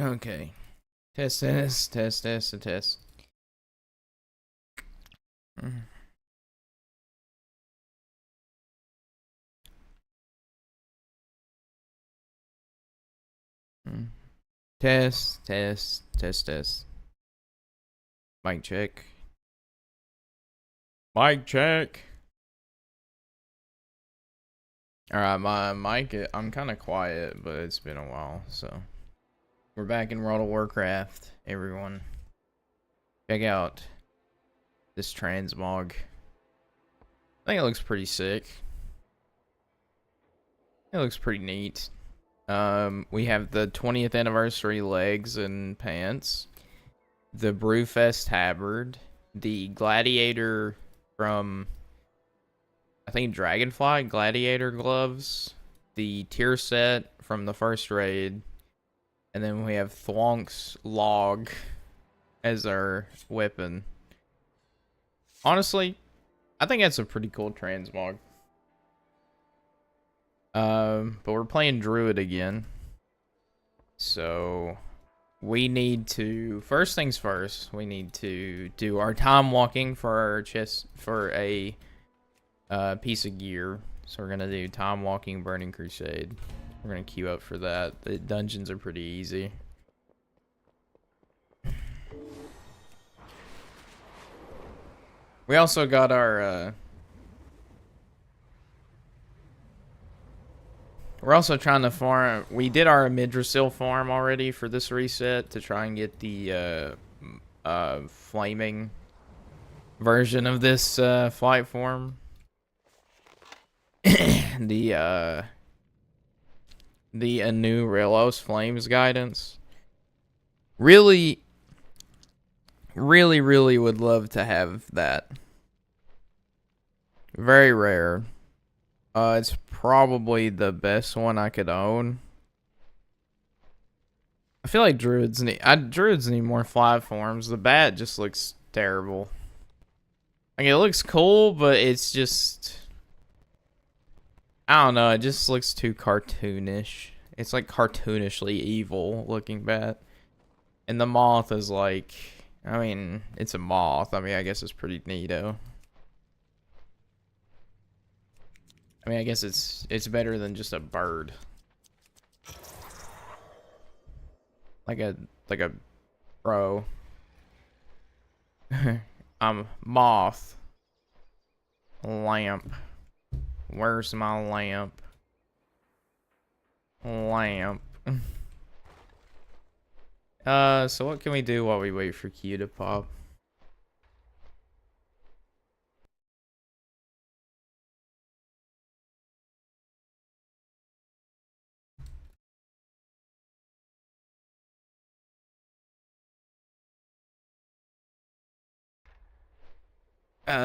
Okay. Test, test, test, test, test. Mm. Mm. Test, test, test, test. Mic check. Mic check. Alright, my mic, I'm kind of quiet, but it's been a while, so. We're back in World of Warcraft, everyone. Check out this transmog. I think it looks pretty sick. It looks pretty neat. We have the 20th anniversary legs and pants, the Brewfest tabard, the gladiator from, I think, Dragonfly gladiator gloves, the tier set from the first raid, and then we have Thwonk's log as our weapon. Honestly, I think that's a pretty cool transmog. But we're playing Druid again. So we need to, first things first, we need to do our time walking for our chest for a piece of gear. So we're gonna do time walking Burning Crusade. We're gonna queue up for that. The dungeons are pretty easy. We also got our we're also trying to farm. We did our Midrasil farm already for this reset to try and get the flaming version of this flight form. the Anu Relos Flames guidance. Really would love to have that. Very rare. It's probably the best one I could own. I feel like druids need more fly forms. The bat just looks terrible. Like, it looks cool, but it's just, I don't know, it just looks too cartoonish. It's like cartoonishly evil looking bat. And the moth is like, I mean, it's a moth. I mean, I guess it's pretty neato. I mean, I guess it's better than just a bird. Like a bro. Moth. Lamp. Where's my lamp? Lamp. So what can we do while we wait for Q to pop?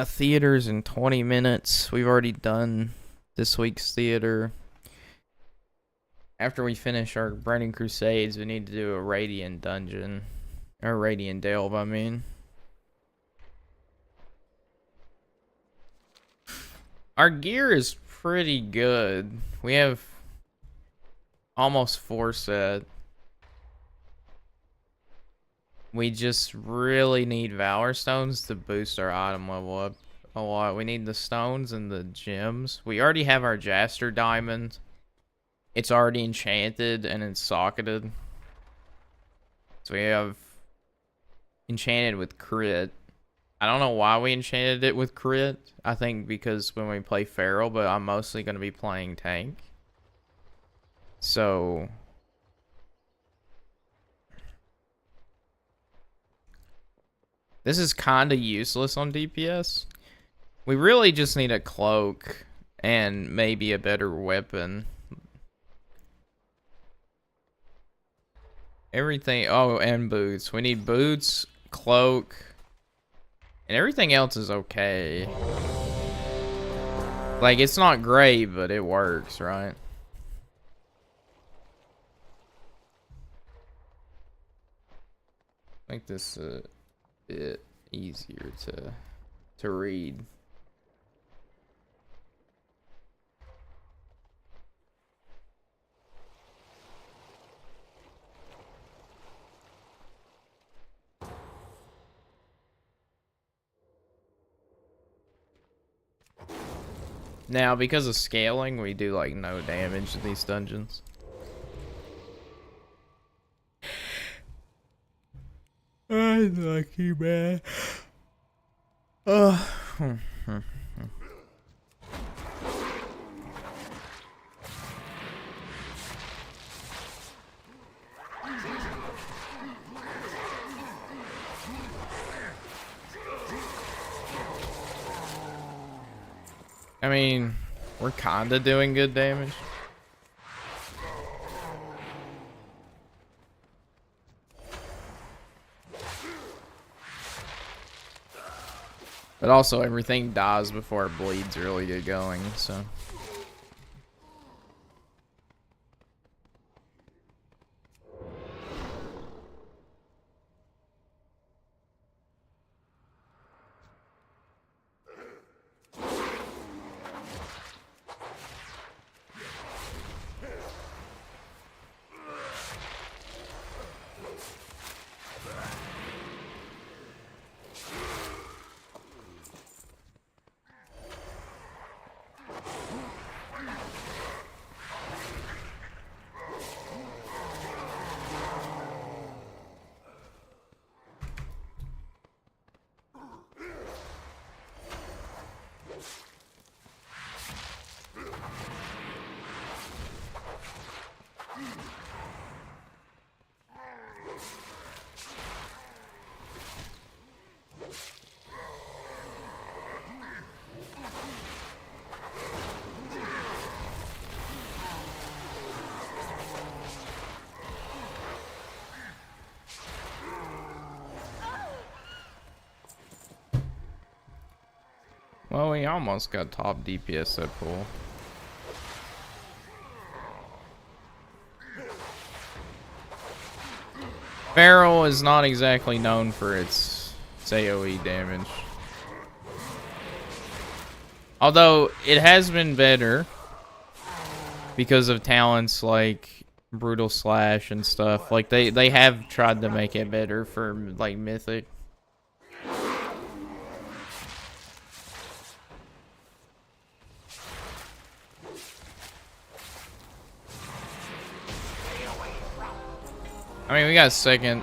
Theaters in 20 minutes. We've already done this week's theater. After we finish our Burning Crusades, we need to do a Radiant dungeon. Or Radiant Delve, I mean. Our gear is pretty good. We have almost 4 set. We just really need Valor Stones to boost our item level up a lot. We need the stones and the gems. We already have our Jaster Diamond. It's already enchanted and it's socketed. So we have enchanted with crit. I don't know why we enchanted it with crit. I think because when we play Feral, but I'm mostly going to be playing tank. So this is kind of useless on DPS. We really just need a cloak and maybe a better weapon. Everything, oh, and boots. We need boots, cloak, and everything else is okay. Like, it's not great, but it works, right? Make this a bit easier to read. Now, because of scaling, we do like no damage to these dungeons. Unlucky, man. I mean, we're kinda doing good damage. But also, everything dies before it bleeds really get going, so. Well, we almost got top DPS at pool. Feral is not exactly known for its AoE damage. Although, it has been better because of talents like Brutal Slash and stuff. Like, they have tried to make it better for, like, Mythic. I mean, we got second.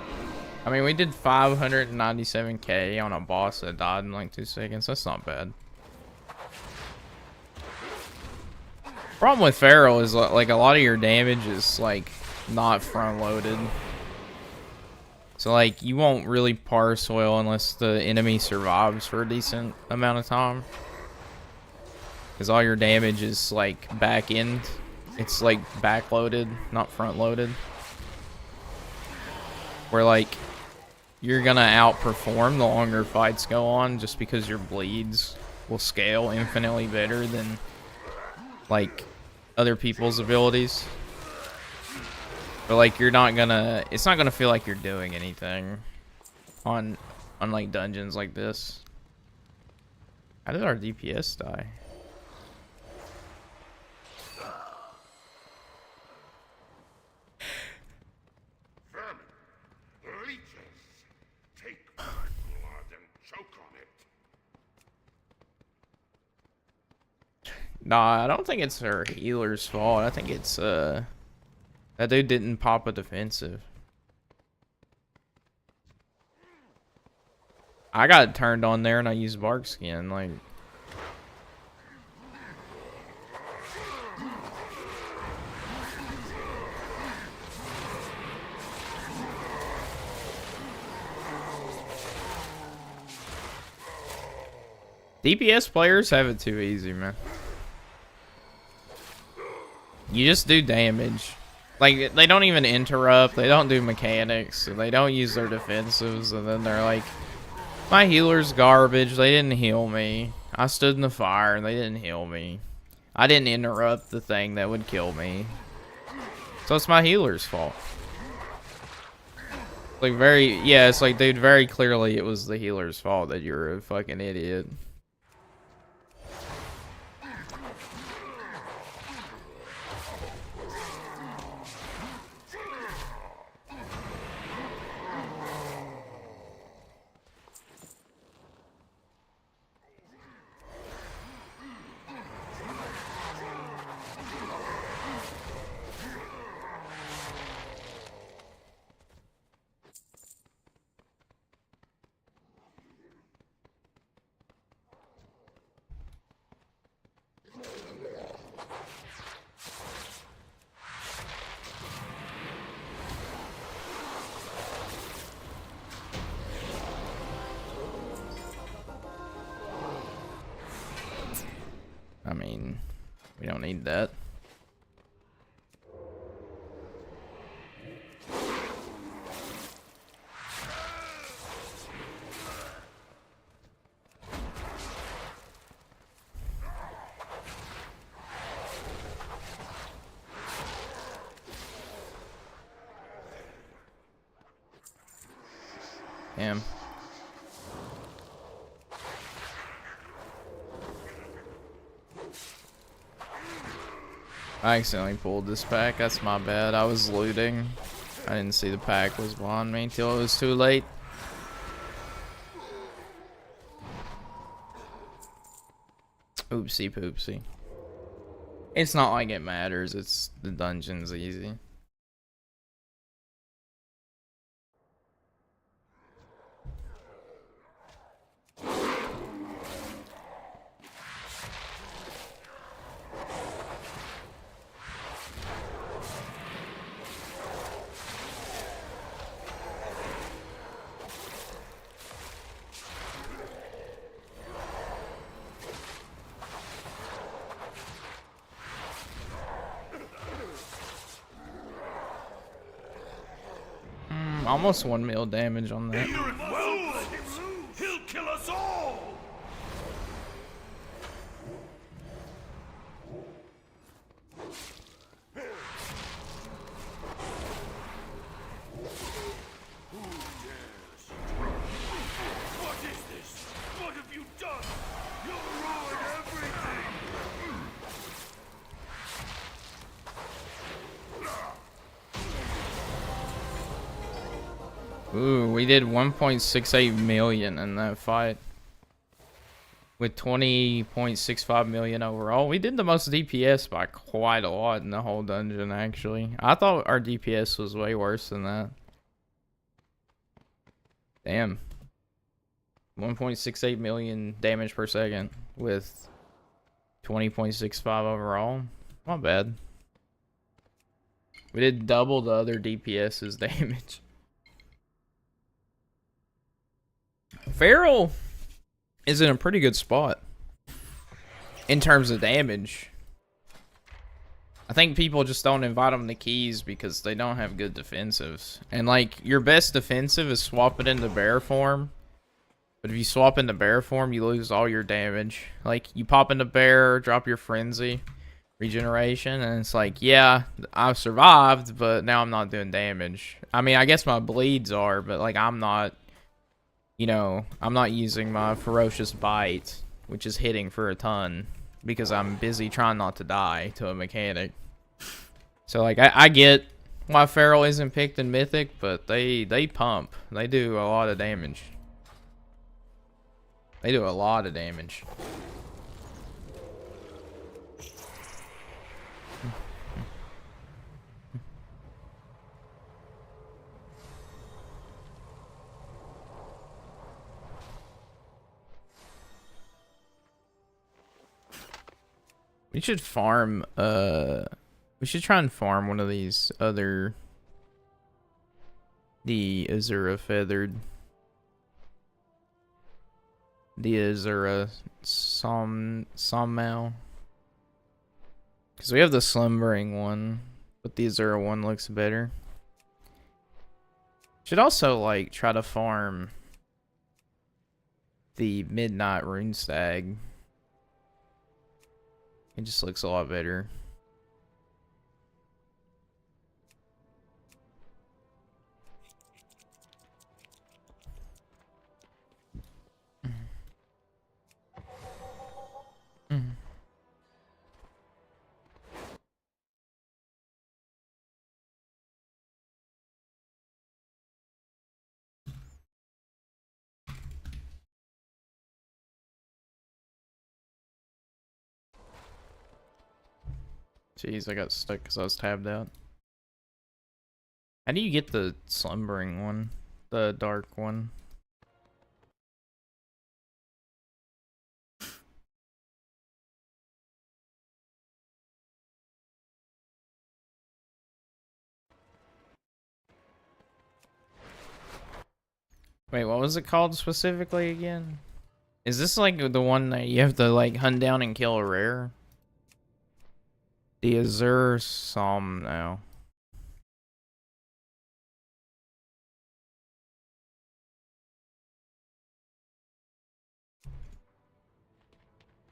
I mean, we did 597k on a boss that died in like 2 seconds. That's not bad. Problem with Feral is like a lot of your damage is like not front loaded. So like you won't really parse well unless the enemy survives for a decent amount of time. Because all your damage is like back end. It's like back loaded, not front loaded. Where like you're gonna outperform the longer fights go on just because your bleeds will scale infinitely better than like other people's abilities. But like you're not gonna, it's not gonna feel like you're doing anything on like dungeons like this. How did our DPS die? Nah, I don't think it's her healer's fault. I think it's that dude didn't pop a defensive. I got turned on there and I used bark skin, like. DPS players have it too easy, man. You just do damage. Like, they don't even interrupt. They don't do mechanics. They don't use their defensives. And then they're like, my healer's garbage. They didn't heal me. I stood in the fire and they didn't heal me. I didn't interrupt the thing that would kill me. So it's my healer's fault. Like, yeah, it's like, dude, very clearly it was the healer's fault that you're a fucking idiot. I mean, we don't need that. Damn. I accidentally pulled this pack. That's my bad. I was looting. I didn't see the pack was behind me until it was too late. Oopsie poopsie. It's not like it matters. It's the dungeon's easy. Almost 1 mil damage on that. He'll kill us all. What is this? What have you done? You ruined everything. Ooh, we did 1.68 million in that fight. With 20.65 million overall. We did the most DPS by quite a lot in the whole dungeon, actually. I thought our DPS was way worse than that. Damn. 1.68 million damage per second with 20.65 overall. Not bad. We did double the other DPS's damage. Feral is in a pretty good spot in terms of damage. I think people just don't invite them to keys because they don't have good defensives. And like, your best defensive is swap it into bear form. But if you swap into bear form, you lose all your damage. Like, you pop into bear, drop your frenzy, regeneration, and it's like, yeah, I've survived, but now I'm not doing damage. I mean, I guess my bleeds are, but like, I'm not, you know, I'm not using my ferocious bite, which is hitting for a ton, because I'm busy trying not to die to a mechanic. So like, I get why Feral isn't picked in Mythic, but they pump. They do a lot of damage. They do a lot of damage. We should farm, we should try and farm one of these other, the Azura Feathered, the Azura Sommel. Because we have the Slumbering one, but the Azura one looks better. Should also, like, try to farm the Midnight Rune Stag. It just looks a lot better. Jeez, I got stuck because I was tabbed out. How do you get the slumbering one? The dark one? Wait, what was it called specifically again? Is this like the one that you have to like hunt down and kill a rare? The Azure Psalm now.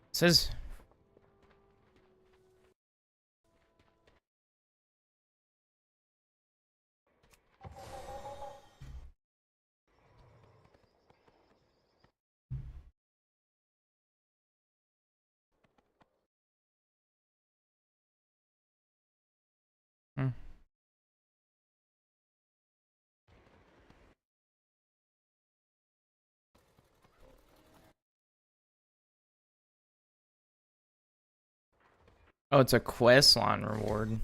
It says hmm. Oh, it's a quest line reward.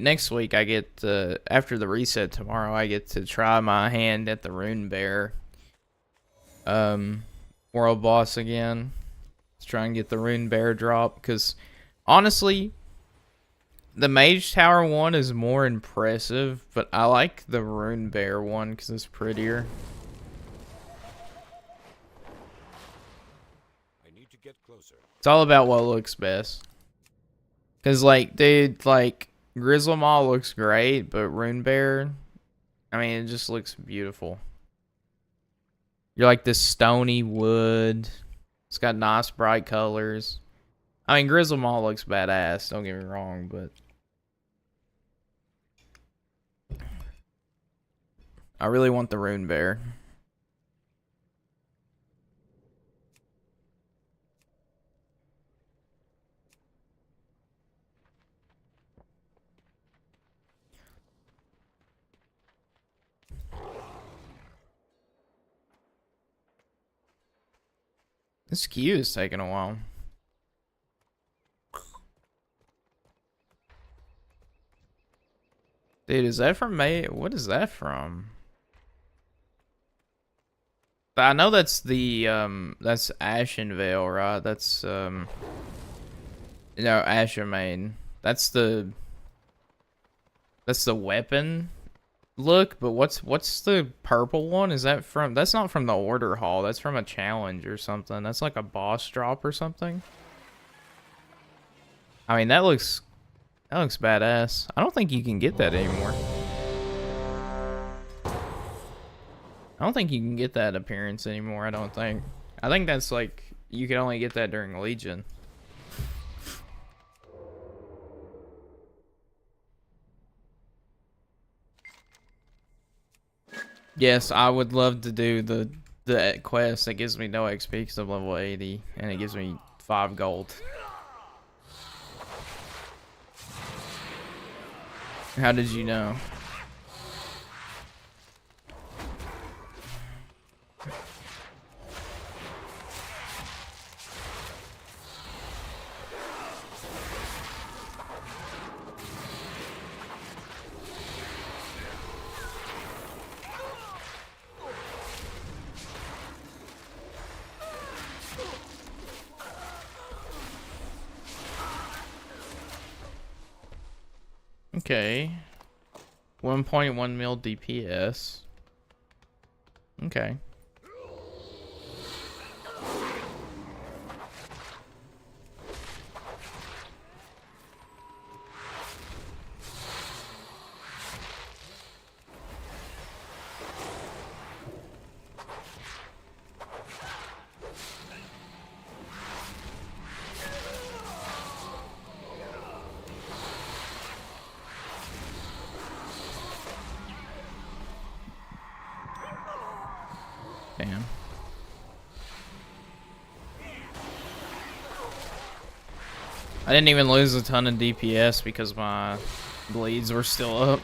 Next week I get to, after the reset tomorrow, I get to try my hand at the Rune Bear world boss again. Let's try and get the Rune Bear drop, because honestly, the Mage Tower one is more impressive, but I like the Rune Bear one because it's prettier. I need to get closer. It's all about what looks best. Cause like, dude, like Grizzlemaw looks great, but Rune Bear, I mean, it just looks beautiful. You're like this stony wood. It's got nice bright colors. I mean, Grizzlemaw looks badass. Don't get me wrong, but I really want the Rune Bear. This queue is taking a while. Dude, is that from May? What is that from? I know that's the that's Ashenvale, right? That's no, Ashermain. That's the weapon look, but what's the purple one? Is that from, that's not from the order hall, that's from a challenge or something. That's like a boss drop or something. I mean, that looks badass. I don't think you can get that anymore. I don't think you can get that appearance anymore, I don't think. I think that's like, you can only get that during Legion. Yes, I would love to do the quest that gives me no XP because I'm level 80, and it gives me 5 gold. How did you know? Okay. 1.1 mil DPS. Okay. Damn. I didn't even lose a ton of DPS because my bleeds were still up.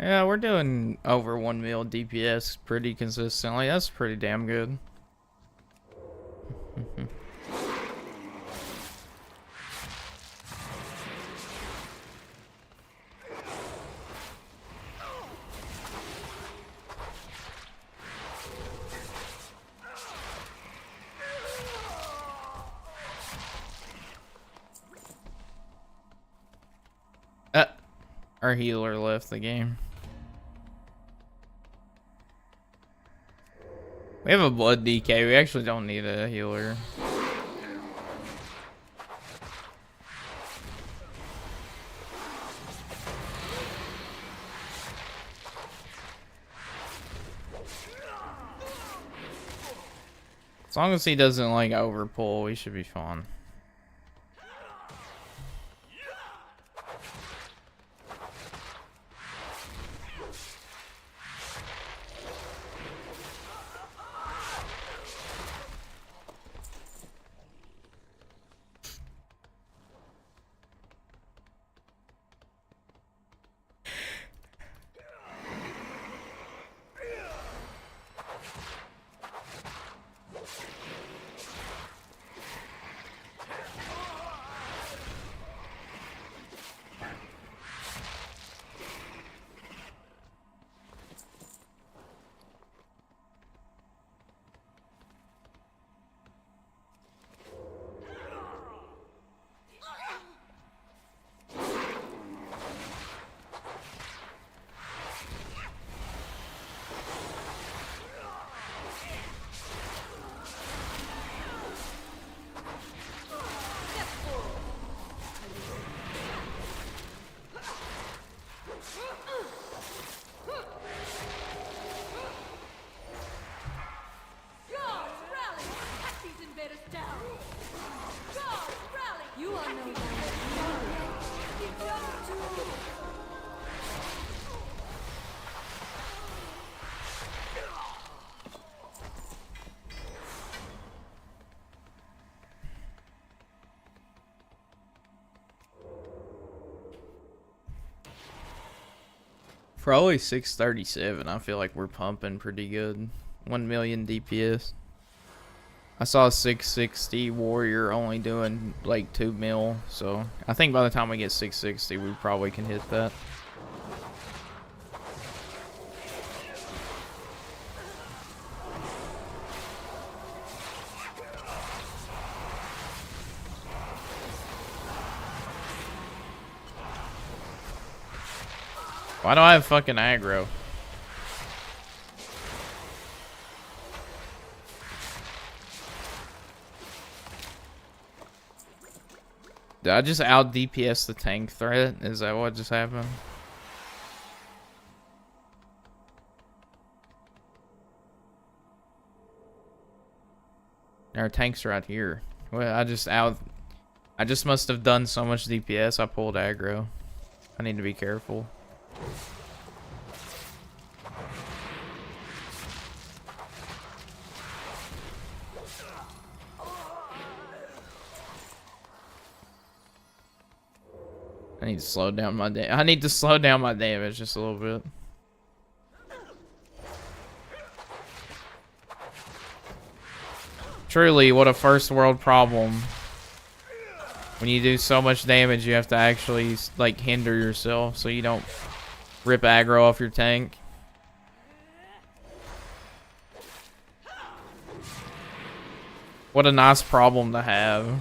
Yeah, we're doing over 1 mil DPS pretty consistently. That's pretty damn good. Our healer left the game. We have a blood DK. We actually don't need a healer. As long as he doesn't like overpull, we should be fine. For only 637, I feel like we're pumping pretty good. 1 million DPS. I saw a 660 warrior only doing like 2 mil, so I think by the time we get 660, we probably can hit that. Why do I have fucking aggro? Did I just out DPS the tank threat? Is that what just happened? Our tank's right here. Well, I just must have done so much DPS. I pulled aggro. I need to be careful. I need to slow down my damage just a little bit. Truly, what a first world problem. When you do so much damage, you have to actually like hinder yourself so you don't rip aggro off your tank. What a nice problem to have.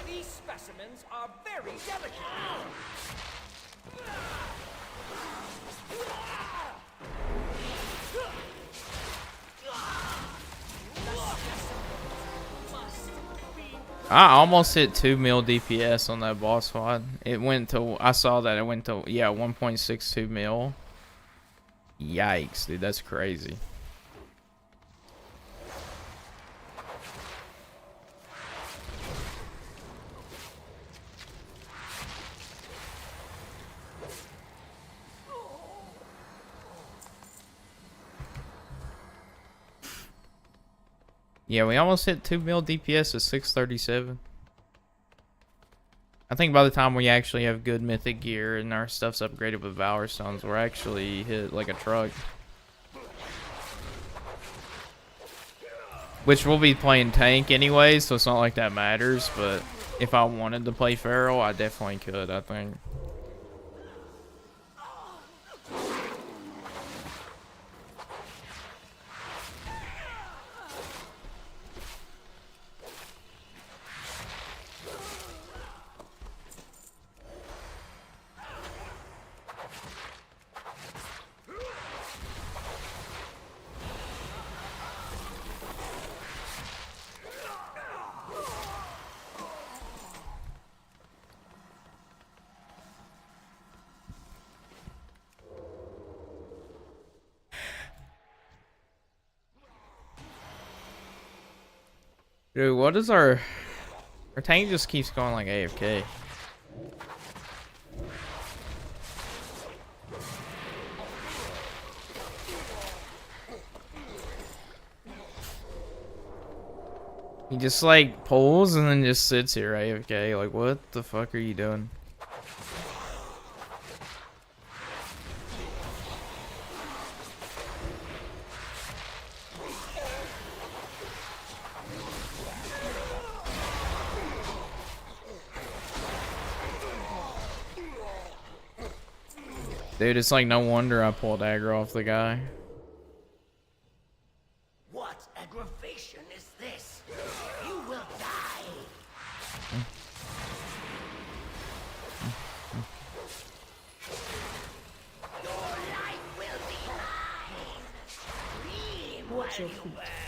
These specimens are very delicate. I almost hit 2 mil DPS on that boss fight. It went to, I saw that it went to, yeah, 1.62 mil. Yikes, dude, that's crazy. Yeah, we almost hit 2 mil DPS at 637. I think by the time we actually have good mythic gear and our stuff's upgraded with Valor Stones, we're actually hit like a truck. Which we'll be playing tank anyway, so it's not like that matters, but if I wanted to play Feral, I definitely could, I think. Dude, what is our tank just keeps going like AFK. He just like pulls and then just sits here AFK. Like, what the fuck are you doing? Dude, it's like no wonder I pulled aggro off the guy. What aggravation is this? You will die. Your life will be mine. Dream Watch your while you feet. burn.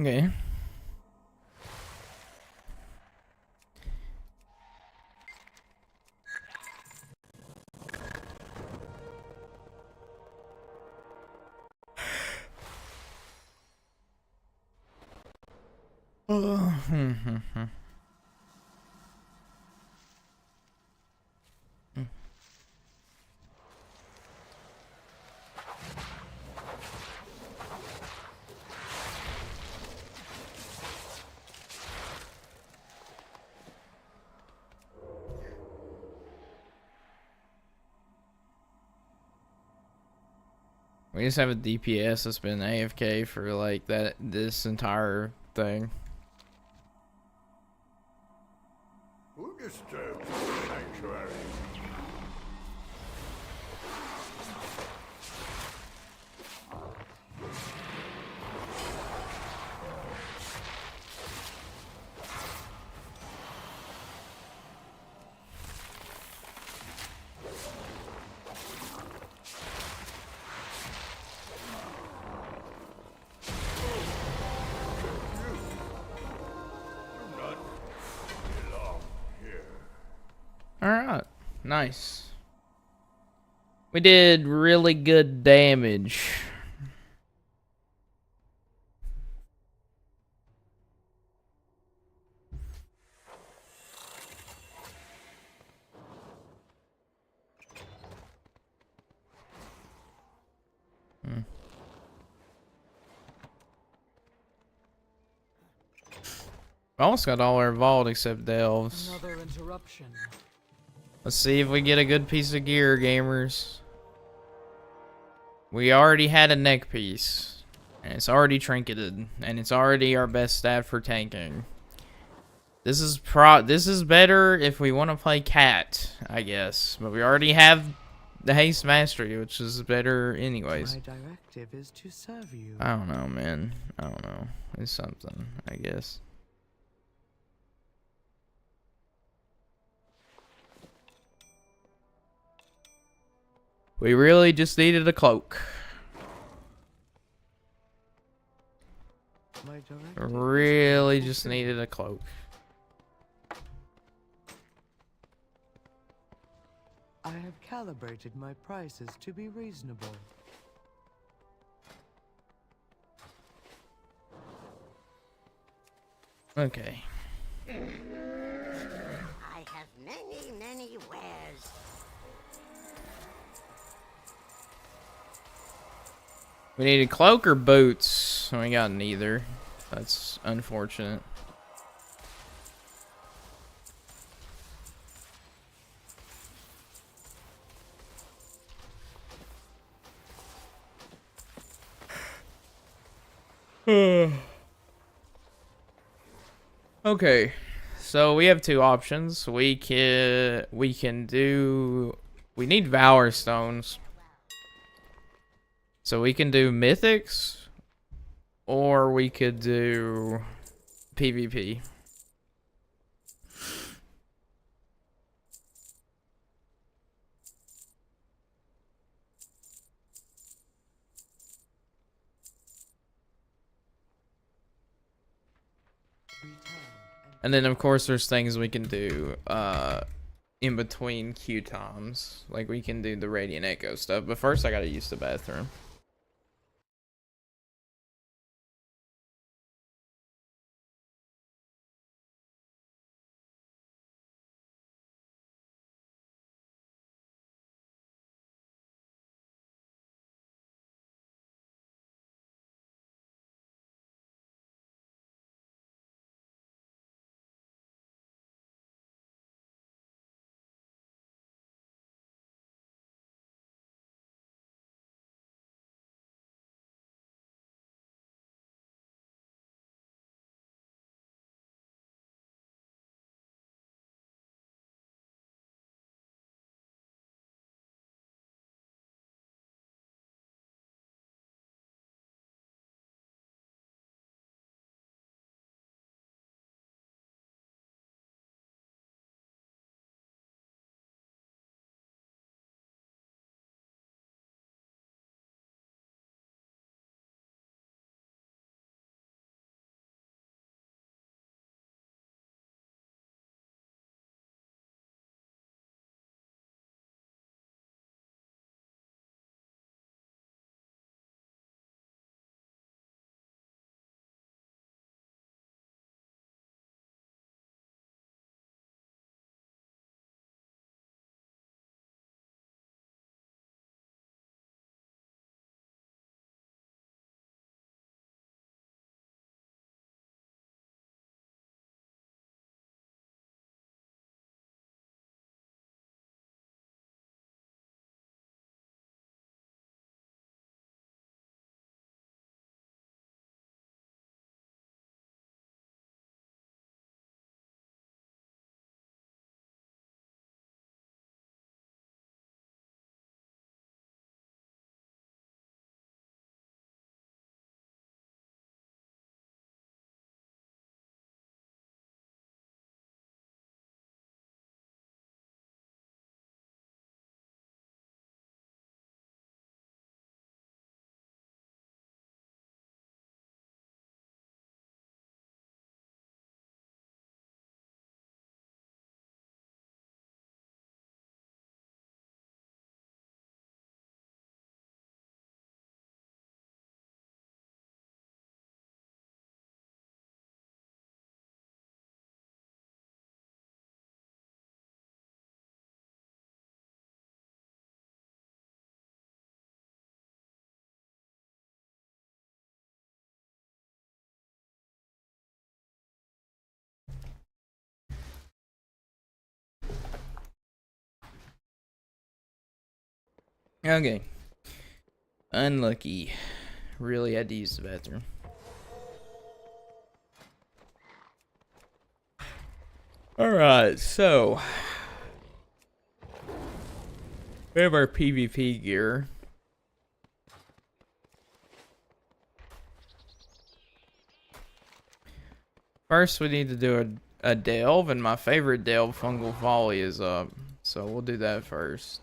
Okay. We just have a DPS that's been AFK for like this entire thing. Who disturbed the sanctuary? Do not belong here. Alright, nice. We did really good damage. We almost got all our vault except delves. Another interruption. Let's see if we get a good piece of gear, gamers. We already had a neck piece. And it's already trinketed. And it's already our best stat for tanking. This is better if we want to play cat, I guess. But we already have the haste mastery, which is better anyways. My directive is to serve you. I don't know, man. I don't know. It's something, I guess. We really just needed a cloak. My directive Really is to just fulfill. needed a cloak. I have calibrated my prices to be reasonable. Okay. I have many wares. We needed cloak or boots. We got neither. That's unfortunate. Okay. So we have two options. We need Valor Stones. So we can do Mythics, or we could do PvP. And then of course there's things we can do in between queue times. Like we can do the Radiant Echo stuff. But first I gotta use the bathroom. Okay. Unlucky. Really had to use the bathroom. Alright, so we have our PvP gear. First, we need to do a delve, and my favorite delve, Fungal Folly, is up. So we'll do that first.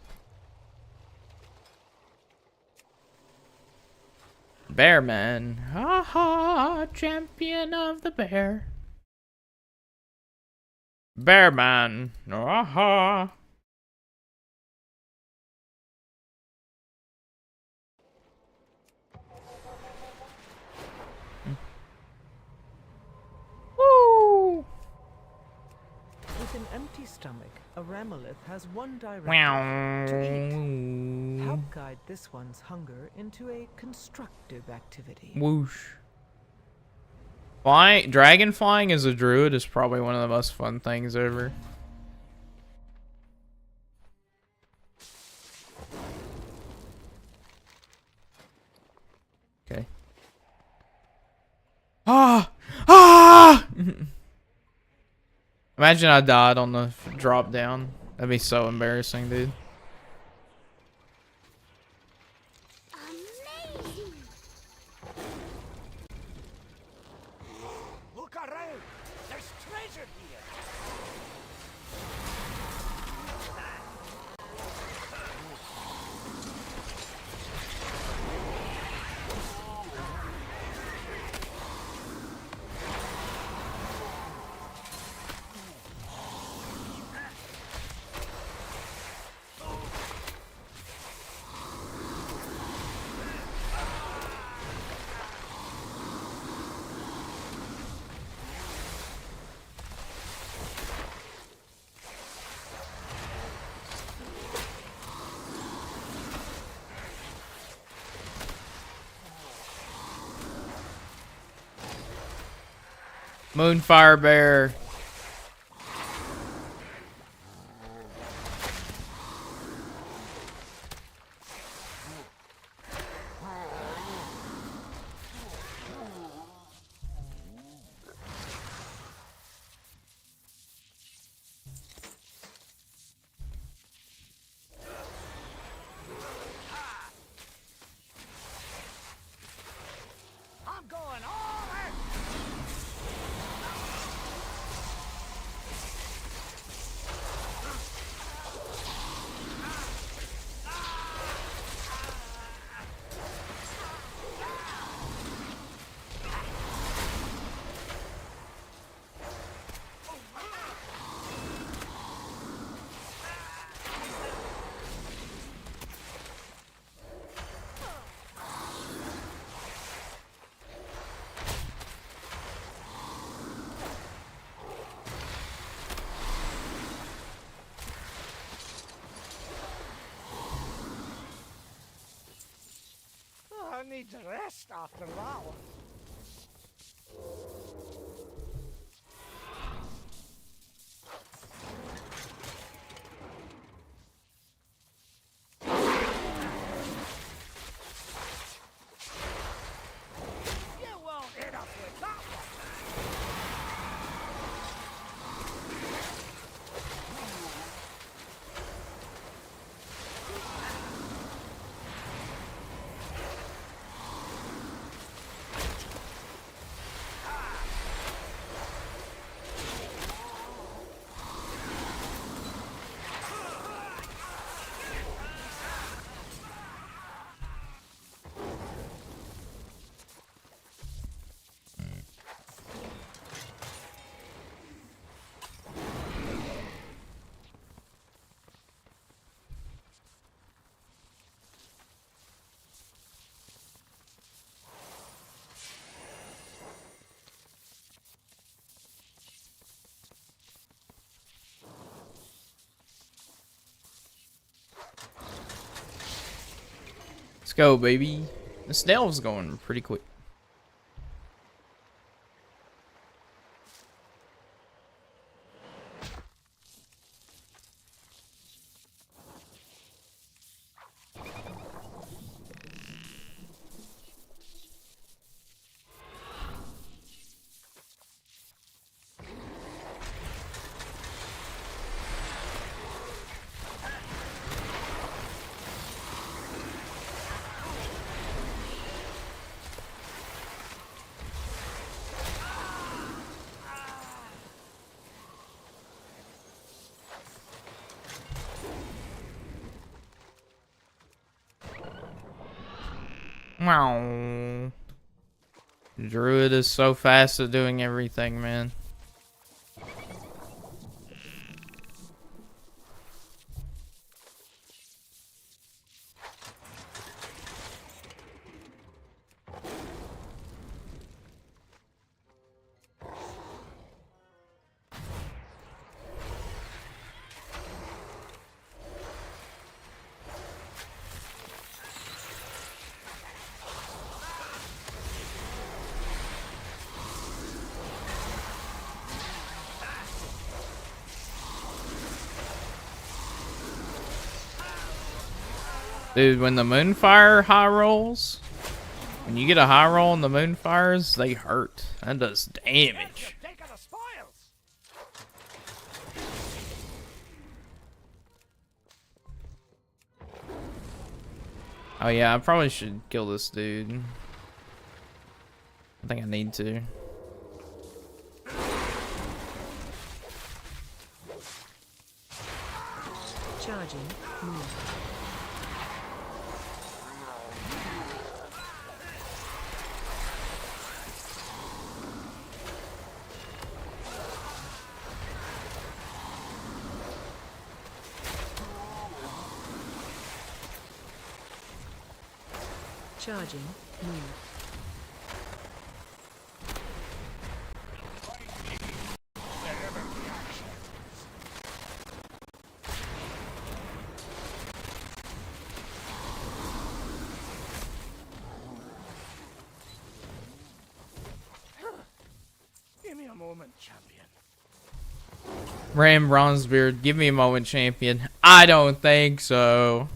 Bearman. Ha ha, champion of the bear. Bearman. Ha ha. Woo! With an empty stomach, a Ramolith has one directive: to eat. Help guide this one's hunger into a constructive activity. Whoosh. Dragon flying as a druid is probably one of the most fun things ever. Okay. Ah! Ah! Imagine I died on the drop down. That'd be so embarrassing, dude. Amazing! Look around! There's treasure here! Moonfire bear. I'm going all out! I need to rest after that one. You won't hit us with that one. Let's go, baby. This delve's going pretty quick. Wow. Druid is so fast at doing everything, man. Dude, when the Moonfire high rolls, when you get a high roll on the Moonfires, they hurt. That does damage. Take the spoils. Oh yeah, I probably should kill this dude. I think I need to. Charging. Move. Charging. Move. Give me a moment, champion. Ram Bronzebeard, give me a moment, champion. I don't think so.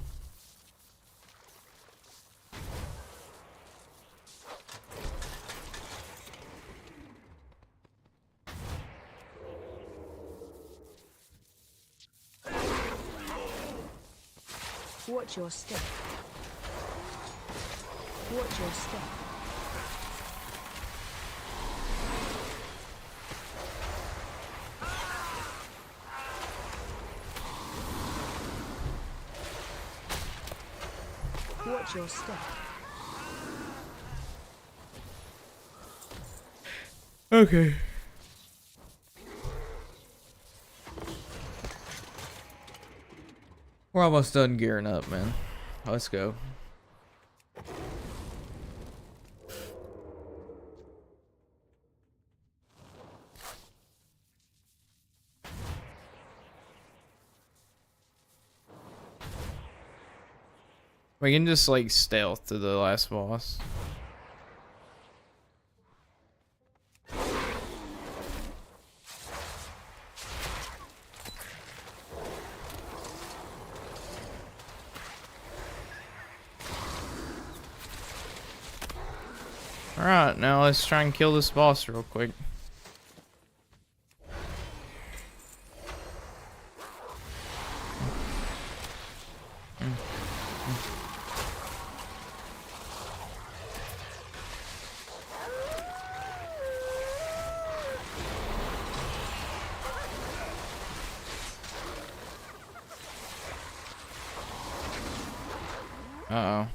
Watch your step. Watch your step. Watch your step. Okay. We're almost done gearing up, man. Let's go. We can just like stealth to the last boss. Alright, now let's try and kill this boss real quick. Uh-oh.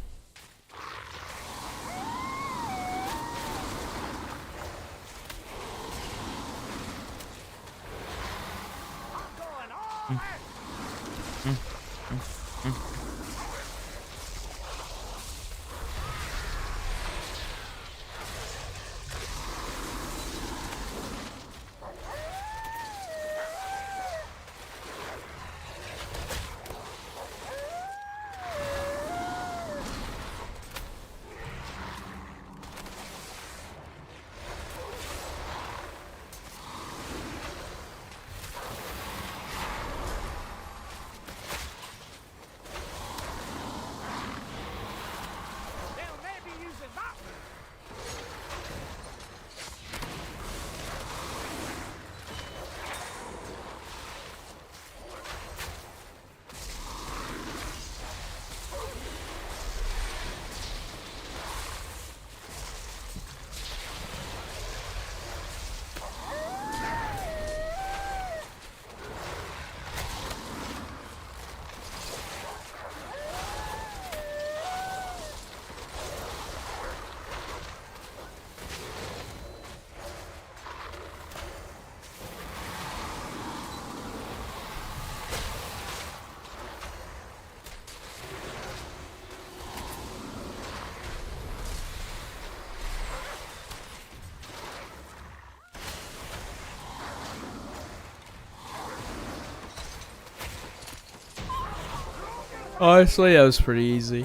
Honestly, that was pretty easy.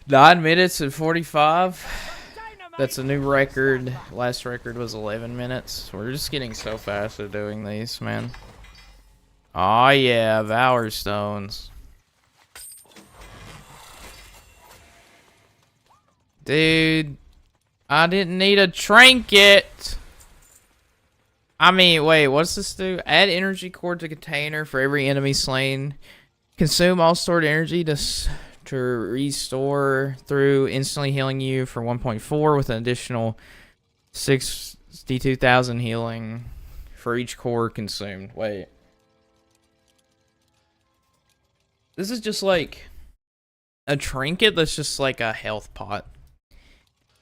9 minutes and 45. That's a new record. Last record was 11 minutes. We're just getting so fast at doing these, man. Oh yeah, Valor Stones. Dude, I didn't need a trinket. I mean, wait, what's this do? Add energy core to container for every enemy slain. Consume all stored energy to restore through instantly healing you for 1.4 with an additional 62,000 healing for each core consumed. Wait. This is just like a trinket that's just like a health pot.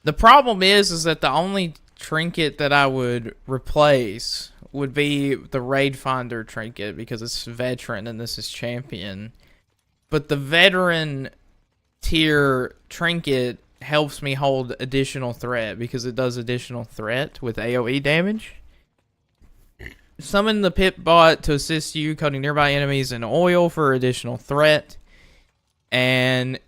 The problem is that the only trinket that I would replace would be the Raid Finder trinket because it's veteran and this is champion. But the veteran tier trinket helps me hold additional threat because it does additional threat with AoE damage. Summon the pit bot to assist you coating nearby enemies in oil for additional threat. And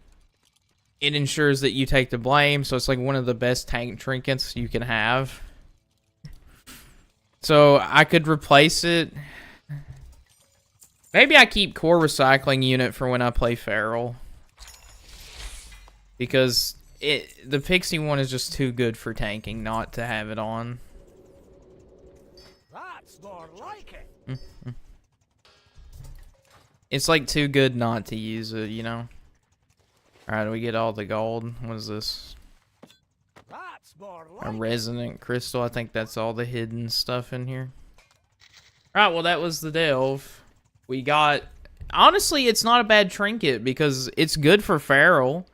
it ensures that you take the blame, so it's like one of the best tank trinkets you can have. So I could replace it. Maybe I keep core recycling unit for when I play Feral. Because the Pixie one is just too good for tanking not to have it on. That's more like it. It's like too good not to use it, you know? Alright, we get all the gold. What is this? That's more A like resonant crystal. I think that's all the hidden stuff in here. Alright, well that was the delve. We got... Honestly, it's not a bad trinket because it's good for Feral.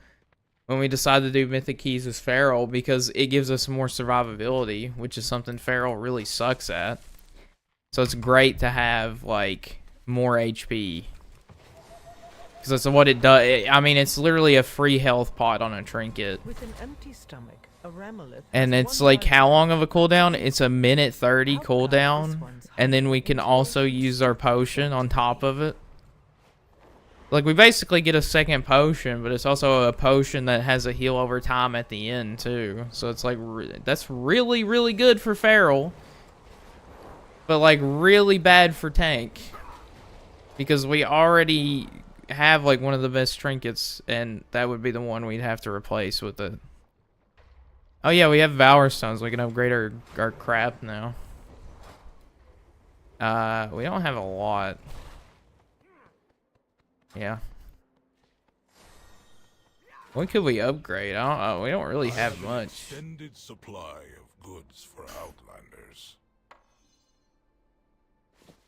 When we decide to do Mythic Keys as Feral because it gives us more survivability, which is something Feral really sucks at. So it's great to have, like, more HP. Because that's what it does. I mean, it's literally a free health pot on a trinket. With an empty stomach, a Ramolith And has it's one like, how long of a direct cooldown? It's a minute 30 How about this cooldown. one's And then we can also use our potion on top of it. Like, we basically get a second potion, but it's also a potion that has a heal over time at the end, too. So it's like, that's really, really good for Feral. But, like, really bad for tank. Because we already have, like, one of the best trinkets, and that would be the one we'd have to replace with it. Oh, yeah, we have Valor Stones. We can upgrade our crap now. We don't have a lot. Yeah. What could we upgrade? I don't know. We don't really have much. extended supply of goods for Outlanders.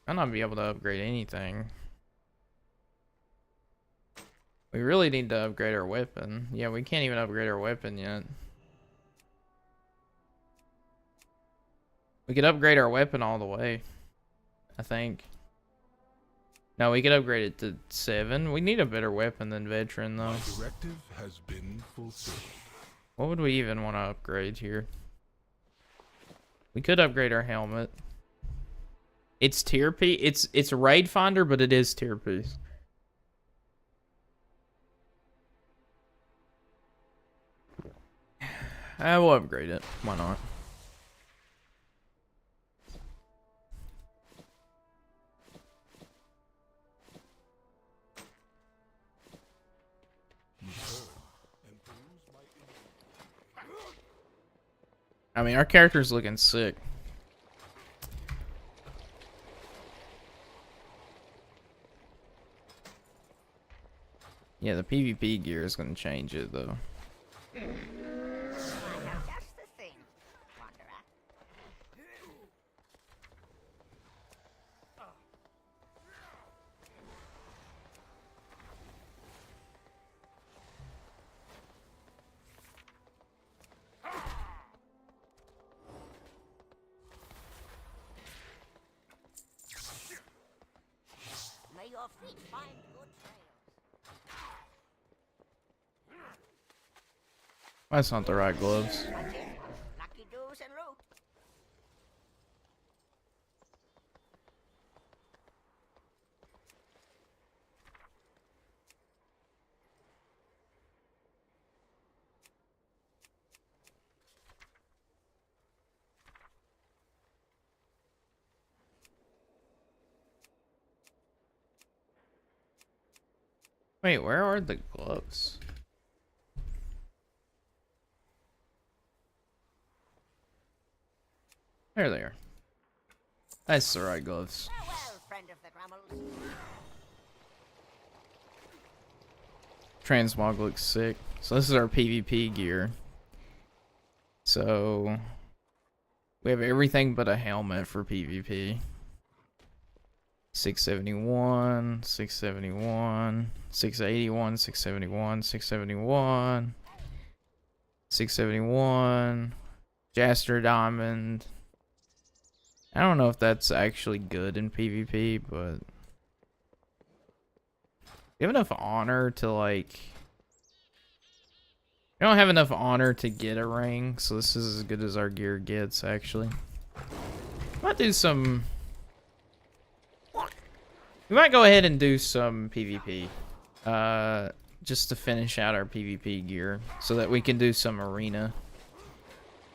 I'll not be able to upgrade anything. We really need to upgrade our weapon. Yeah, we can't even upgrade our weapon yet. We could upgrade our weapon all the way, I think. No, we could upgrade it to 7. We need a better weapon than Veteran, though. My directive has been fulfilled. What would we even want to upgrade here? We could upgrade our helmet. It's tier piece. It's Raid Finder, but it is tier piece. I will upgrade it. Why not? I mean, our character's looking sick. Yeah, the PvP gear is going to change it, though. I have just the thing, Wanderer. May your feet find good trails. That's not the right gloves. Watch it. Lucky doos and root. Wait, where are the gloves? There they are. That's the right gloves. Farewell, friend of the Grummles. Transmog looks sick. So this is our PvP gear. So we have everything but a helmet for PvP. 671, 671, 681, 671, 671, 671, Jaster Diamond. I don't know if that's actually good in PvP, but you have enough honor to like. We don't have enough honor to get a ring, so this is as good as our gear gets, actually. Might do some. We might go ahead and do some PvP. Just to finish out our PvP gear, so that we can do some arena.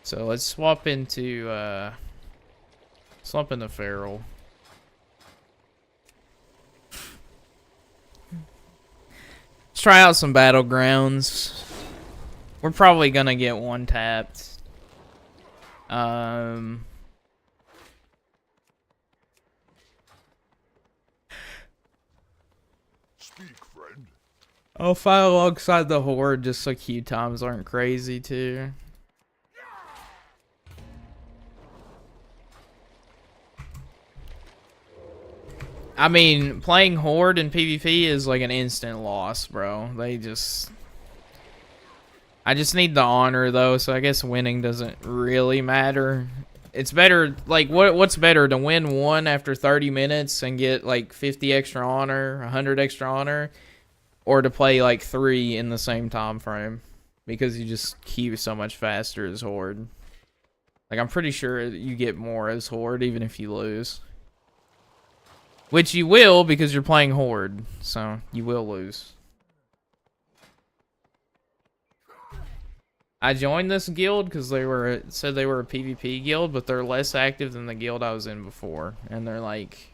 So let's swap into Feral. Let's try out some battlegrounds. We're probably gonna get one tapped. Speak, friend. I'll fight alongside the horde just so queue times aren't crazy too. I mean, playing horde in PvP is like an instant loss, bro. I just need the honor though, so I guess winning doesn't really matter. It's better, like, what's better, to win one after 30 minutes and get like 50 extra honor, 100 extra honor, or to play like 3 in the same time frame, because you just queue so much faster as horde. Like, I'm pretty sure you get more as horde even if you lose, which you will because you're playing horde, so you will lose. I joined this guild because said they were a PvP guild, but they're less active than the guild I was in before. And they're like,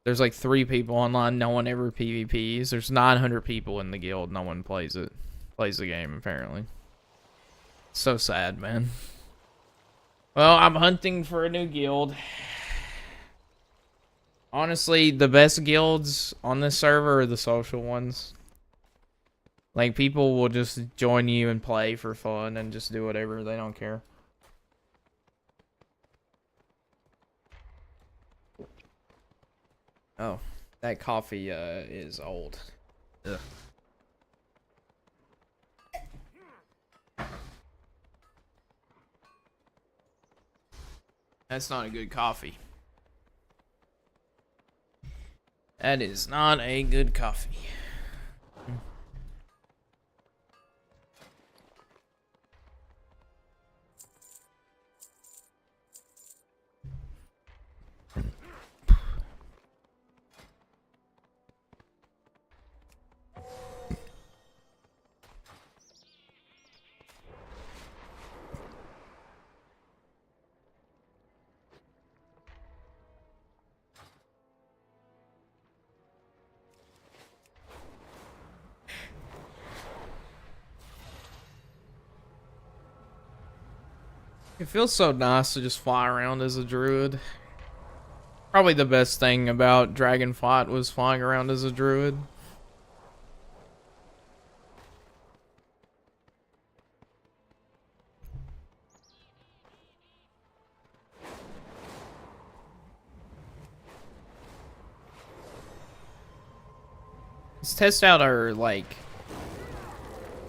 there's like 3 people online, no one ever PvPs. There's 900 people in the guild, no one plays the game apparently. So sad, man. Well, I'm hunting for a new guild. Honestly, the best guilds on this server are the social ones. Like, people will just join you and play for fun and just do whatever. They don't care. Oh, that coffee is old. Ugh. That's not a good coffee. That is not a good coffee. It feels so nice to just fly around as a druid. Probably the best thing about Dragonflight was flying around as a druid. Let's test out our, like...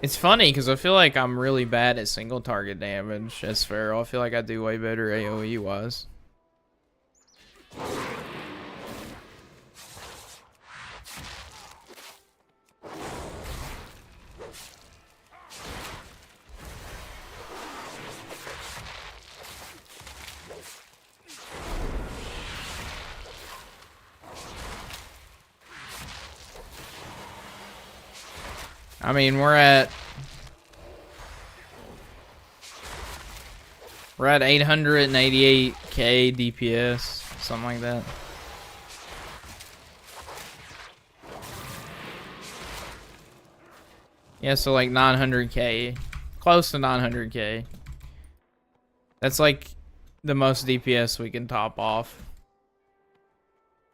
It's funny, because I feel like I'm really bad at single target damage as Feral. I feel like I do way better AoE-wise. I mean, we're at 888k DPS, something like that. Yeah, so like 900k. Close to 900k. That's like the most DPS we can top off.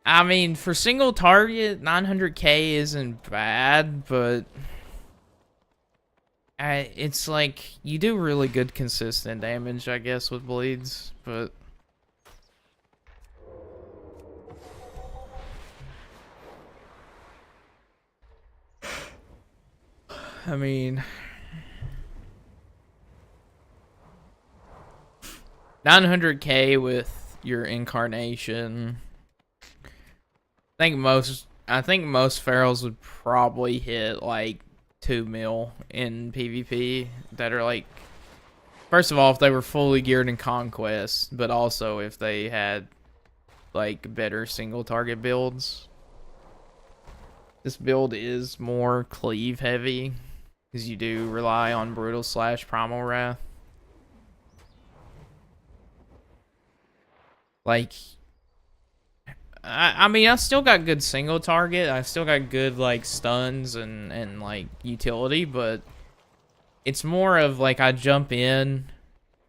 I mean, for single target, 900k isn't bad, but it's like you do really good consistent damage, I guess, with bleeds, but I mean, 900k with your incarnation. I think most pharaohs would probably hit like 2 mil in PvP that are like, first of all, if they were fully geared in conquest, but also if they had like better single target builds. This build is more cleave heavy because you do rely on brutal / primal wrath. Like, I mean, I still got good single target. I still got good like stuns and like utility, but it's more of like I jump in,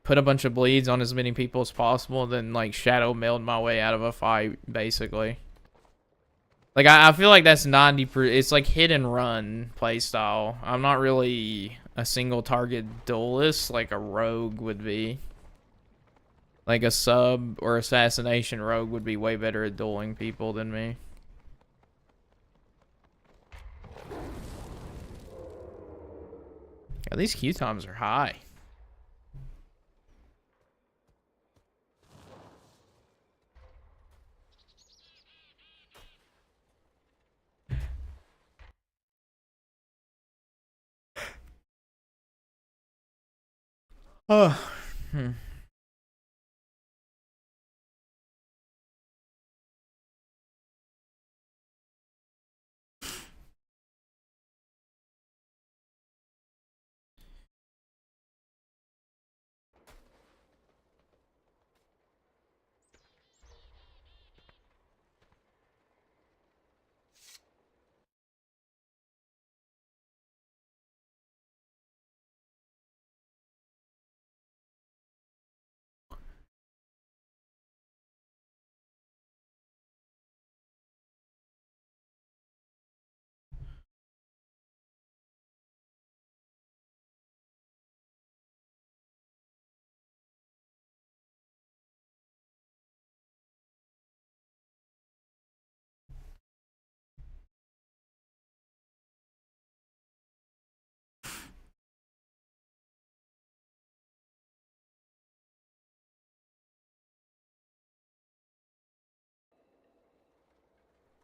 put a bunch of bleeds on as many people as possible, then like shadow meld my way out of a fight, basically. Like I feel like that's 90%. It's like hit and run playstyle. I'm not really a single target duelist like a rogue would be. Like a sub or assassination rogue would be way better at dueling people than me. Yeah, these Q times are high. Oh.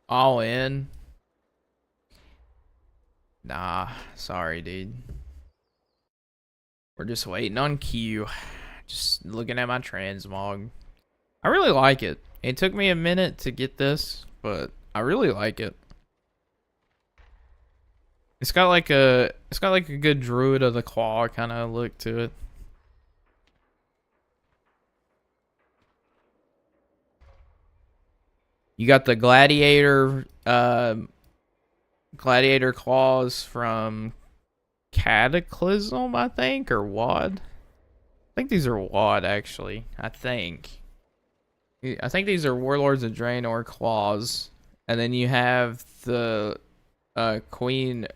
All in? Nah, sorry, dude. We're just waiting on Q. Just looking at my transmog. I really like it. It took me a minute to get this, but I really like it. It's got like a good Druid of the Claw kind of look to it. You got the gladiator claws from Cataclysm, I think, or WoD. I think these are WoD actually. I think these are Warlords of Draenor claws, and then you have the Queen.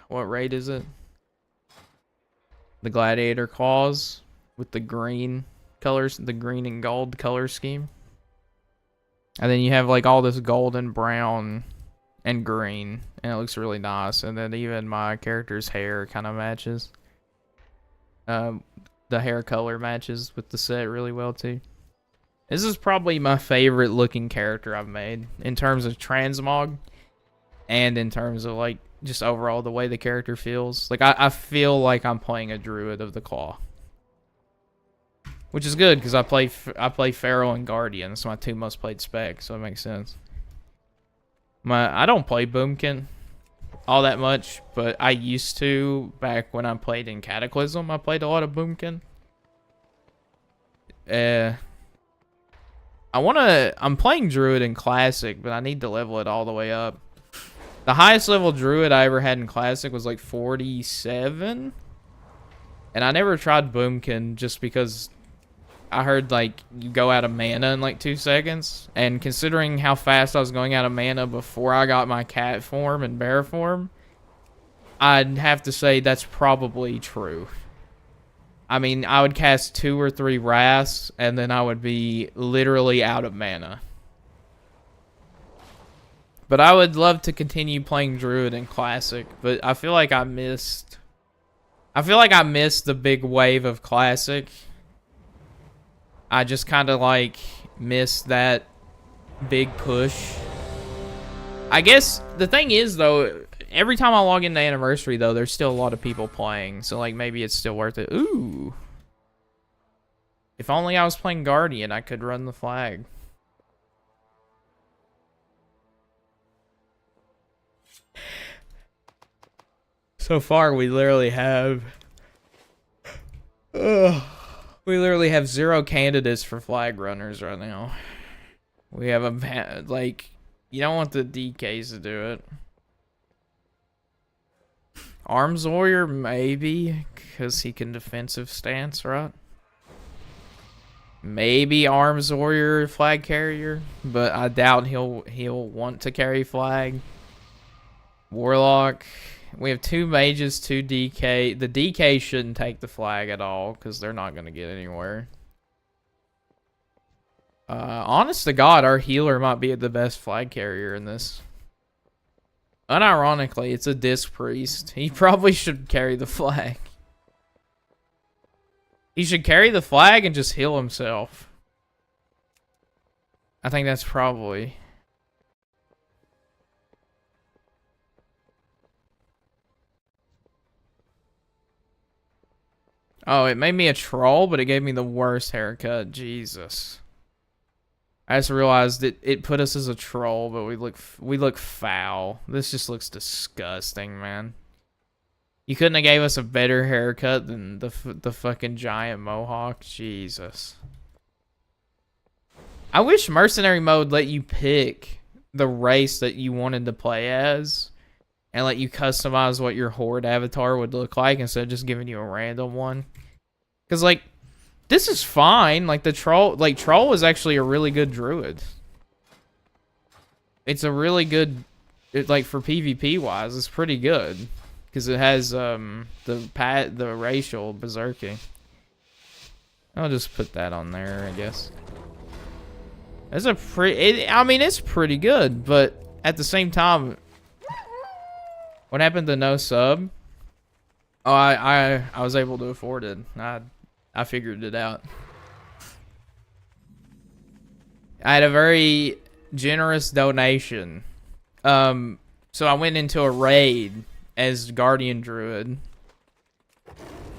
What raid is it? The gladiator claws with the green colors, the green and gold color scheme. And then you have like all this golden, brown, and green, and it looks really nice. And then even my character's hair kind of matches. The hair color matches with the set really well too. This is probably my favorite looking character I've made in terms of transmog, and in terms of like just overall the way the character feels. Like I feel like I'm playing a Druid of the Claw. Which is good, because I play Feral and Guardian. That's my 2 most played specs, so it makes sense. I don't play Boomkin all that much, but I used to back when I played in Cataclysm. I played a lot of Boomkin. I'm playing Druid in Classic, but I need to level it all the way up. The highest level druid I ever had in Classic was like 47. And I never tried Boomkin just because I heard like you go out of mana in like 2 seconds. And considering how fast I was going out of mana before I got my cat form and bear form, I'd have to say that's probably true. I mean, I would cast 2 or 3 wraths and then I would be literally out of mana. But I would love to continue playing Druid in Classic, but I feel like I missed the big wave of Classic. I just kind of like missed that big push. I guess the thing is though, every time I log into Anniversary though, there's still a lot of people playing, so like maybe it's still worth it. Ooh. If only I was playing Guardian, I could run the flag. So far, we literally have... we literally have 0 candidates for flag runners right now. We have a... Like, you don't want the DKs to do it. Arms Warrior, maybe, because he can defensive stance, right? Maybe Arms Warrior flag carrier, but I doubt he'll want to carry flag. Warlock... We have 2 mages, 2 DK. The DK shouldn't take the flag at all, because they're not going to get anywhere. Honest to God, our healer might be the best flag carrier in this. Unironically, it's a disc priest. He probably should carry the flag. He should carry the flag and just heal himself. I think that's probably... Oh, it made me a troll, but it gave me the worst haircut. Jesus. I just realized it put us as a troll, but we look foul. This just looks disgusting, man. You couldn't have gave us a better haircut than the fucking giant mohawk. Jesus. I wish mercenary mode let you pick the race that you wanted to play as. And let you customize what your horde avatar would look like instead of just giving you a random one. Because, like, this is fine. Like, the troll... Like, troll is actually a really good druid. It's a really good... like, for PvP-wise, it's pretty good. Because it has, the racial berserking. I'll just put that on there, I guess. That's a pretty... I mean, it's pretty good, but at the same time... What happened to no sub? Oh, I was able to afford it. I figured it out. I had a very generous donation. So I went into a raid as Guardian Druid.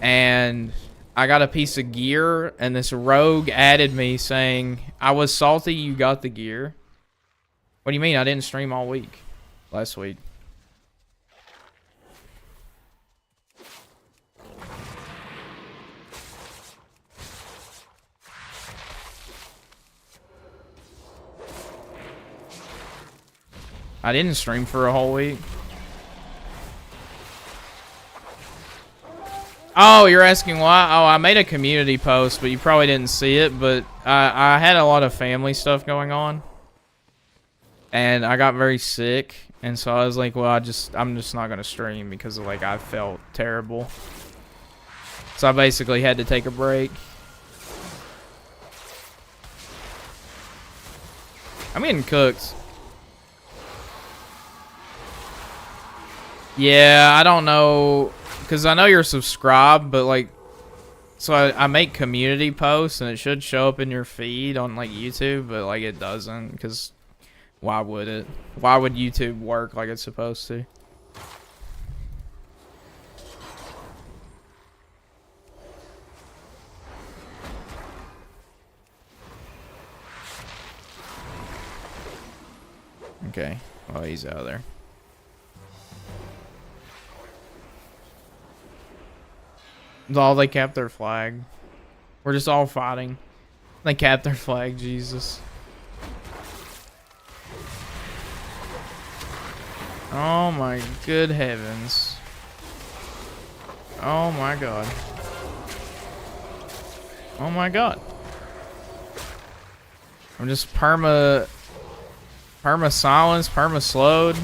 And I got a piece of gear, and this rogue added me saying, I was salty you got the gear. What do you mean? I didn't stream all week. Last week. I didn't stream for a whole week. Oh, you're asking why? Oh, I made a community post, but you probably didn't see it. But I had a lot of family stuff going on. And I got very sick. And so I was like, well, I'm just not going to stream because like I felt terrible. So I basically had to take a break. I'm getting cooked. Yeah, I don't know, because I know you're subscribed, but like, so I make community posts, and it should show up in your feed on like YouTube, but like it doesn't, because why would it? Why would YouTube work like it's supposed to? Okay, well, he's out of there. Oh, they capped their flag. We're just all fighting. They capped their flag, Jesus. Oh my good heavens. Oh my god. Oh my god. I'm just perma silence, perma slowed.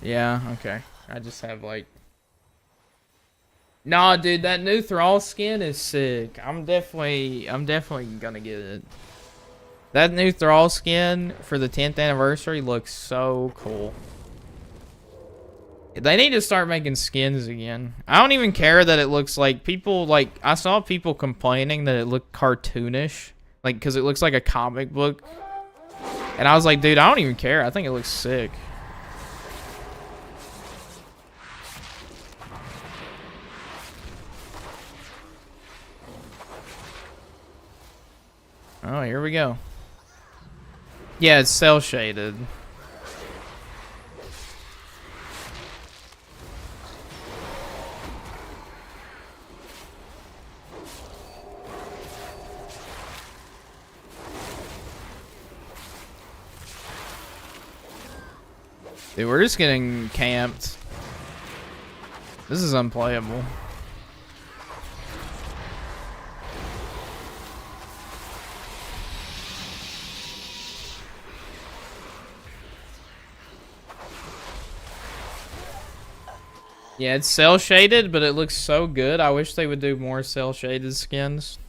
Yeah, okay. I just have like... Nah, dude, that new Thrall skin is sick. I'm definitely gonna get it. That new Thrall skin for the 10th anniversary looks so cool. They need to start making skins again. I don't even care that it looks like people, like, I saw people complaining that it looked cartoonish. Like, because it looks like a comic book. And I was like, dude, I don't even care. I think it looks sick. Oh, here we go. Yeah, it's cell shaded. Dude, we're just getting camped. This is unplayable. Yeah, it's cell shaded, but it looks so good. I wish they would do more cell shaded skins.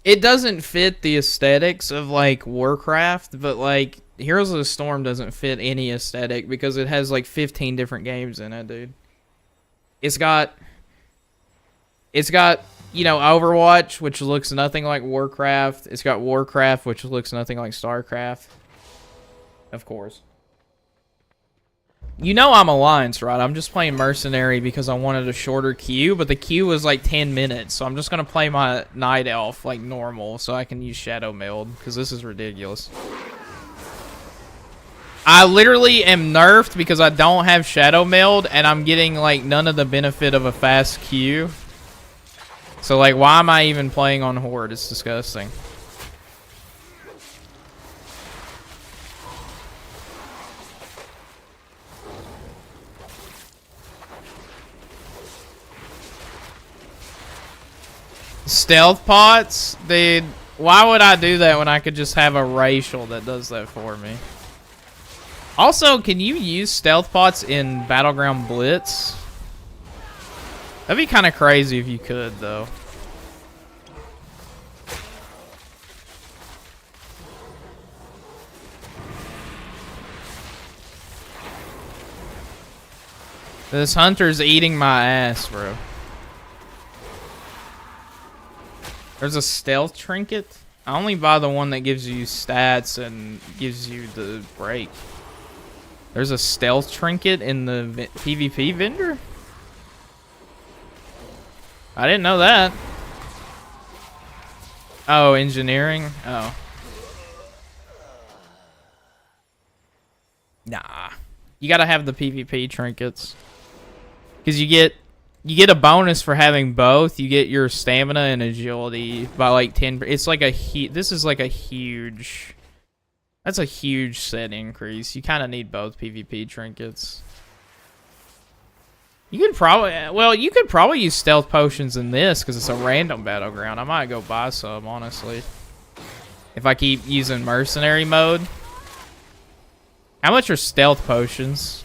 It doesn't fit the aesthetics of like Warcraft, but like Heroes of the Storm doesn't fit any aesthetic because it has like 15 different games in it, dude. It's got, you know, Overwatch, which looks nothing like Warcraft. It's got Warcraft, which looks nothing like StarCraft. Of course. You know I'm Alliance, right? I'm just playing Mercenary because I wanted a shorter queue, but the queue was like 10 minutes, so I'm just going to play my Night Elf like normal so I can use Shadow Meld, because this is ridiculous. I literally am nerfed because I don't have Shadow Meld, and I'm getting like none of the benefit of a fast queue. So like, why am I even playing on Horde? It's disgusting. Stealth pots? Dude, why would I do that when I could just have a racial that does that for me? Also, can you use stealth pots in Battleground Blitz? That'd be kind of crazy if you could, though. This hunter's eating my ass, bro. There's a stealth trinket. I only buy the one that gives you stats and gives you the break. There's a stealth trinket in the PvP vendor? I didn't know that. Oh, engineering? Oh. Nah. You gotta have the PvP trinkets. Because you get a bonus for having both. You get your stamina and agility by like 10. It's like a this is like a huge. That's a huge set increase. You kind of need both PvP trinkets. You could probably use stealth potions in this because it's a random battleground. I might go buy some, honestly. If I keep using mercenary mode. How much are stealth potions?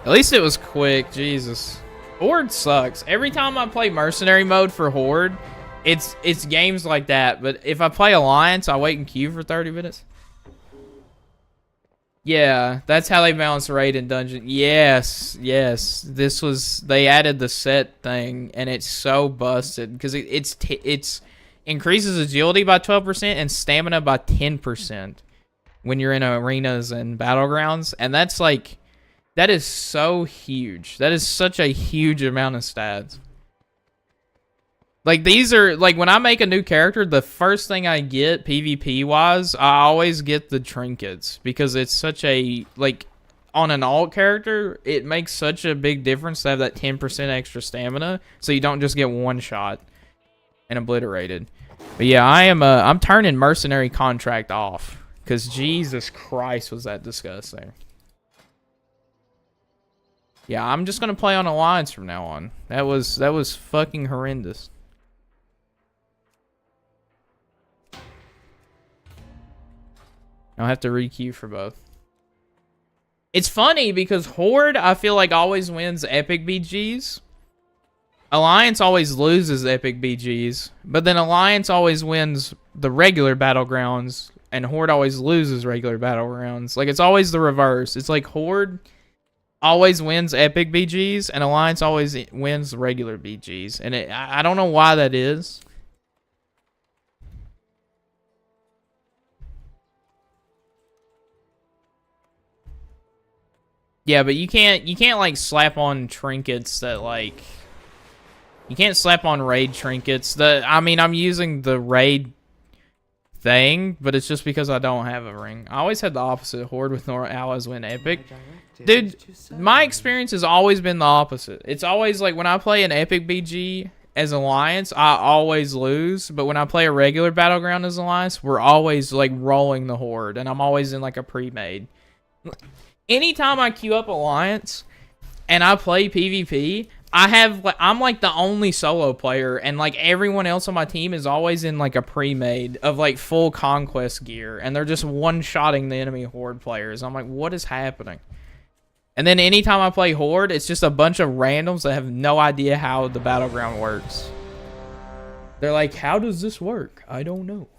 At least it was quick, Jesus. Horde sucks. Every time I play mercenary mode for Horde, it's games like that. But if I play Alliance, I wait in queue for 30 minutes. Yeah, that's how they balance raid and dungeon. Yes. They added the set thing, and it's so busted because it's increases agility by 12% and stamina by 10% when you're in arenas and battlegrounds, and that's like. That is so huge. That is such a huge amount of stats. Like, these are, like, when I make a new character, the first thing I get, PvP-wise, I always get the trinkets. Because it's such a, like, on an alt character, it makes such a big difference to have that 10% extra stamina. So you don't just get one shot and obliterated. But yeah, I'm turning mercenary contract off. Because Jesus Christ was that disgusting. Yeah, I'm just gonna play on Alliance from now on. That was fucking horrendous. I'll have to requeue for both. It's funny because Horde, I feel like, always wins epic BGs. Alliance always loses epic BGs. But then Alliance always wins the regular battlegrounds. And Horde always loses regular battlegrounds. Like, it's always the reverse. It's like Horde always wins epic BGs. And Alliance always wins regular BGs. And I don't know why that is. Yeah, but you can't like slap on trinkets that like you can't slap on raid trinkets. I mean, I'm using the raid thing, but it's just because I don't have a ring. I always had the opposite. Horde with no allies win epic. Dude, my experience has always been the opposite. It's always like when I play an epic BG as Alliance, I always lose, but when I play a regular battleground as Alliance, we're always like rolling the Horde, and I'm always in like a pre-made. Anytime I queue up Alliance and I play PvP, I'm like the only solo player, and like everyone else on my team is always in like a pre-made of like full conquest gear, and they're just one-shotting the enemy Horde players. I'm like, what is happening? And then anytime I play Horde, it's just a bunch of randoms that have no idea how the battleground works. They're like, how does this work? I don't know.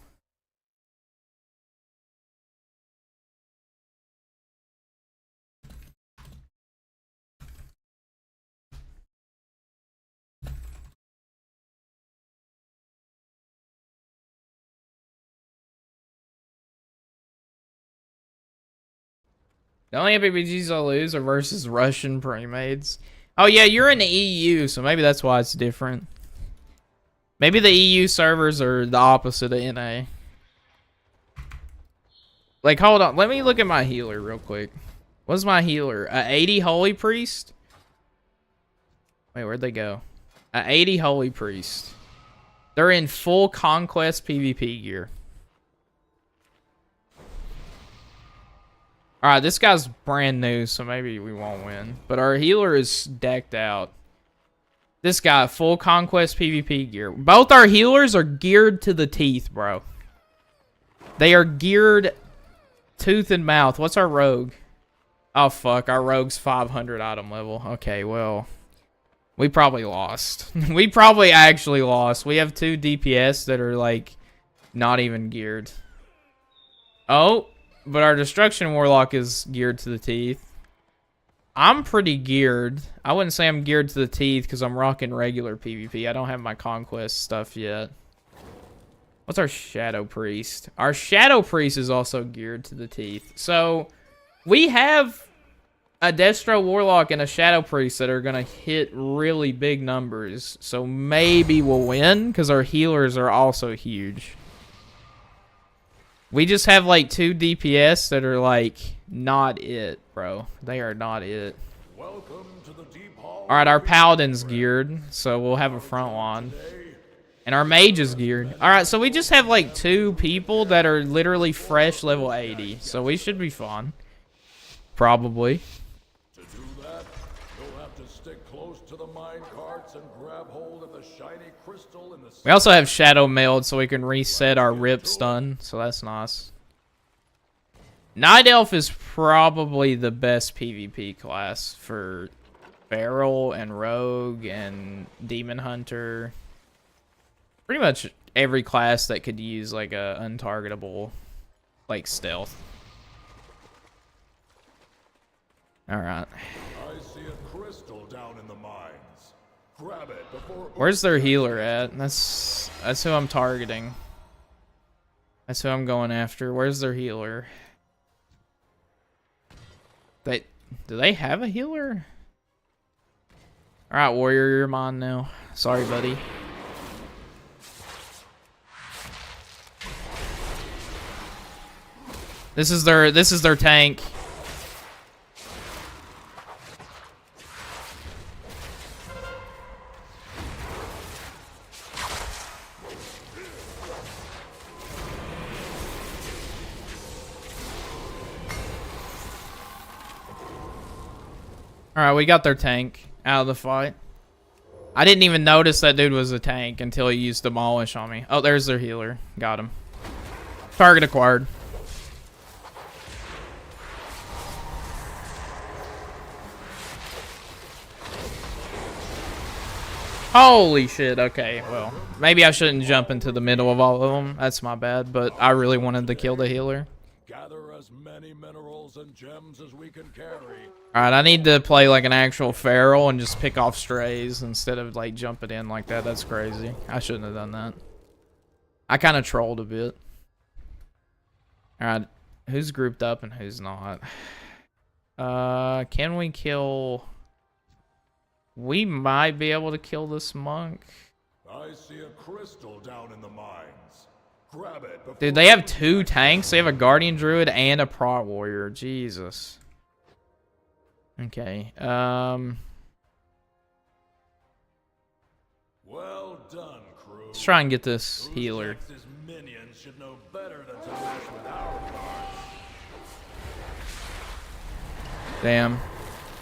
The only epic BGs I'll lose are versus Russian pre-mades. Oh yeah, you're in the EU, so maybe that's why it's different. Maybe the EU servers are the opposite of NA. Like, hold on. Let me look at my healer real quick. What's my healer? A 80 Holy Priest? Wait, where'd they go? A 80 Holy Priest. They're in full Conquest PvP gear. Alright, this guy's brand new, so maybe we won't win. But our healer is decked out. This guy, full Conquest PvP gear. Both our healers are geared to the teeth, bro. They are geared tooth and mouth. What's our rogue? Oh, fuck. Our rogue's 500 item level. Okay, well, we probably lost. We probably actually lost. We have 2 DPS that are, like, not even geared. Oh. But our Destruction Warlock is geared to the teeth. I'm pretty geared. I wouldn't say I'm geared to the teeth because I'm rocking regular PvP. I don't have my Conquest stuff yet. What's our Shadow Priest? Our Shadow Priest is also geared to the teeth. So, we have a Destro Warlock and a Shadow Priest that are going to hit really big numbers. So, maybe we'll win because our healers are also huge. We just have like 2 DPS that are like not it, bro. They are not it. Welcome to the deep hall. All right, our Paladin's geared, so we'll have a front line. And our Mage is geared. All right, so we just have like 2 people that are literally fresh level 80. So we should be fine. Probably. To do that, you'll have to stick close to the mine carts and grab hold of the shiny crystal in the We also have Shadow Meld, so we can reset our Rip Stun. So that's nice. Night Elf is probably the best PvP class for Feral and Rogue and Demon Hunter. Pretty much every class that could use like a untargetable like stealth. Alright. I see a crystal down in the mines. Grab it before. Where's their healer at? That's who I'm targeting. That's who I'm going after. Where's their healer? Do they have a healer? Alright, warrior, you're mine now. Sorry, buddy. This is their tank. Alright, we got their tank out of the fight. I didn't even notice that dude was a tank until he used Demolish on me. Oh, there's their healer. Got him. Target acquired. Holy shit, okay, well, maybe I shouldn't jump into the middle of all of them. That's my bad, but I really wanted to kill the healer. Gather as many minerals and gems as we can carry. Alright, I need to play like an actual feral and just pick off strays instead of like jumping in like that. That's crazy. I shouldn't have done that. I kind of trolled a bit. Alright, who's grouped up and who's not? Can we kill... We might be able to kill this monk. I see a crystal down in the mines. Grab it before... Dude, they have 2 tanks. They have a guardian druid and a prot warrior. Jesus. Okay. Well done, crew. Let's try and get this healer. Jax's minions should know better than to mess with our cards. Damn.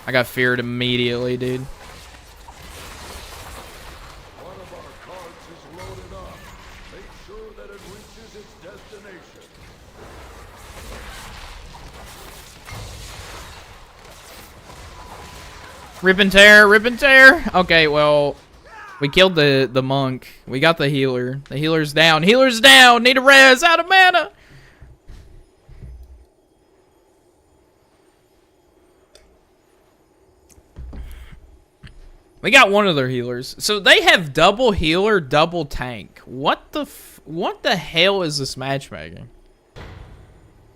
I got feared immediately, dude. One of our carts is loaded up. Make sure that it reaches its destination. Rip and tear, rip and tear. Okay, well, we killed the monk. We got the healer. The healer's down. Healer's down. Need a res. Out of mana. We got one of their healers. So they have double healer, double tank. What the hell is this matchmaking?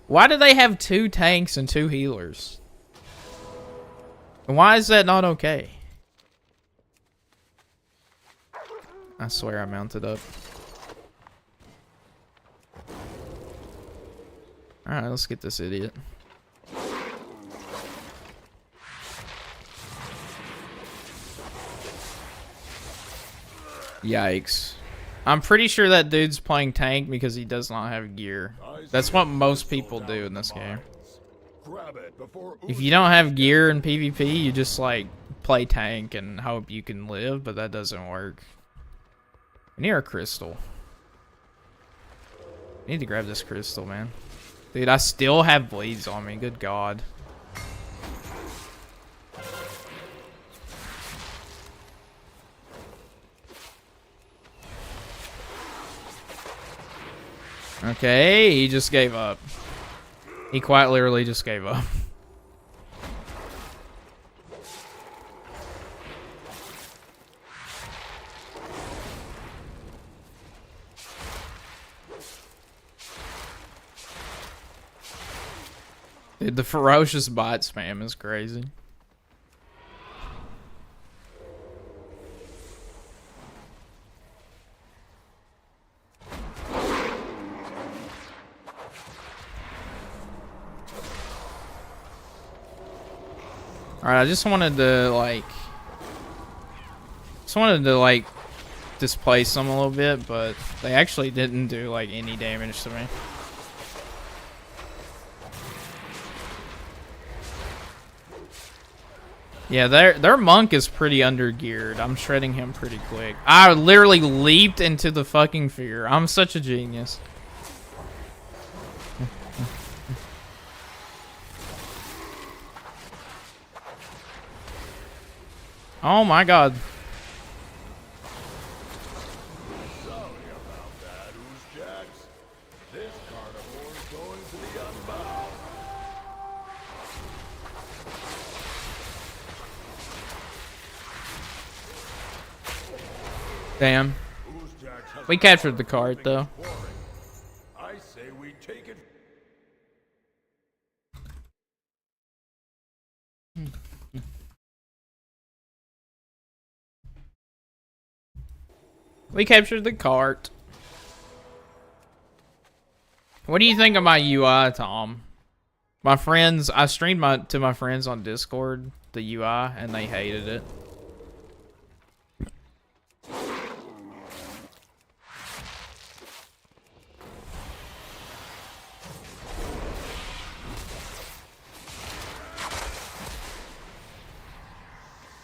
Why do they have 2 tanks and 2 healers? And why is that not okay? I swear I mounted up. Alright, let's get this idiot. Yikes. I'm pretty sure that dude's playing tank because he does not have gear. That's what most people do in this game. If you don't have gear in PvP, you just like play tank and hope you can live, but that doesn't work. I need a crystal. I need to grab this crystal, man. Dude, I still have bleeds on me. Good God. Okay, he just gave up. He quite literally just gave up. Dude, the ferocious bot spam is crazy. Alright, I just wanted to like displace them a little bit, but they actually didn't do like any damage to me. Yeah, their monk is pretty under geared. I'm shredding him pretty quick. I literally leaped into the fucking fear. I'm such a genius. Oh my God. Sorry about that, Jax. This carnivore's going to the unbound. Damn. We captured the cart though. I say we take it. We captured the cart. What do you think of my UI, Tom? My friends, I streamed to my friends on Discord, the UI, and they hated it.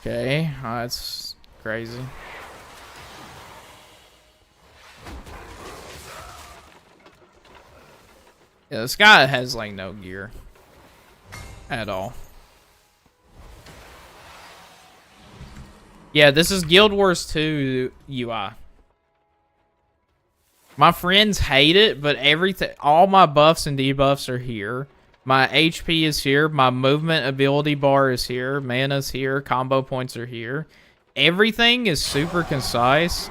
Okay, that's crazy. Yeah, this guy has like no gear at all. Yeah, this is Guild Wars 2 UI. My friends hate it, but everything, all my buffs and debuffs are here. My HP is here. My movement ability bar is here. Mana's here. Combo points are here. Everything is super concise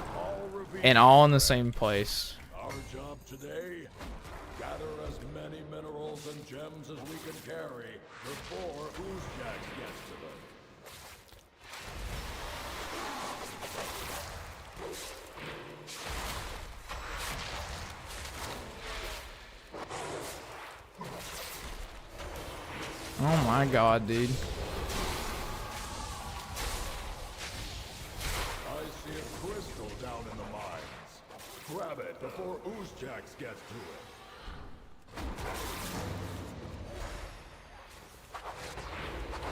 and all in the same place. Our job today, gather as many minerals and gems as we can carry before Oozjack gets to them. Oh my god, dude. I see a crystal down in the mines. Grab it before Oozjack gets to it.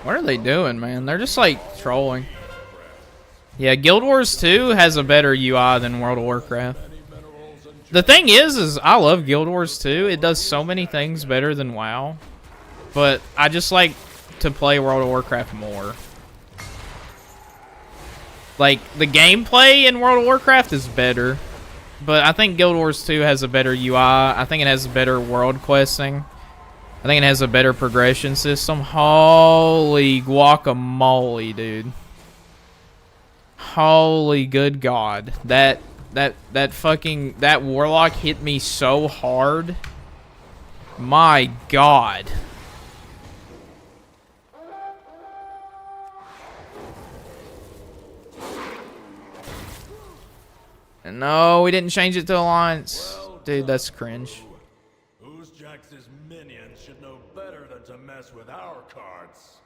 What are they doing, man? They're just like trolling. Yeah, Guild Wars 2 has a better UI than World of Warcraft. The thing is I love Guild Wars 2. It does so many things better than WoW. But I just like to play World of Warcraft more. Like, the gameplay in World of Warcraft is better. But I think Guild Wars 2 has a better UI. I think it has better world questing. I think it has a better progression system. Holy guacamole, dude. Holy good god. That warlock hit me so hard. My god. No, we didn't change it to Alliance. Dude, that's cringe. Oozjack's minions should know better than to mess with our cards.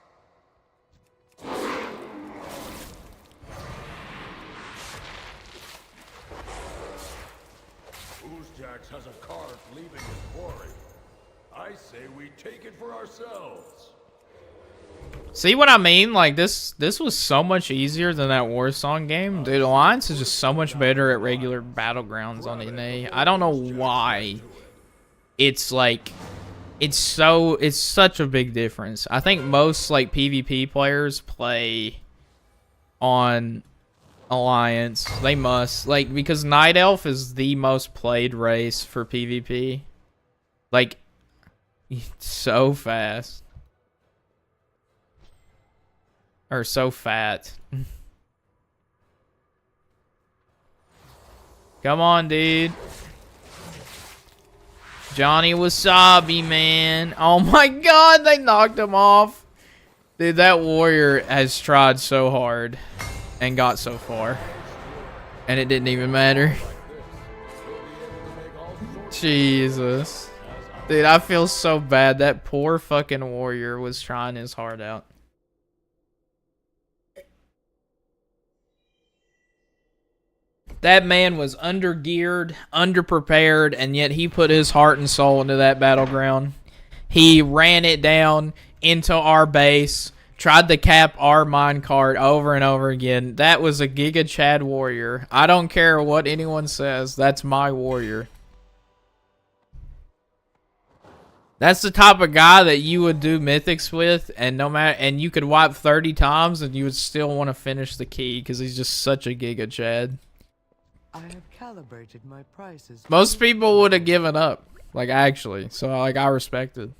Oozjack has a cart leaving his quarry. I say we take it for ourselves. See what I mean? Like, this was so much easier than that Warsong game. Dude, Alliance is just so much better at regular battlegrounds on NA. I don't know why. It's like, it's such a big difference. I think most, like, PvP players play on Alliance. They must. Like, because Night Elf is the most played race for PvP. Like, so fast. Or so fat. Come on, dude. Johnny Wasabi, man. Oh my god, they knocked him off. Dude, that warrior has tried so hard and got so far. And it didn't even matter. Jesus. Dude, I feel so bad. That poor fucking warrior was trying his heart out. That man was under-geared, under-prepared, and yet he put his heart and soul into that battleground. He ran it down into our base, tried to cap our minecart over and over again. That was a Giga Chad warrior. I don't care what anyone says. That's my warrior. That's the type of guy that you would do mythics with, and no matter, and you could wipe 30 times, and you would still want to finish the key because he's just such a Giga Chad. I have calibrated my prices. Most people would have given up, like, actually. So, like, I respect it.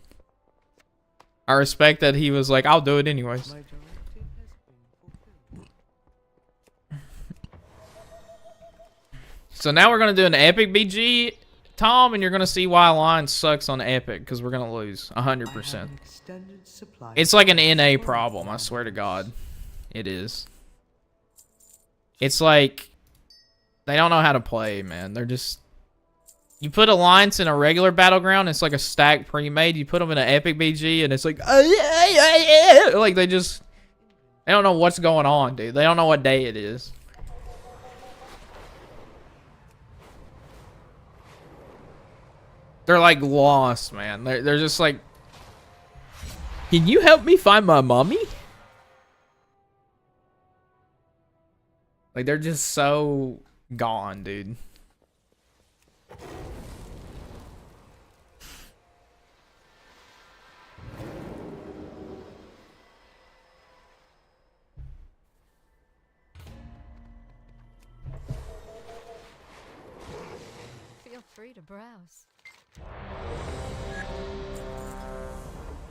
I respect that he was like, I'll do it anyways. My directive has been fulfilled. So now we're going to do an epic BG, Tom, and you're going to see why Alliance sucks on epic, because we're going to lose 100%. It's like an NA problem, I swear to God. It is. It's like, they don't know how to play, man. They're just... You put Alliance in a regular battleground, it's like a stack pre-made. You put them in an epic BG, and it's like... Like, they just... They don't know what's going on, dude. They don't know what day it is. They're, like, lost, man. They're just like... Can you help me find my mommy? Like, they're just so gone, dude. Feel free to browse.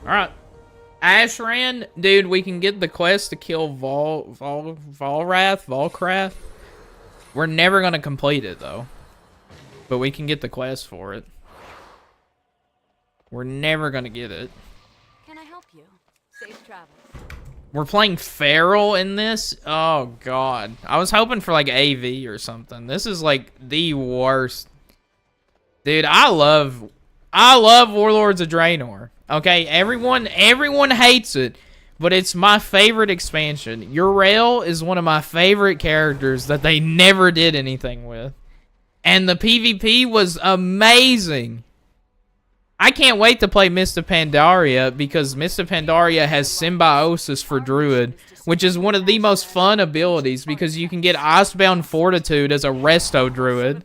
Alright. Ashran, dude, we can get the quest to kill Volcraft. We're never gonna complete it, though. But we can get the quest for it. We're never gonna get it. Can I help you? Safe travels. We're playing Feral in this? Oh, God. I was hoping for, like, AV or something. This is, like, the worst. Dude, I love Warlords of Draenor. Okay, everyone hates it, but it's my favorite expansion. Urael is one of my favorite characters that they never did anything with. And the PvP was amazing. I can't wait to play Mist of Pandaria because Mist of Pandaria has Symbiosis for Druid, which is one of the most fun abilities because you can get Icebound Fortitude as a Resto Druid,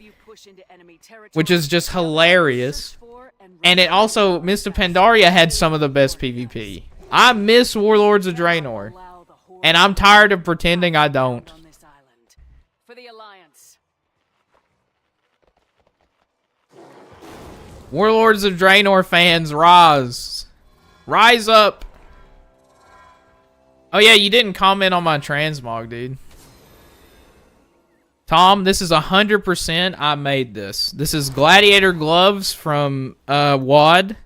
which is just hilarious. And it also, Mist of Pandaria had some of the best PvP. I miss Warlords of Draenor, and I'm tired of pretending I don't. For the Alliance. Warlords of Draenor fans, rise. Rise up. Oh yeah, you didn't comment on my transmog, dude. Tom, this is 100% I made this. This is Gladiator gloves from WAD.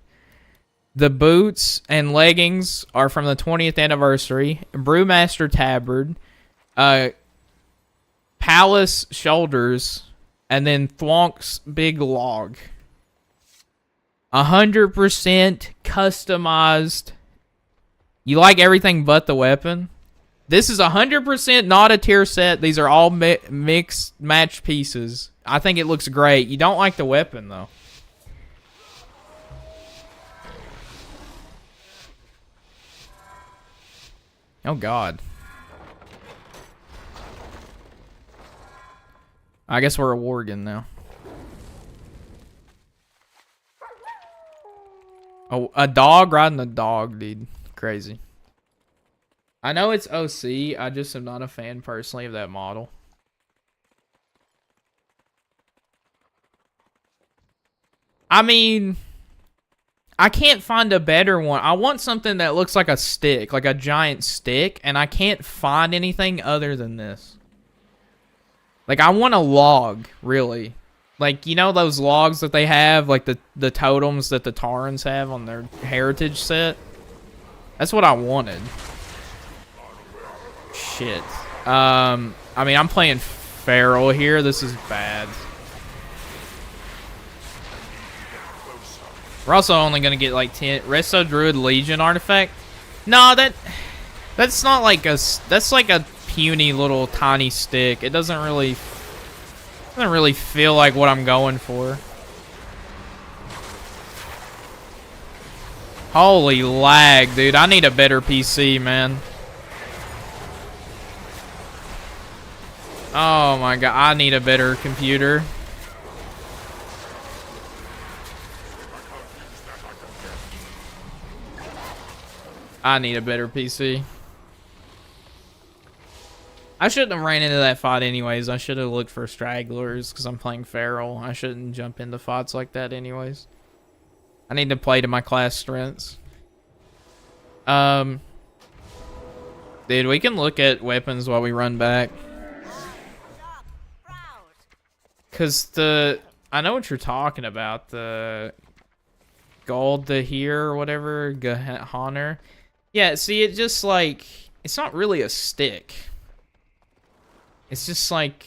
The boots and leggings are from the 20th anniversary. Brewmaster tabard. Palace shoulders. And then Thwonk's big log. 100% customized. You like everything but the weapon? This is 100% not a tier set. These are all mixed match pieces. I think it looks great. You don't like the weapon, though. Oh, God. I guess we're a Worgen now. Oh, a dog riding a dog, dude. Crazy. I know it's OC. I just am not a fan personally of that model. I mean, I can't find a better one. I want something that looks like a stick, like a giant stick, and I can't find anything other than this. Like, I want a log, really. Like, you know those logs that they have, like the totems that the Taurans have on their heritage set? That's what I wanted. Shit. I mean, I'm playing Feral here. This is bad. We're also only gonna get like 10 Resto Druid Legion artifact. No, that's not like a. That's like a puny little tiny stick. It doesn't really feel like what I'm going for. Holy lag, dude. I need a better PC, man. Oh my god, I need a better computer. I need a better PC. I shouldn't have ran into that fight anyways. I should have looked for stragglers because I'm playing Feral. I shouldn't jump into fights like that anyways. I need to play to my class strengths. Dude, we can look at weapons while we run back. Cause I know what you're talking about. The gold to here or whatever, Gehanner. Yeah, see, it just like it's not really a stick. It's just like,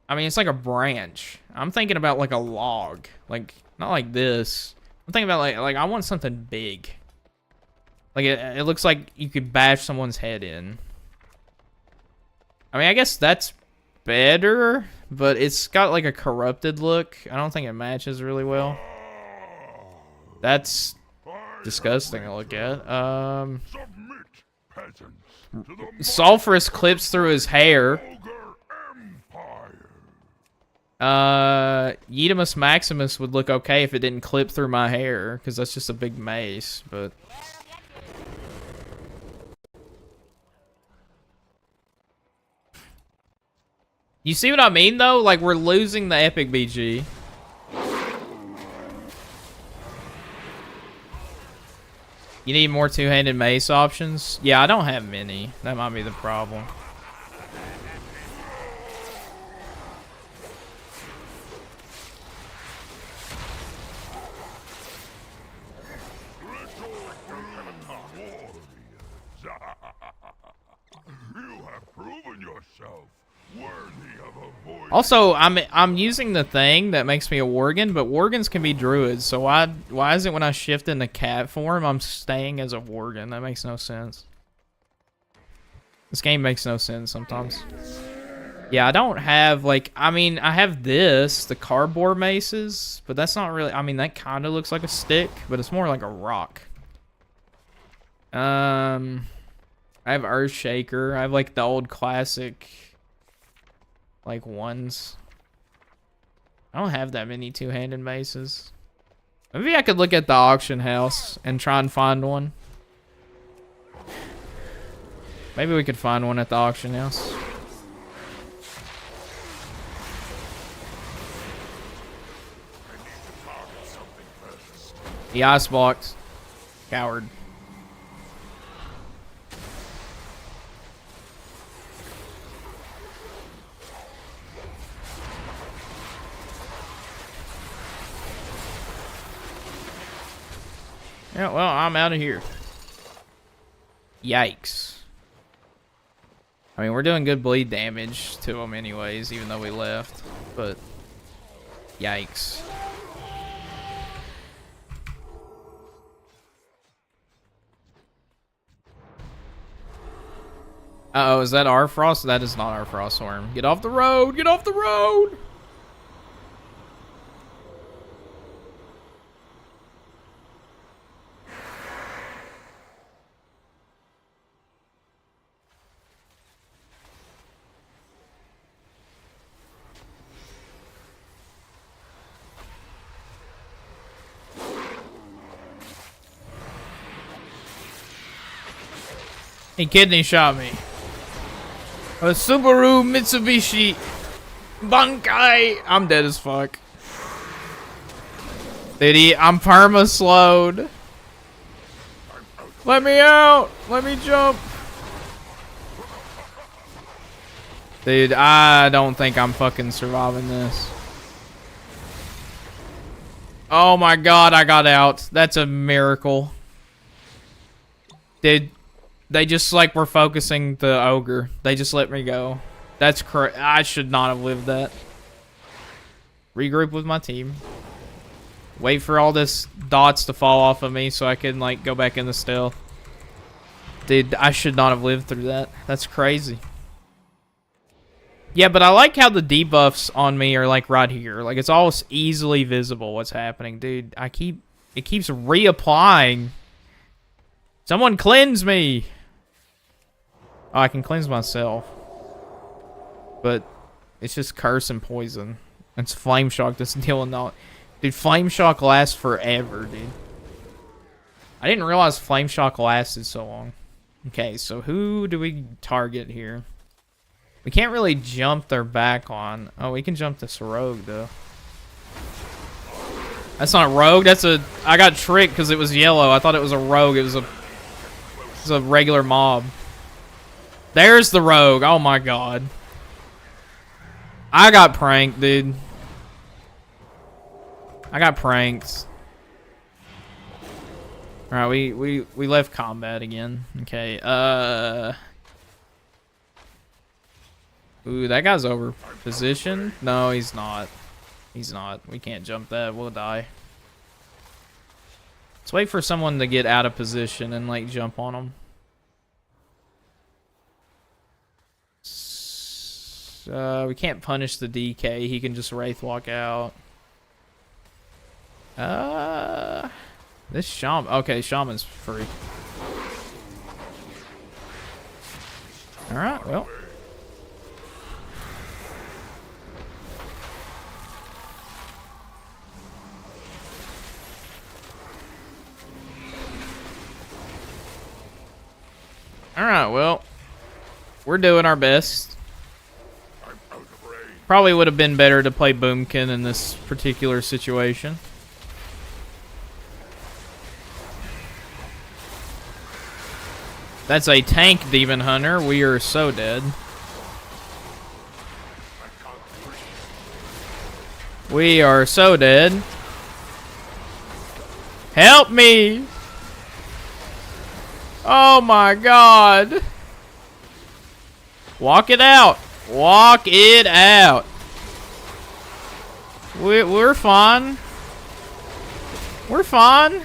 I mean, it's like a branch. I'm thinking about like a log, like not like this. I'm thinking about like I want something big. Like it looks like you could bash someone's head in. I mean, I guess that's better, but it's got like a corrupted look. I don't think it matches really well. That's disgusting to look at. Sulfurous clips through his hair. Yeetimus Maximus would look okay if it didn't clip through my hair, because that's just a big mace, but... You see what I mean, though? Like, we're losing the epic BG. You need more two-handed mace options? Yeah, I don't have many. That might be the problem. Also, I'm using the thing that makes me a worgen, but worgens can be druids. So why is it when I shift into cat form, I'm staying as a worgen? That makes no sense. This game makes no sense sometimes. Yeah, I don't have like I mean I have this, the cardboard maces, but that's not really. I mean that kind of looks like a stick, but it's more like a rock. I have Earthshaker. I have like the old classic. Like ones. I don't have that many two-handed maces. Maybe I could look at the auction house and try and find one. Maybe we could find one at the auction house. The ice box. Coward. Yeah, well, I'm out of here. Yikes. I mean, we're doing good bleed damage to them anyways, even though we left. But, yikes. Uh-oh, is that our frost? That is not our frost worm. Get off the road! Get off the road! He kidney shot me. A Subaru Mitsubishi Bankai. I'm dead as fuck. Dude, I'm perma slowed. Let me out. Let me jump. Dude, I don't think I'm fucking surviving this. Oh my god, I got out. That's a miracle. Dude. They just, like, were focusing the ogre. They just let me go. That's correct. I should not have lived that. Regroup with my team. Wait for all this dots to fall off of me so I can, like, go back in the stealth. Dude, I should not have lived through that. That's crazy. Yeah, but I like how the debuffs on me are, like, right here. Like, it's almost easily visible what's happening. Dude, it keeps reapplying. Someone cleanse me! Oh, I can cleanse myself. But it's just curse and poison. It's flame shock that's dealing out. Dude, flame shock lasts forever, dude. I didn't realize flame shock lasted so long. Okay, so who do we target here? We can't really jump their back on. Oh, we can jump this rogue though. That's not a rogue. That's a. I got tricked because it was yellow. I thought it was a rogue. It was a regular mob. There's the rogue. Oh my god. I got pranked, dude. I got pranked. Alright, we left combat again. Okay, ooh, that guy's over position. No, he's not. He's not. We can't jump that. We'll die. Let's wait for someone to get out of position and, like, jump on him. We can't punish the DK. He can just Wraith walk out. This Shaman. Okay, Shaman's free. Alright, well. Alright, well. We're doing our best. I'm out of range. Probably would have been better to play Boomkin in this particular situation. That's a tank demon hunter. We are so dead. We are so dead. Help me! Oh my god! Walk it out! Walk it out! We're fine. We're fine.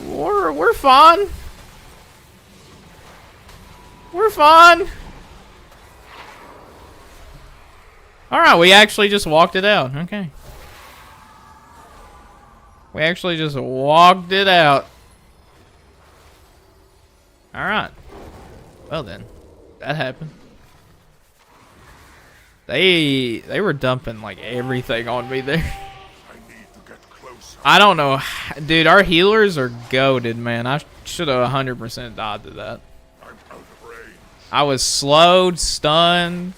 We're fine. We're fine. Alright, we actually just walked it out. Okay. We actually just walked it out. Alright. Well then. That happened. They were dumping like everything on me there. I need to get closer. I don't know. Dude, our healers are goated, man. I should have 100% died to that. I'm out of range. I was slowed, stunned,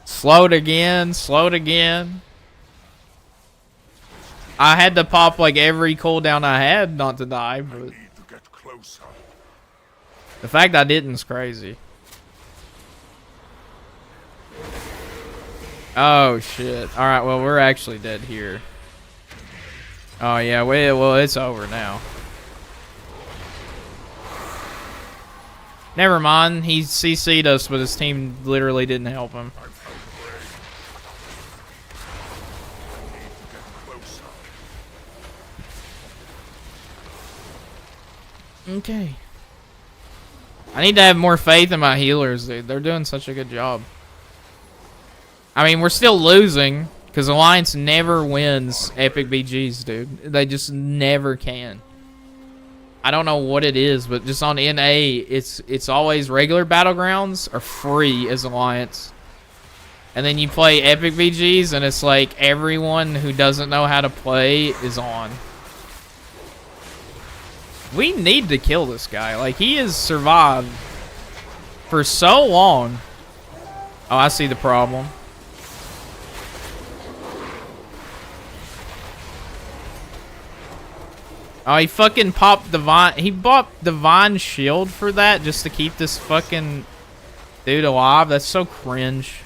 slowed again, slowed again. I had to pop like every cooldown I had not to die, I but need to get closer. the fact I didn't is crazy. Oh shit. Alright, well we're actually dead here. Oh yeah, well it's over now. Never mind, he CC'd us, but his team literally didn't help him. I'm out of range. I need to get closer. Okay. I need to have more faith in my healers, dude. They're doing such a good job. I mean, we're still losing, because Alliance never wins Epic BGs, dude. They just never can. I don't know what it is, but just on NA, it's always regular Battlegrounds or free as Alliance. And then you play Epic BGs, and it's like everyone who doesn't know how to play is on. We need to kill this guy. Like, he has survived for so long. Oh, I see the problem. Oh, he fucking popped Divine. He bought Divine Shield for that just to keep this fucking dude alive. That's so cringe.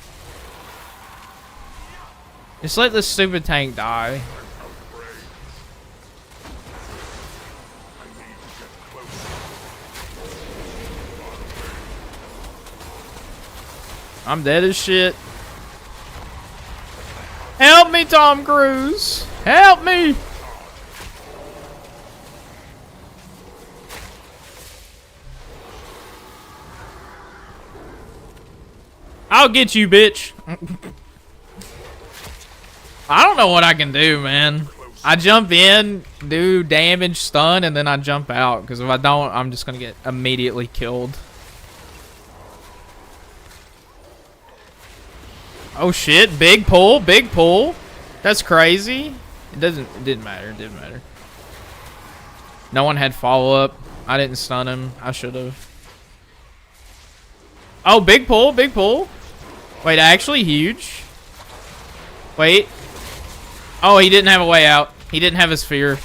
Just let this stupid tank die. I'm dead as shit. Help me, Tom Cruise. Help me. I'll get you, bitch. I don't know what I can do, man. I jump in, do damage, stun, and then I jump out. Because if I don't, I'm just going to get immediately killed. Oh shit, big pull, big pull. That's crazy. It didn't matter, it didn't matter. No one had follow-up. I didn't stun him. I should have. Oh, big pull, big pull. Wait, actually huge. Wait. Oh, he didn't have a way out. He didn't have his fear.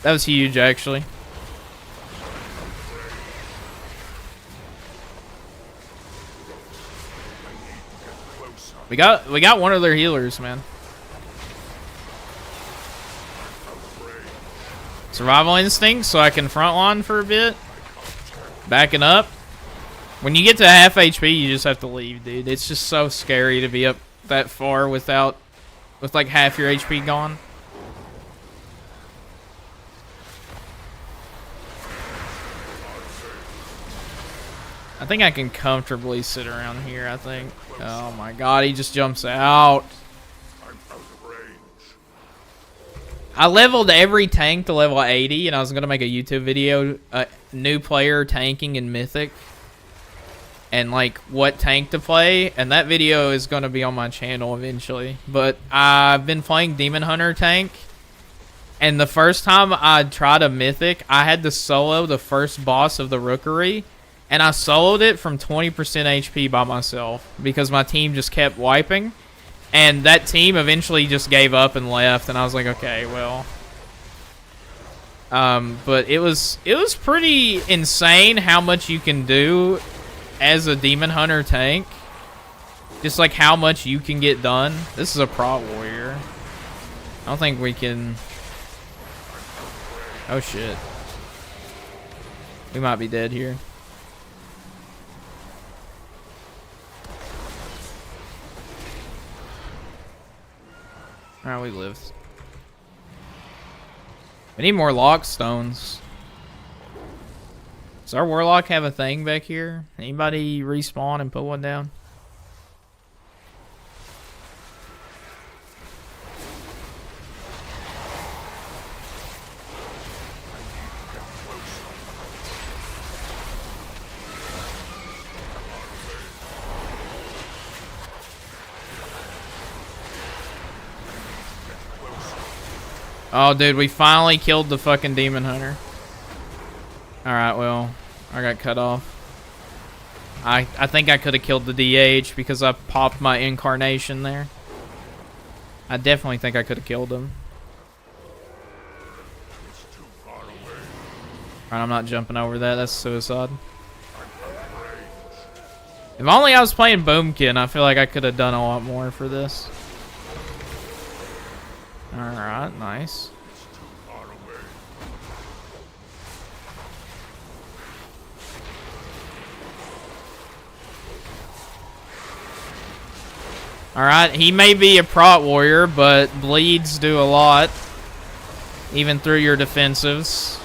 That was huge, actually. We got one of their healers, man. Survival instinct, so I can frontline for a bit. Backing up. When you get to half HP, you just have to leave, dude. It's just so scary to be up that far with like half your HP gone. I think I can comfortably sit around here, I think. Oh my god, he just jumps out. I'm out of range. I leveled every tank to level 80, and I was going to make a YouTube video, new player tanking in Mythic. And like what tank to play, and that video is going to be on my channel eventually. But I've been playing Demon Hunter tank, And the first time I tried a mythic, I had to solo the first boss of the Rookery, and I soloed it from 20% HP by myself because my team just kept wiping, and that team eventually just gave up and left, and I was like, okay, well. But it was pretty insane how much you can do as a Demon Hunter tank. Just like how much you can get done. This is a prot warrior. I don't think we can... Oh shit. We might be dead here. Alright, we lived. We need more lock stones. Does our warlock have a thing back here? Anybody respawn and put one down? Oh, dude, we finally killed the fucking Demon Hunter. Alright, well, I got cut off. I think I could have killed the DH because I popped my incarnation there. I definitely think I could have killed him. Alright, I'm not jumping over that. That's suicide. If only I was playing Boomkin, I feel like I could have done a lot more for this. Alright, nice. Alright, he may be a prot warrior, but bleeds do a lot. Even through your defensives.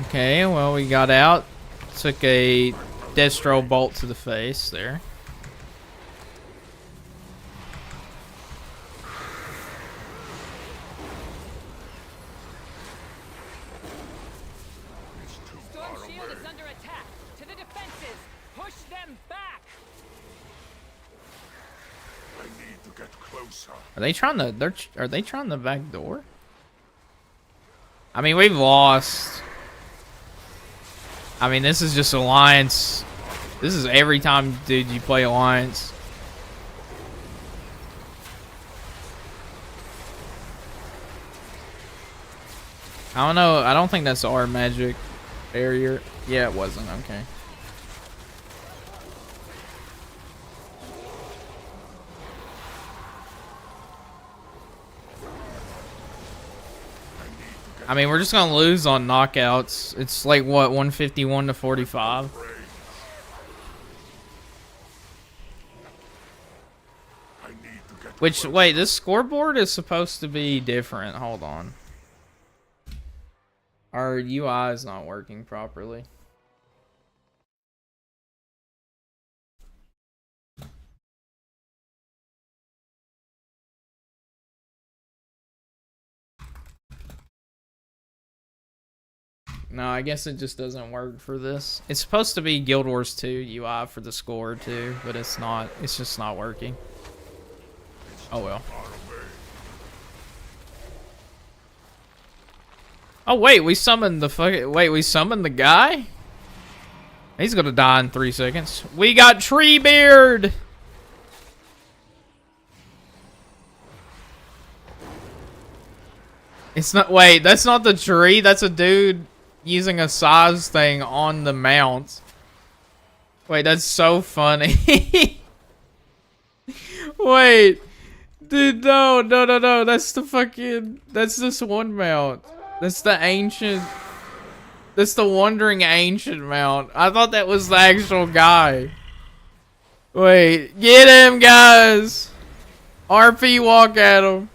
Okay, well, we got out. Took a Destro bolt to the face there. Storm Shield is under attack. To the defenses. Push them back. I need to get closer. Are they trying to? Are they trying the back door? I mean, we've lost. I mean, this is just Alliance. This is every time, dude, you play Alliance. I don't know. I don't think that's our magic barrier. Yeah, it wasn't. Okay. I mean, we're just gonna lose on knockouts. It's like what, 151 to 45. Which, wait, this scoreboard is supposed to be different. Hold on. Our UI is not working properly. No, I guess it just doesn't work for this. It's supposed to be Guild Wars 2 UI for the score too, but it's not. It's just not working. Oh well. Oh wait, we summoned the we summoned the guy? He's gonna die in 3 seconds. We got Treebeard! It's not, wait, that's not the tree, that's a dude using a size thing on the mount. Wait, that's so funny. Wait. Dude, no. That's the fucking... That's this one mount. That's the ancient... That's the Wandering Ancient mount. I thought that was the actual guy. Wait. Get him, guys! RP walk at him.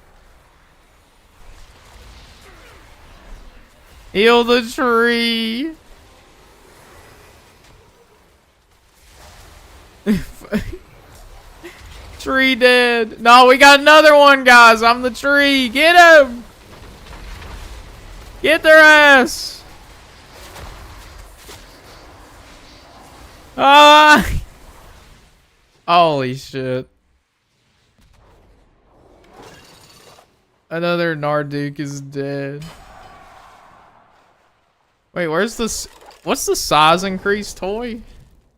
Heal the tree. Tree dead. No, we got another one, guys. I'm the tree. Get him. Get their ass. Ah! Holy shit. Another Narduke is dead. Wait, where's this? What's the size increase toy?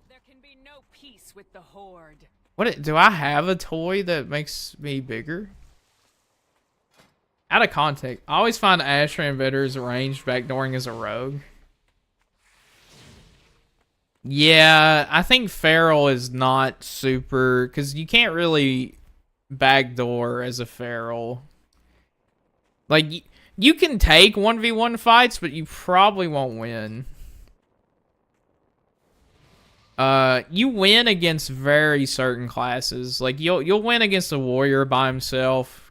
There can be no peace with the Horde. Do I have a toy that makes me bigger? Out of context, I always find Ashran better as a ranged backdooring as a rogue. Yeah, I think Feral is not super, because you can't really backdoor as a Feral. Like, you can take 1v1 fights, but you probably won't win. You win against very certain classes. Like, you'll win against a warrior by himself.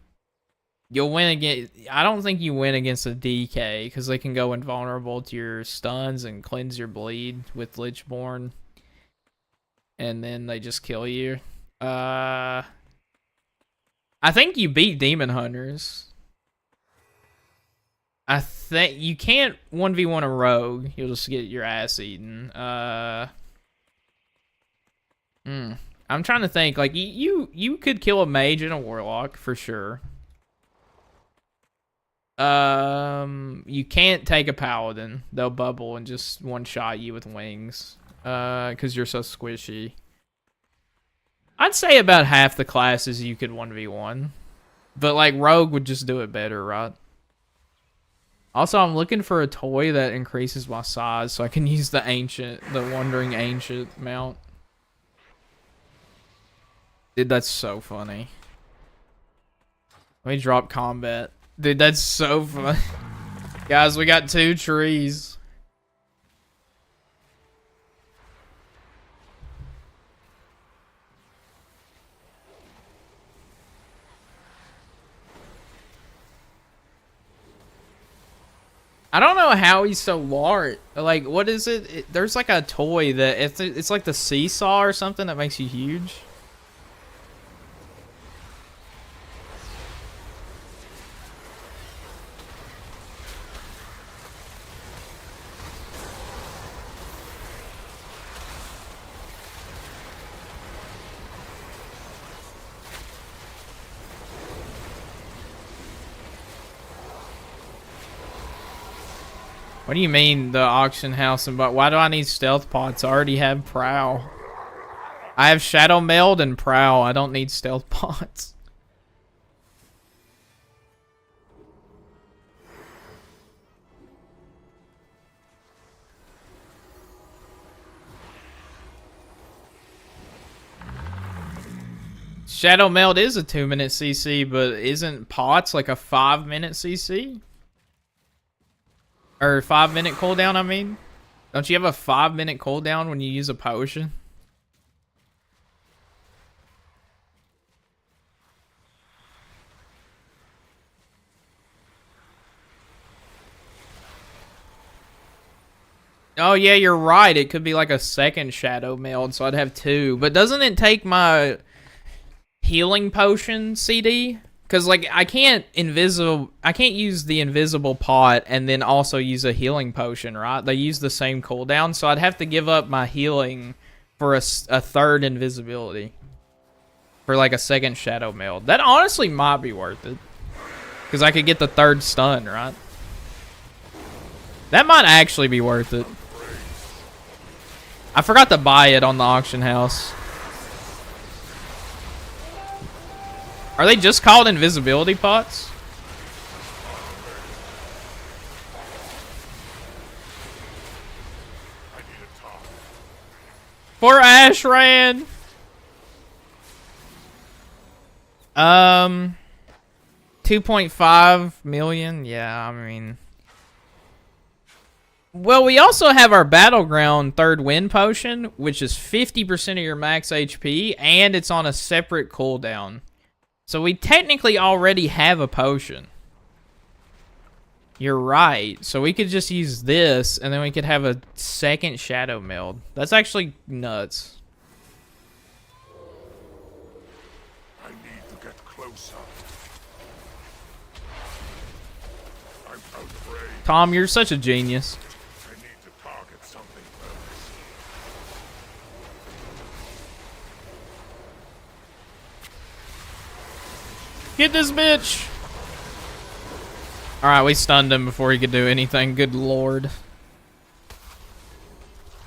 You'll win against... I don't think you win against a DK, because they can go invulnerable to your stuns and cleanse your bleed with Lichborn. And then they just kill you. I think you beat Demon Hunters. I think you can't 1v1 a rogue. You'll just get your ass eaten. I'm trying to think. Like, you could kill a mage and a warlock for sure. You can't take a paladin. They'll bubble and just one-shot you with wings. Because you're so squishy. I'd say about half the classes you could 1v1. But, like, rogue would just do it better, right? Also, I'm looking for a toy that increases my size so I can use the Wandering Ancient mount. Dude, that's so funny. Let me drop combat. Dude, that's so funny. Guys, we got 2 trees. I don't know how he's so large. Like, what is it? There's like a toy that it's like the seesaw or something that makes you huge. What do you mean the auction house but why do I need stealth pots? I already have prow. I have shadow meld and prow. I don't need stealth pots. Shadow meld is a 2-minute CC, but isn't pots like a 5-minute CC? Or 5-minute cooldown, I mean. Don't you have a 5-minute cooldown when you use a potion? Oh yeah, you're right. It could be like a second shadow meld, so I'd have 2. But doesn't it take my healing potion CD? Because, like, I can't use the invisible pot and then also use a healing potion, right? They use the same cooldown, so I'd have to give up my healing for a 3rd invisibility. For, like, a 2nd shadow meld. That honestly might be worth it. Because I could get the 3rd stun, right? That might actually be worth it. I forgot to buy it on the auction house. Are they just called invisibility pots? For Ashran. 2.5 million. Yeah, I mean. Well, we also have our Battleground 3rd Wind Potion, which is 50% of your max HP, and it's on a separate cooldown. So we technically already have a potion. You're right. So we could just use this, and then we could have a 2nd shadow meld. That's actually nuts. I need to get closer. I'm afraid. Tom, you're such a genius. I need to target something first. Get this bitch! Alright, we stunned him before he could do anything. Good lord.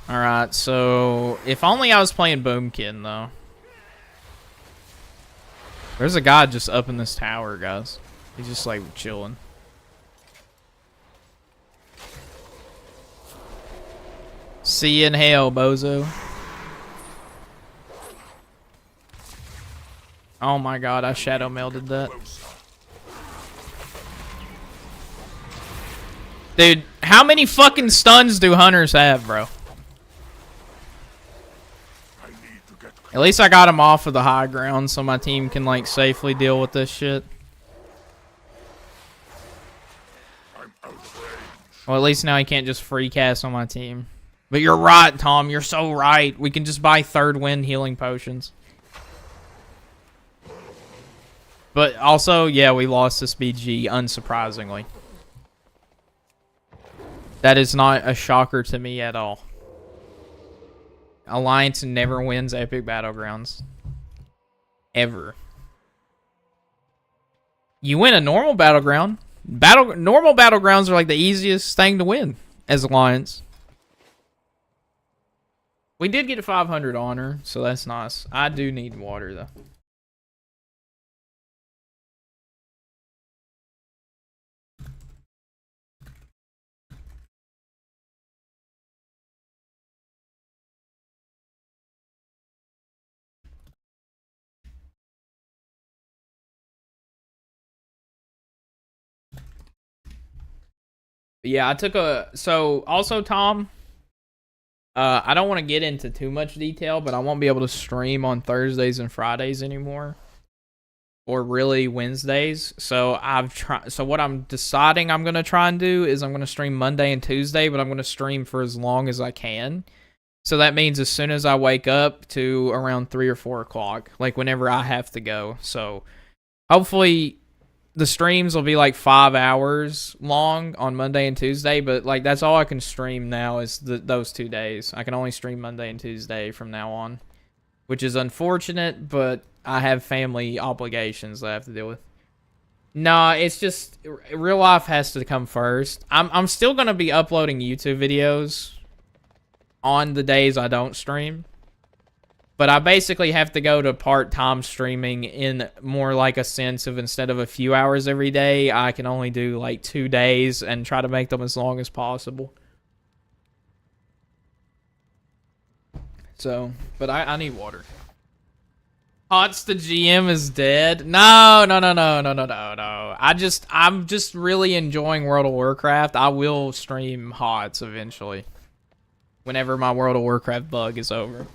Alright, so... If only I was playing Boomkin, though. There's a guy just up in this tower, guys. He's just, like, chilling. See you in hell, bozo. Oh my god, I shadow melded that. Dude, how many fucking stuns do hunters have, bro? At least I got him off of the high ground so my team can, like, safely deal with this shit. Well, at least now he can't just free cast on my team. But you're right, Tom. You're so right. We can just buy third wind healing potions. But also, yeah, we lost this BG, unsurprisingly. That is not a shocker to me at all. Alliance never wins Epic Battlegrounds. Ever. You win a normal battleground. Normal battlegrounds are like the easiest thing to win as Alliance. We did get a 500 honor, so that's nice. I do need water, though. Yeah, I took a... So, also, Tom, I don't want to get into too much detail, but I won't be able to stream on Thursdays and Fridays anymore. Or really Wednesdays. So, So, what I'm deciding I'm going to try and do is I'm going to stream Monday and Tuesday, but I'm going to stream for as long as I can. So, that means as soon as I wake up to around 3 or 4 o'clock. Like, whenever I have to go. So, hopefully... The streams will be like 5 hours long on Monday and Tuesday, but like that's all I can stream now is those 2 days. I can only stream Monday and Tuesday from now on, which is unfortunate, but I have family obligations that I have to deal with. No, it's just real life has to come first. I'm still gonna be uploading YouTube videos on the days I don't stream. But I basically have to go to part-time streaming in more like a sense of instead of a few hours every day, I can only do like 2 days and try to make them as long as possible. So, but I need water. Hots the GM is dead. No. I'm just really enjoying World of Warcraft. I will stream Hots eventually. Whenever my World of Warcraft bug is over.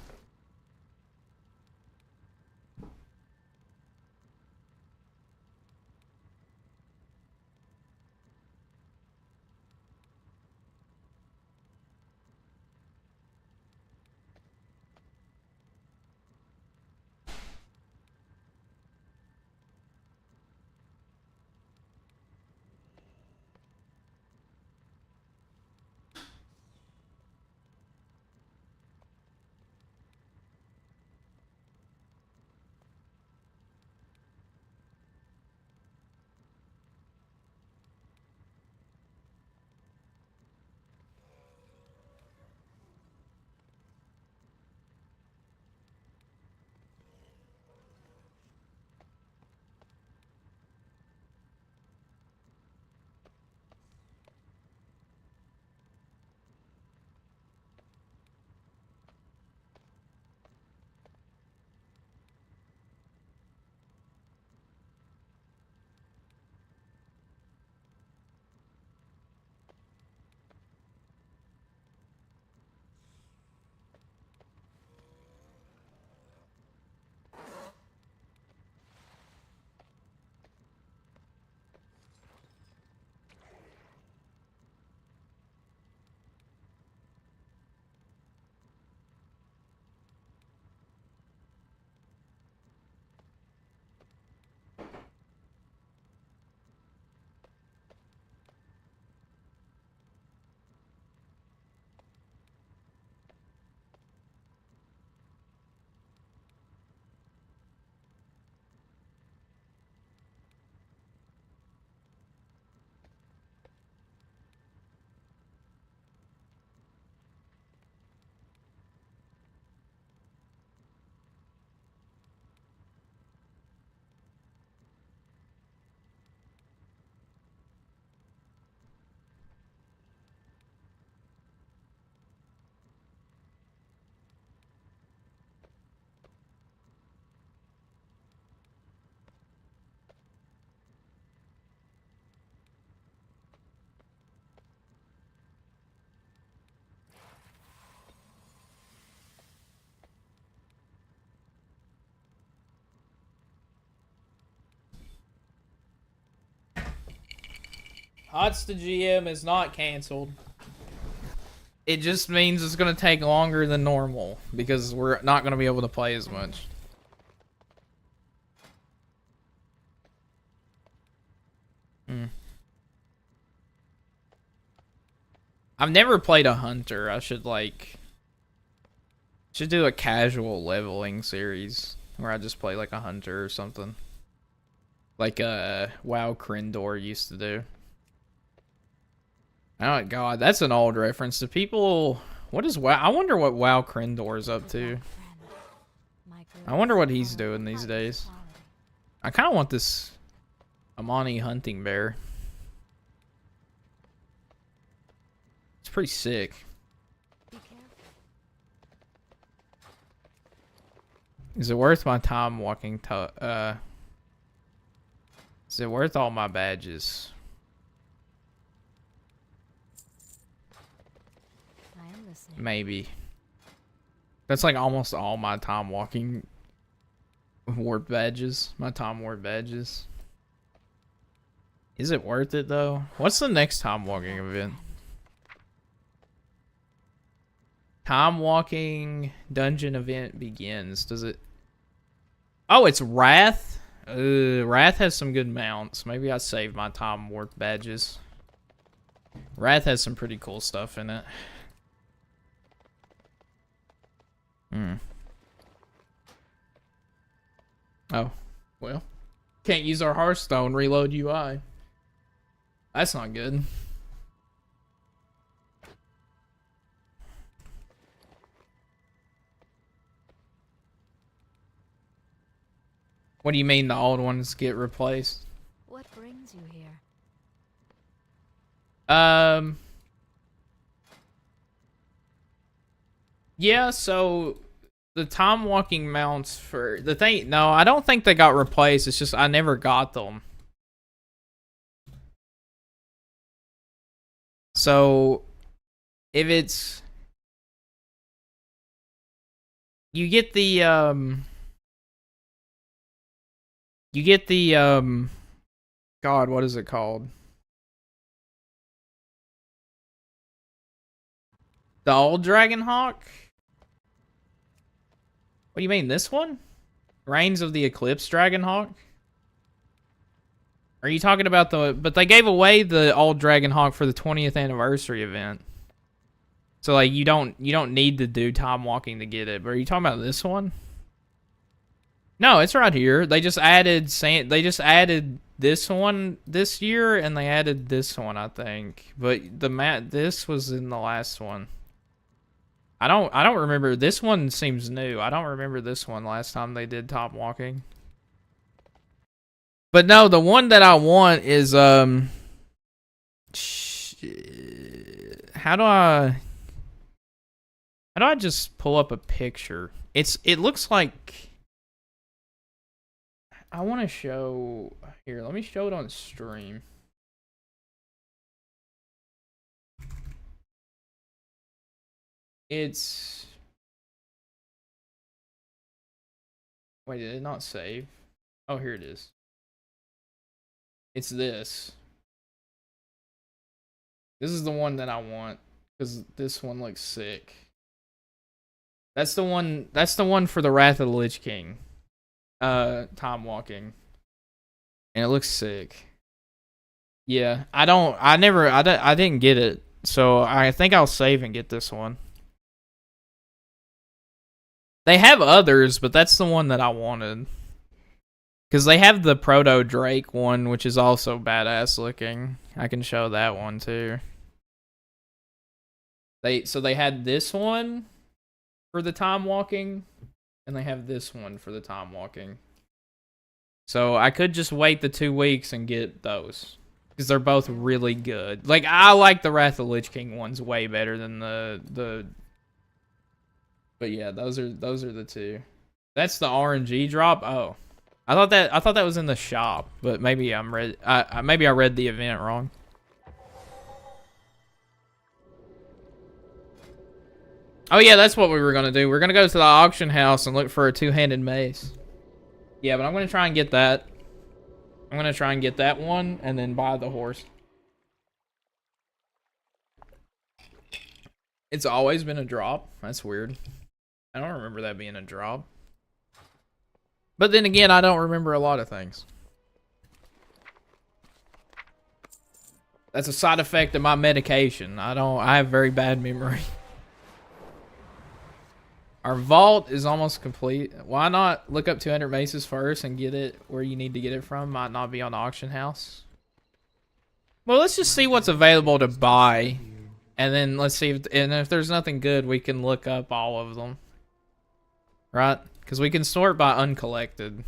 Odds to GM is not canceled. It just means it's gonna take longer than normal because we're not gonna be able to play as much. I've never played a hunter. I should do a casual leveling series where I just play like a hunter or something. Like WoW Krindor used to do. Oh god, that's an old reference to people. What is WoW? I wonder what WoW Krindor's up to. I wonder what he's doing these days. I kind of want this Amani hunting bear. It's pretty sick. Is it worth my time walking to, is it worth all my badges? I am listening. Maybe. That's like almost all my time walking warp badges. My time warp badges. Is it worth it though? What's the next time walking event? Time walking dungeon event begins. Does it? Oh, it's Wrath. Wrath has some good mounts. Maybe I save my time warp badges. Wrath has some pretty cool stuff in it. Oh, well. Can't use our Hearthstone reload UI. That's not good. What do you mean the old ones get replaced? What brings you here? Yeah, so the time walking mounts for the thing, no, I don't think they got replaced. It's just I never got them. So if it's you get the God, what is it called? The old Dragonhawk? What do you mean, this one? Reigns of the Eclipse Dragonhawk? Are you talking about but they gave away the old Dragonhawk for the 20th anniversary event. So like you don't need to do time walking to get it. But are you talking about this one? No, it's right here. They just added this one this year and they added this one, I think. But this was in the last one. I don't remember. This one seems new. I don't remember this one last time they did top walking. But no, the one that I want is how do I just pull up a picture? It looks like I want to show here. Let me show it on stream. It's wait, did it not save? Oh, here it is. It's this. This is the one that I want because this one looks sick. That's the one for the Wrath of the Lich King. Time walking. And it looks sick. Yeah, I didn't get it. So I think I'll save and get this one. They have others, but that's the one that I wanted. Because they have the Proto Drake one, which is also badass looking. I can show that one too. So they had this one for the time walking, and they have this one for the time walking. So I could just wait the 2 weeks and get those. Because they're both really good. Like, I like the Wrath of the Lich King ones way better than the But yeah, those are the two. That's the RNG drop. Oh, I thought that was in the shop, but maybe maybe I read the event wrong. Oh yeah, that's what we were gonna do. We're gonna go to the auction house and look for a two-handed mace. Yeah, but I'm gonna try and get that. I'm gonna try and get that one and then buy the horse. It's always been a drop. That's weird. I don't remember that being a drop. But then again, I don't remember a lot of things. That's a side effect of my medication. I have very bad memory. Our vault is almost complete. Why not look up 200 maces first and get it where you need to get it from? Might not be on the auction house. Well, let's just see what's available to buy. And then let's see if there's nothing good, we can look up all of them. Right? Because we can sort by uncollected.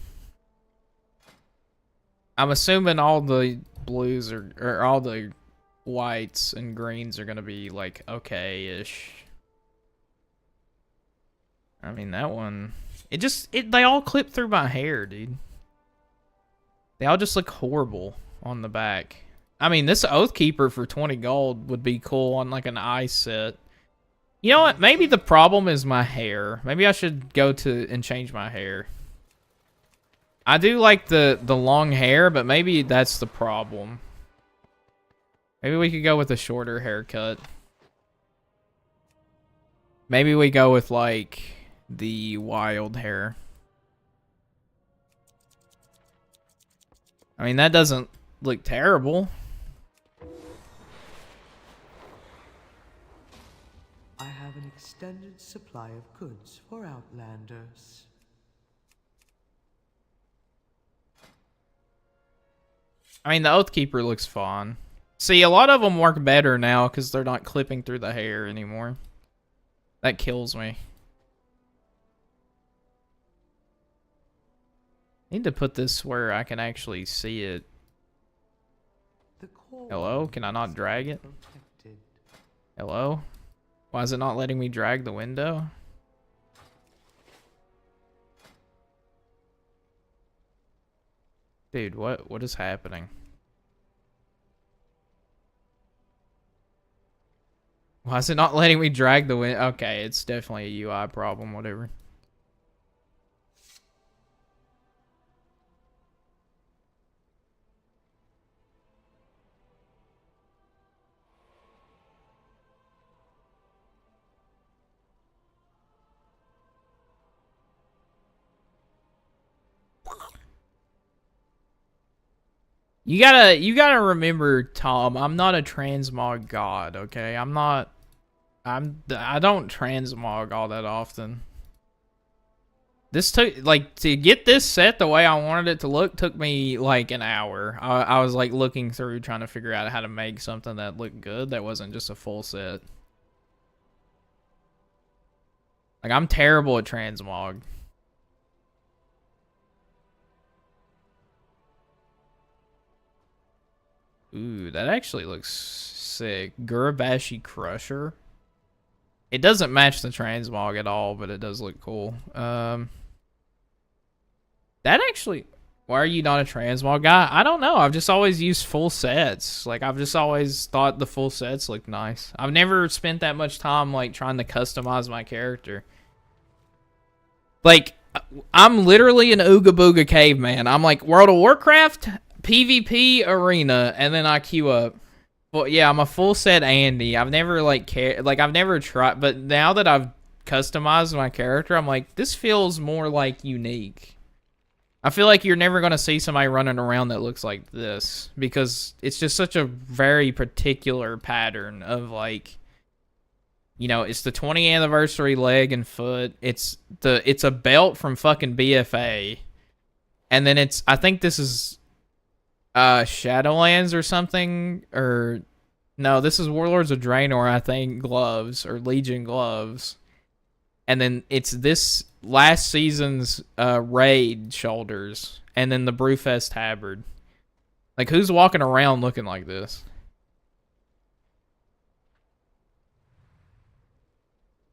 I'm assuming all the blues or all the whites and greens are going to be like okay-ish. I mean, that one, they all clip through my hair, dude. They all just look horrible on the back. I mean, this Oathkeeper for 20 gold would be cool on like an ice set. You know what? Maybe the problem is my hair. Maybe I should go to and change my hair. I do like the long hair, but maybe that's the problem. Maybe we could go with a shorter haircut. Maybe we go with like the wild hair. I mean, that doesn't look terrible. I have an extended supply of goods for Outlanders. I mean, the Oathkeeper looks fun. See, a lot of them work better now because they're not clipping through the hair anymore. That kills me. Need to put this where I can actually see it. Hello? Can I not drag it? Hello? Why is it not letting me drag the window? Dude, what is happening? Why is it not letting me drag the window? Okay, it's definitely a UI problem, whatever. You gotta remember, Tom, I'm not a transmog god, okay? I don't transmog all that often. This took, like, to get this set the way I wanted it to look took me, like, an hour. I was, like, looking through trying to figure out how to make something that looked good that wasn't just a full set. Like, I'm terrible at transmog. Ooh, that actually looks sick. Gurabashi Crusher. It doesn't match the transmog at all, but it does look cool. That actually... Why are you not a transmog guy? I don't know. I've just always used full sets. Like, I've just always thought the full sets looked nice. I've never spent that much time, like, trying to customize my character. Like, I'm literally an Ooga Booga caveman. I'm like, World of Warcraft, PvP, Arena, and then I queue up. Well, yeah, I'm a full set Andy. I've never, like, I've never tried, but now that I've customized my character, I'm like, this feels more, like, unique. I feel like you're never going to see somebody running around that looks like this because it's just such a very particular pattern of, like, you know, it's the 20th anniversary leg and foot. It's a belt from fucking BFA. And then I think this is Shadowlands or something, or no, this is Warlords of Draenor, I think, gloves or Legion gloves. And then it's this last season's raid shoulders, and then the Brewfest tabard. Like, who's walking around looking like this?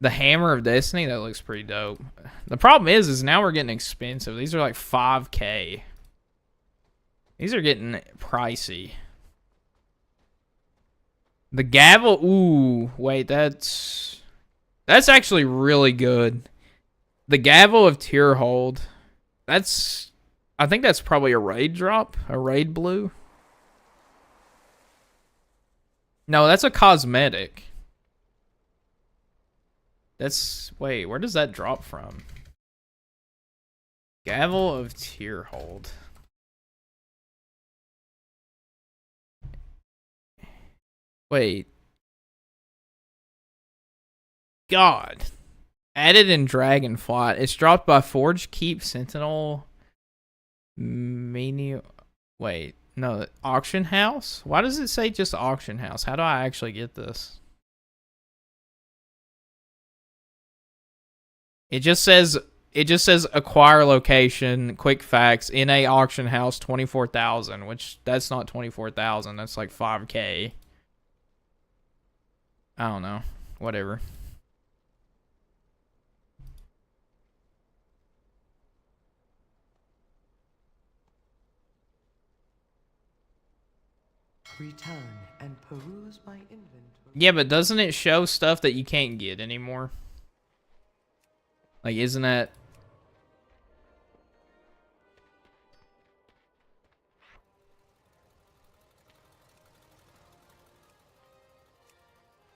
The Hammer of Destiny, that looks pretty dope. The problem is now we're getting expensive. These are like 5K. These are getting pricey. The gavel, ooh, wait, that's actually really good. The Gavel of Tierhold, I think that's probably a raid drop, a raid blue. No, that's a cosmetic. That's... Wait, where does that drop from? Gavel of Tearhold. Wait. God. Added in Dragonflight. It's dropped by Forge Keep Sentinel. Menu. Wait. No. Auction House? Why does it say just Auction House? How do I actually get this? It just says acquire location, quick facts, NA auction house 24,000, which that's not 24,000, that's like 5k. I don't know. Whatever. Return and peruse my inventory. Yeah, but doesn't it show stuff that you can't get anymore? Like, isn't that...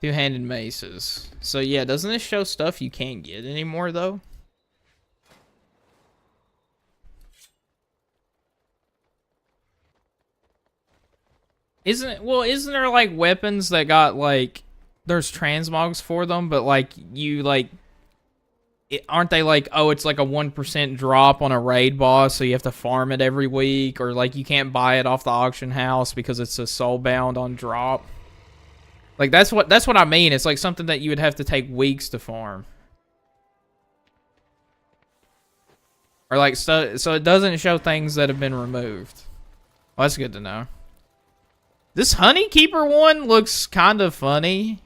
Two-handed maces. So yeah, doesn't it show stuff you can't get anymore though? Isn't there like weapons that got like there's transmogs for them, but like you like aren't they like, oh, it's like a 1% drop on a raid boss, so you have to farm it every week, or like you can't buy it off the auction house because it's a soulbound on drop? Like that's what I mean. It's like something that you would have to take weeks to farm. Or like so it doesn't show things that have been removed. Well, that's good to know. This Honeykeeper one looks kind of funny.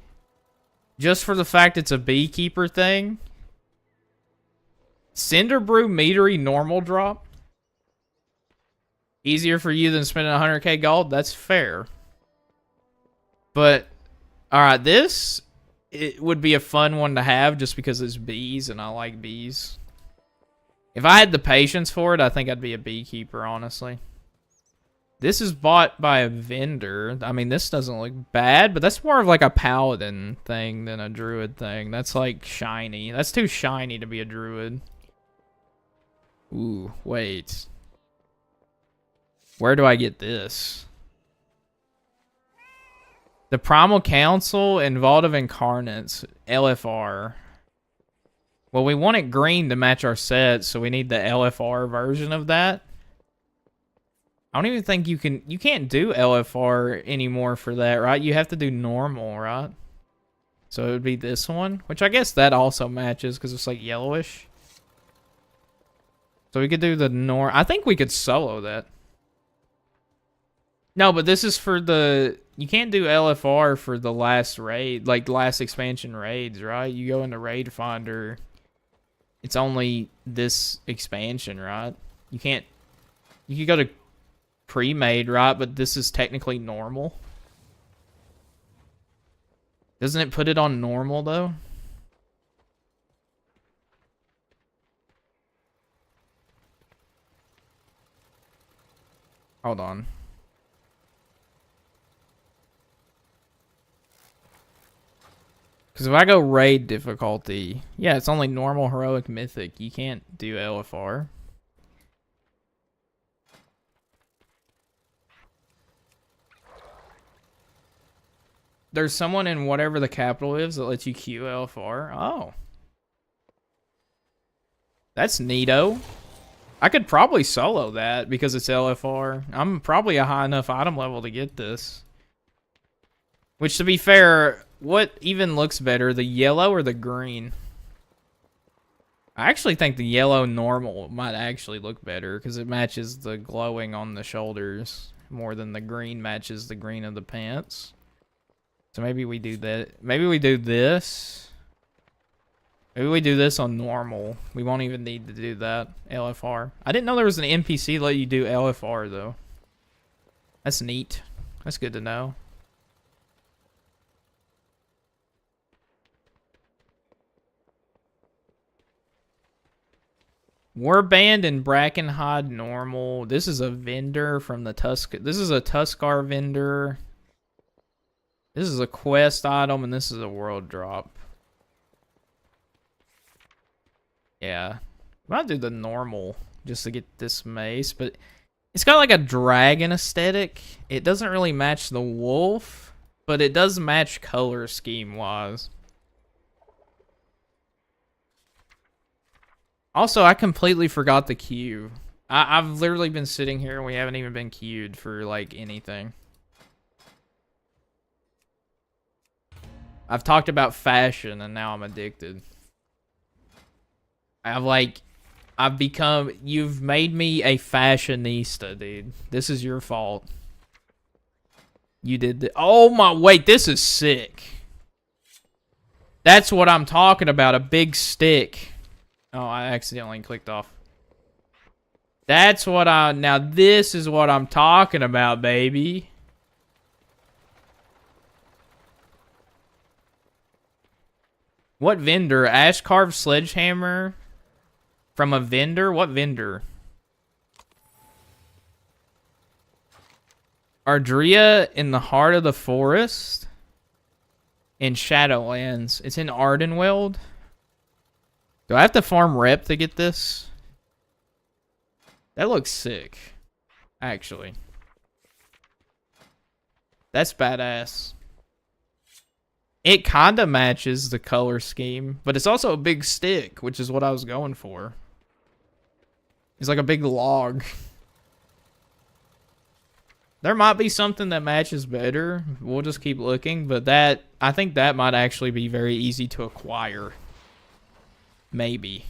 Just for the fact it's a beekeeper thing. Cinderbrew Meadery normal drop. Easier for you than spending 100k gold? That's fair. But, alright, it would be a fun one to have just because it's bees and I like bees. If I had the patience for it, I think I'd be a beekeeper, honestly. This is bought by a vendor. I mean, this doesn't look bad, but that's more of like a paladin thing than a druid thing. That's like shiny. That's too shiny to be a druid. Ooh, wait. Where do I get this? The Primal Council and Vault of Incarnates, LFR. Well, we want it green to match our set, so we need the LFR version of that. I don't even think you can't do LFR anymore for that, right? You have to do normal, right? So it would be this one, which I guess that also matches because it's like yellowish. So we could do the I think we could solo that. No, but this is for the... You can't do LFR for the last raid, like last expansion raids, right? You go into Raid Finder. It's only this expansion, right? You can't... You could go to pre-made, right? But this is technically normal. Doesn't it put it on normal, though? Hold on. Because if I go raid difficulty, yeah, it's only normal, heroic, mythic. You can't do LFR. There's someone in whatever the capital is that lets you queue LFR. Oh. That's neato. I could probably solo that because it's LFR. I'm probably a high enough item level to get this. Which, to be fair, what even looks better, the yellow or the green? I actually think the yellow normal might actually look better because it matches the glowing on the shoulders more than the green matches the green of the pants. So maybe we do that. Maybe we do this. Maybe we do this on normal. We won't even need to do that. LFR. I didn't know there was an NPC that let you do LFR, though. That's neat. That's good to know. Warband and Brackenhide normal. This is a vendor from the This is a Tuskar vendor. This is a quest item, and this is a world drop. Yeah. I'm gonna do the normal just to get this mace, but it's got like a dragon aesthetic. It doesn't really match the wolf, but it does match color scheme wise. Also, I completely forgot the queue. I've literally been sitting here and we haven't even been queued for like anything. I've talked about fashion and now I'm addicted. I've become, you've made me a fashionista, dude. This is your fault. You did the, oh my, wait, this is sick. That's what I'm talking about, a big stick. Oh, I accidentally clicked off. That's what now this is what I'm talking about, baby. What vendor? Ash carved sledgehammer from a vendor? What vendor? Ardrea in the heart of the forest? In Shadowlands. It's in Ardenweld? Do I have to farm rep to get this? That looks sick. Actually. That's badass. It kinda matches the color scheme, but it's also a big stick, which is what I was going for. It's like a big log. There might be something that matches better. We'll just keep looking, but that, I think that might actually be very easy to acquire. Maybe.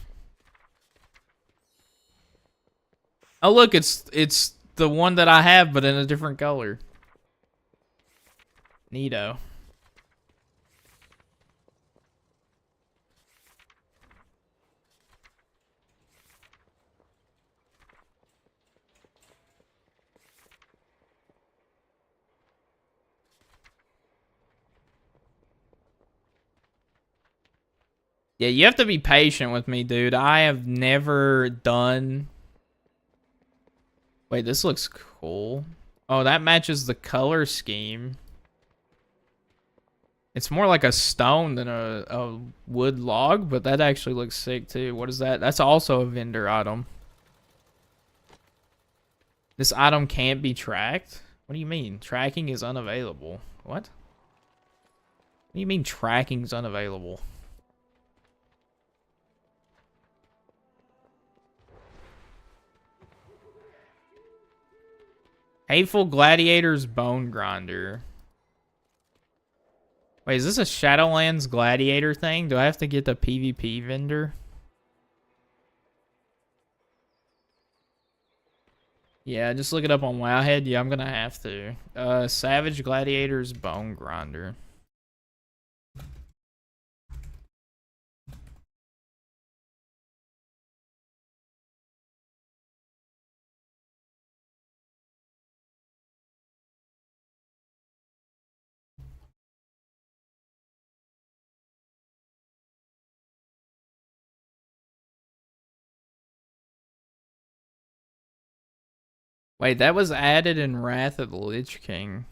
Oh look, it's the one that I have, but in a different color. Neato. Yeah, you have to be patient with me, dude. I have never done... Wait, this looks cool. Oh, that matches the color scheme. It's more like a stone than a wood log, but that actually looks sick, too. What is that? That's also a vendor item. This item can't be tracked? What do you mean? Tracking is unavailable. What? What do you mean tracking is unavailable? Hateful Gladiator's Bone Grinder. Wait, is this a Shadowlands Gladiator thing? Do I have to get the PvP vendor? Yeah, just look it up on Wowhead. Yeah, I'm gonna have to. Savage Gladiator's Bone Grinder. Wait, that was added in Wrath of the Lich King.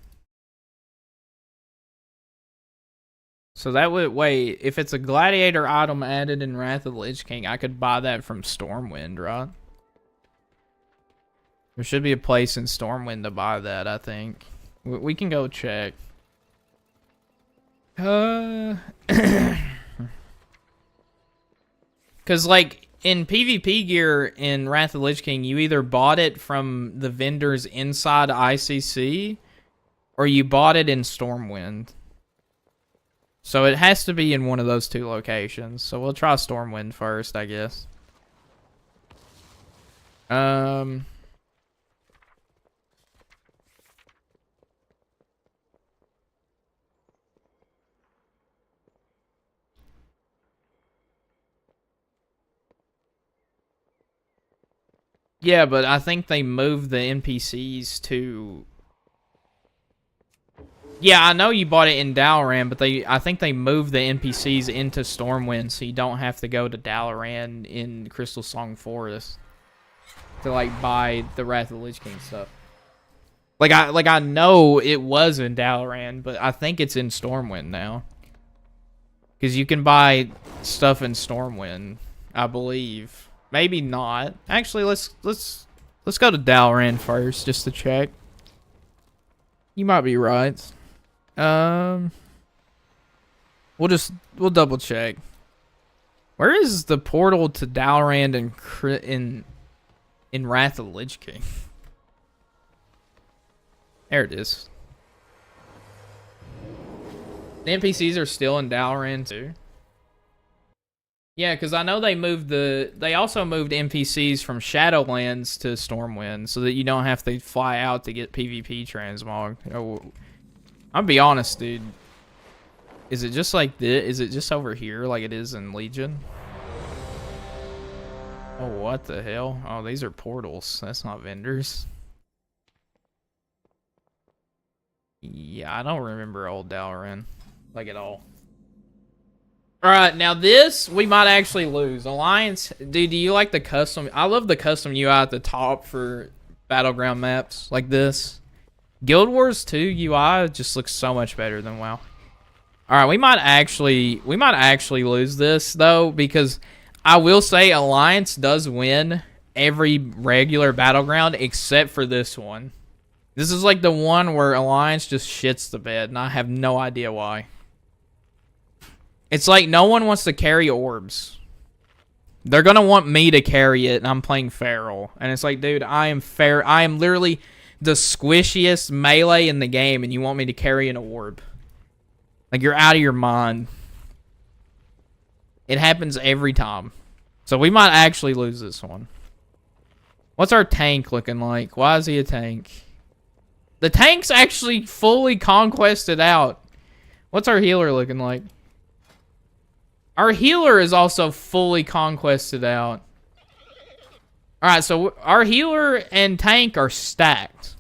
So that would, wait, if it's a gladiator item added in Wrath of the Lich King, I could buy that from Stormwind, right? There should be a place in Stormwind to buy that, I think. We can go check. Cause like in PvP gear in Wrath of the Lich King, you either bought it from the vendors inside ICC or you bought it in Stormwind. So it has to be in one of those two locations. So we'll try Stormwind first, I guess. Yeah, but I think they moved the NPCs to... Yeah, I know you bought it in Dalaran, but I think they moved the NPCs into Stormwind, so you don't have to go to Dalaran in Crystal Song Forest to like buy the Wrath of the Lich King stuff. Like I know it was in Dalaran, but I think it's in Stormwind now. Because you can buy stuff in Stormwind I believe. Maybe not. Actually, let's go to Dalaran first just to check. You might be right. We'll double check. Where is the portal to Dalaran in Wrath of the Lich King? There it is. The NPCs are still in Dalaran too. Yeah, because I know they also moved NPCs from Shadowlands to Stormwind so that you don't have to fly out to get PvP transmog. Oh, I'll be honest, dude. Is it just like this? Is it just over here like it is in Legion? Oh, what the hell? Oh, these are portals. That's not vendors. Yeah, I don't remember old Dalaran. Like at all. Alright, now this, we might actually lose. Alliance, dude, do you like the custom? I love the custom UI at the top for Battleground maps like this. Guild Wars 2 UI just looks so much better than WoW. Alright, we might actually lose this, though, because I will say Alliance does win every regular Battleground except for this one. This is like the one where Alliance just shits the bed, and I have no idea why. It's like no one wants to carry orbs. They're gonna want me to carry it, and I'm playing Feral. And it's like, dude, I am literally the squishiest melee in the game, and you want me to carry an orb. Like, you're out of your mind. It happens every time. So we might actually lose this one. What's our tank looking like? Why is he a tank? The tank's actually fully conquested out. What's our healer looking like? Our healer is also fully conquested out. Alright, so our healer and tank are stacked.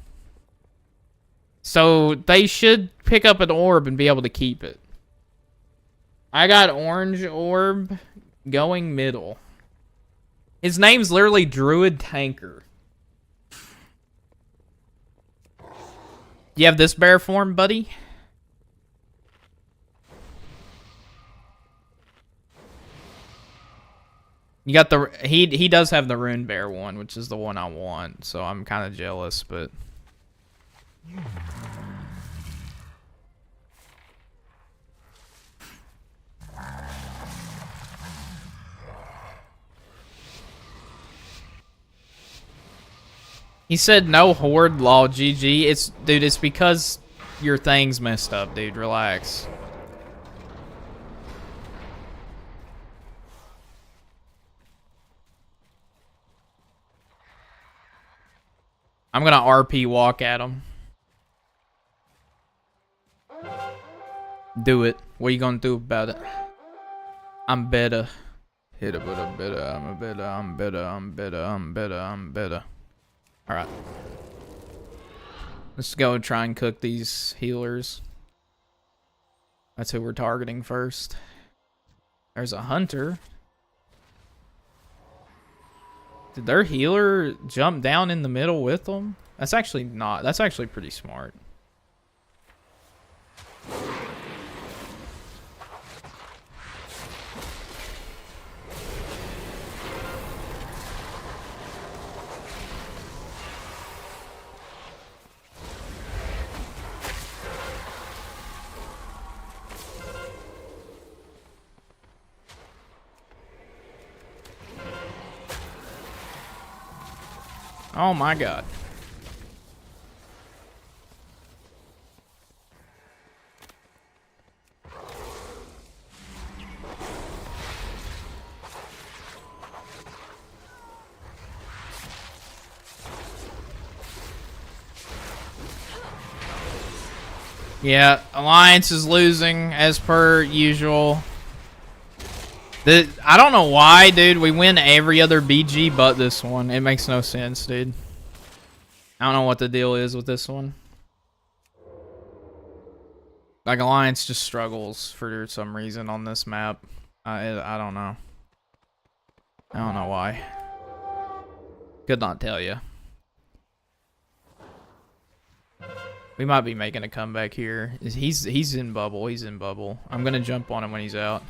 So they should pick up an orb and be able to keep it. I got orange orb going middle. His name's literally Druid Tanker. You have this bear form, buddy? You got the he does have the Rune Bear one, which is the one I want, so I'm kind of jealous, but he said no horde law GG. It's because your thing's messed up, dude. Relax. I'm gonna RP walk at him. Do it. What are you gonna do about it? I'm better. Hit it with a better. I'm better. I'm better. I'm better. I'm better. I'm better. Alright. Let's go and try and cook these healers. That's who we're targeting first. There's a hunter. Did their healer jump down in the middle with them? That's actually not. That's actually pretty smart. Oh my god. Yeah, Alliance is losing as per usual. I don't know why, dude. We win every other BG but this one. It makes no sense, dude. I don't know what the deal is with this one. Like, Alliance just struggles for some reason on this map. I don't know. I don't know why. Could not tell you. We might be making a comeback here. He's in bubble. He's in bubble. I'm gonna jump on him when he's out.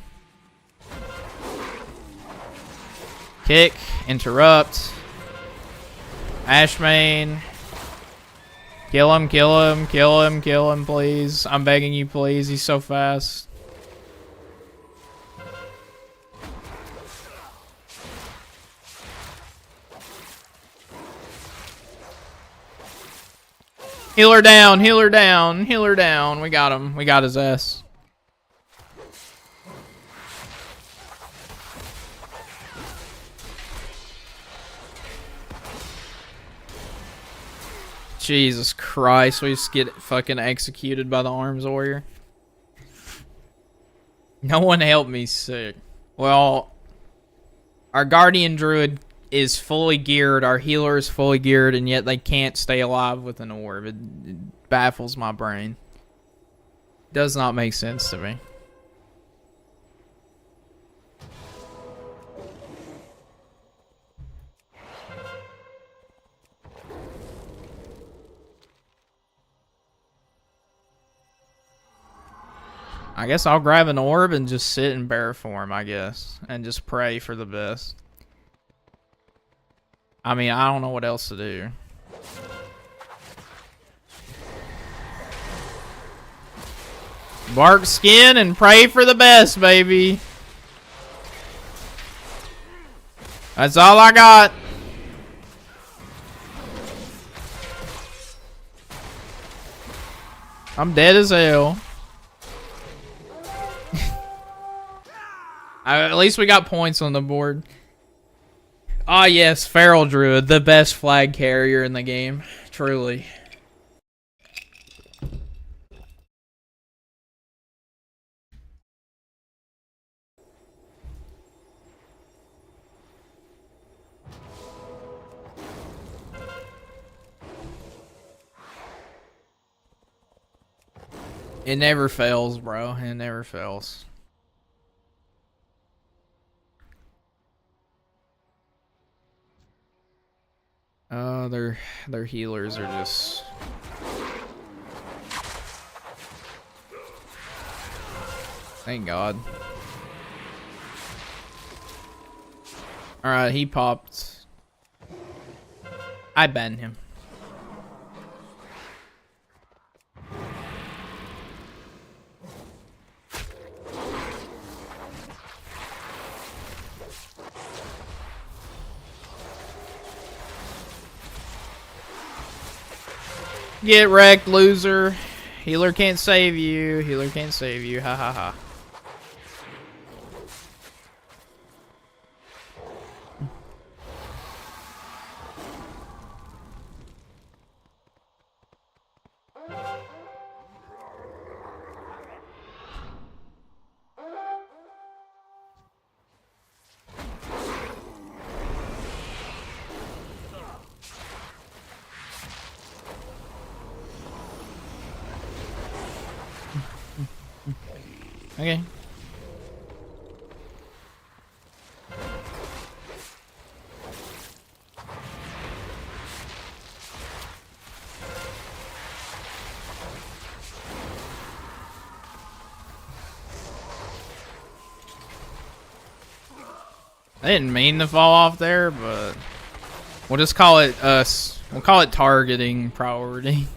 Kick. Interrupt. Ashmane. Kill him, kill him, kill him, kill him, please. I'm begging you, please. He's so fast. Healer down, healer down, healer down. We got him. We got his ass. Jesus Christ, we just get fucking executed by the arms warrior. No one helped me, sick. Well, our guardian druid is fully geared, our healer is fully geared, and yet they can't stay alive with an orb. It baffles my brain. Does not make sense to me. I guess I'll grab an orb and just sit in bear form, I guess. And just pray for the best. I mean, I don't know what else to do. Bark skin and pray for the best, baby. That's all I got. I'm dead as hell. At least we got points on the board. Ah, yes, Feral Druid, the best flag carrier in the game. Truly. It never fails, bro. It never fails. Their healers are just... Thank God. Alright, he popped. I banned him. Get wrecked, loser. Healer can't save you. Healer can't save you. Ha ha ha. Okay. I didn't mean to fall off there, but we'll just call it we'll call it targeting priority.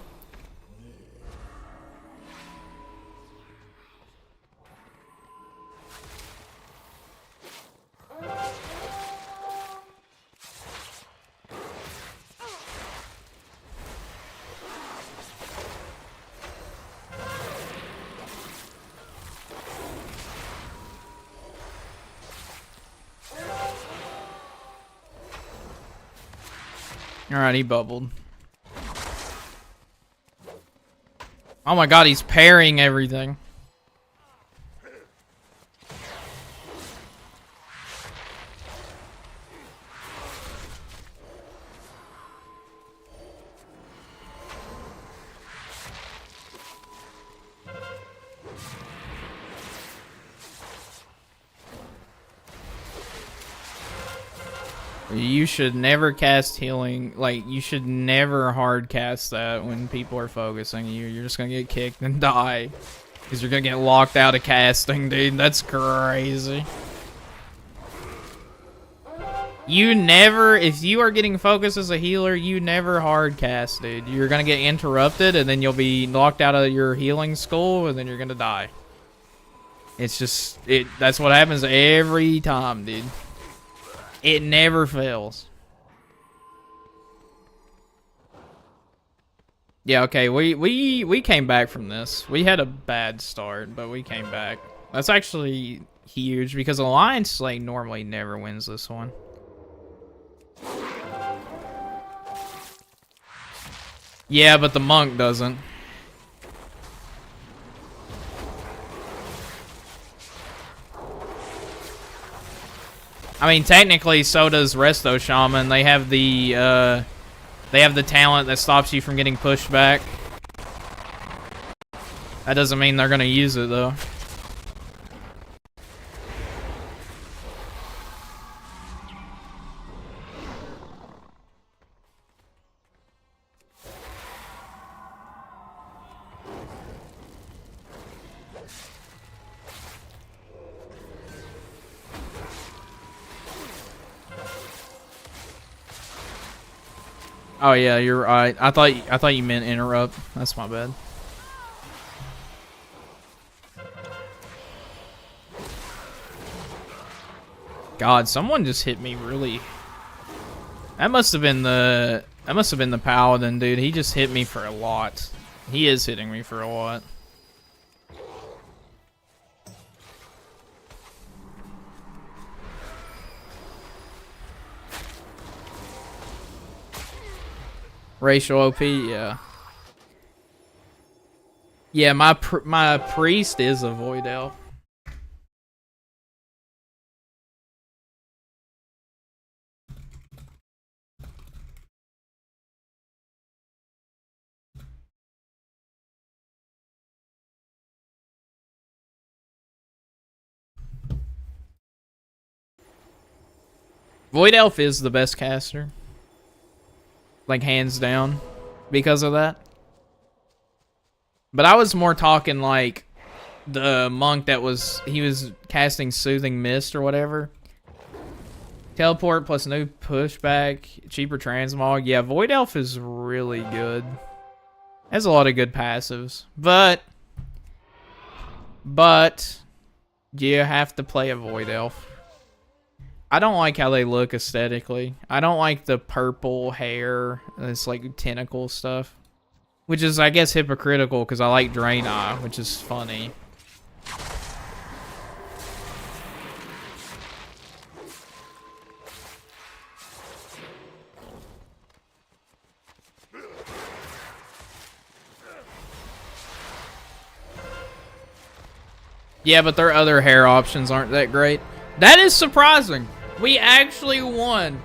Alright, he bubbled. Oh my god, he's parrying everything. You should never cast healing, like, you should never hard cast that when people are focusing you. You're just gonna get kicked and die. Because you're gonna get locked out of casting, dude. That's crazy. You never, if you are getting focus as a healer, you never hard cast, dude. You're gonna get interrupted, and then you'll be knocked out of your healing skull, and then you're gonna die. It's just, that's what happens every time, dude. It never fails. Yeah, okay, we came back from this. We had a bad start, but we came back. That's actually huge, because Alliance, like, normally never wins this one. Yeah, but the monk doesn't. I mean, technically, so does Resto Shaman. They have the talent that stops you from getting pushed back. That doesn't mean they're gonna use it, though. Oh yeah, you're right. I thought you meant interrupt. That's my bad. God, someone just hit me really. That must have been the paladin, dude. He just hit me for a lot. He is hitting me for a lot. Racial OP, yeah. Yeah, my priest is a void elf. Void elf is the best caster. Like, hands down, because of that. But I was more talking like the monk that he was casting Soothing Mist or whatever. Teleport plus no pushback, cheaper transmog. Yeah, Void Elf is really good. Has a lot of good passives. But you have to play a Void Elf. I don't like how they look aesthetically. I don't like the purple hair. It's like tentacle stuff. Which is, I guess, hypocritical because I like Draenei, which is funny. Yeah, but their other hair options aren't that great. That is surprising. We actually won.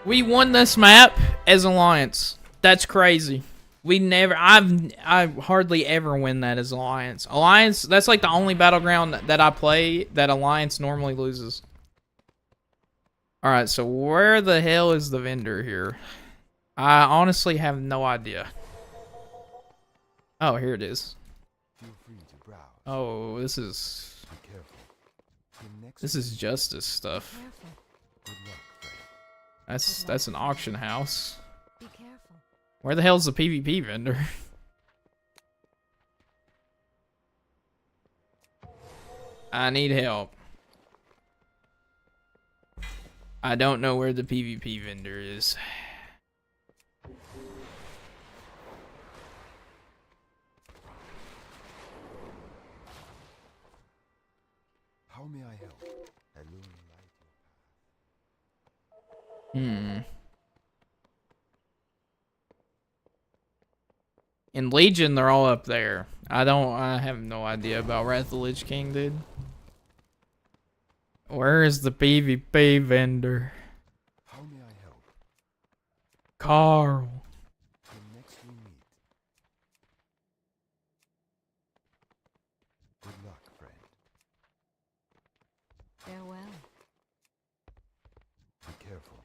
We won this map as Alliance. That's crazy. I hardly ever win that as Alliance. Alliance, that's like the only battleground that I play that Alliance normally loses. Alright, so where the hell is the vendor here? I honestly have no idea. Oh, here it is. Oh, this is justice stuff. That's an auction house. Be careful. Where the hell's the PvP vendor? I need help. I don't know where the PvP vendor is. How may I help? In Legion, they're all up there. I have no idea about Wrath of the Lich King, dude. Where is the PvP vendor? How may I help? Carl. Till next we meet. Good luck, friend. Farewell. Be careful.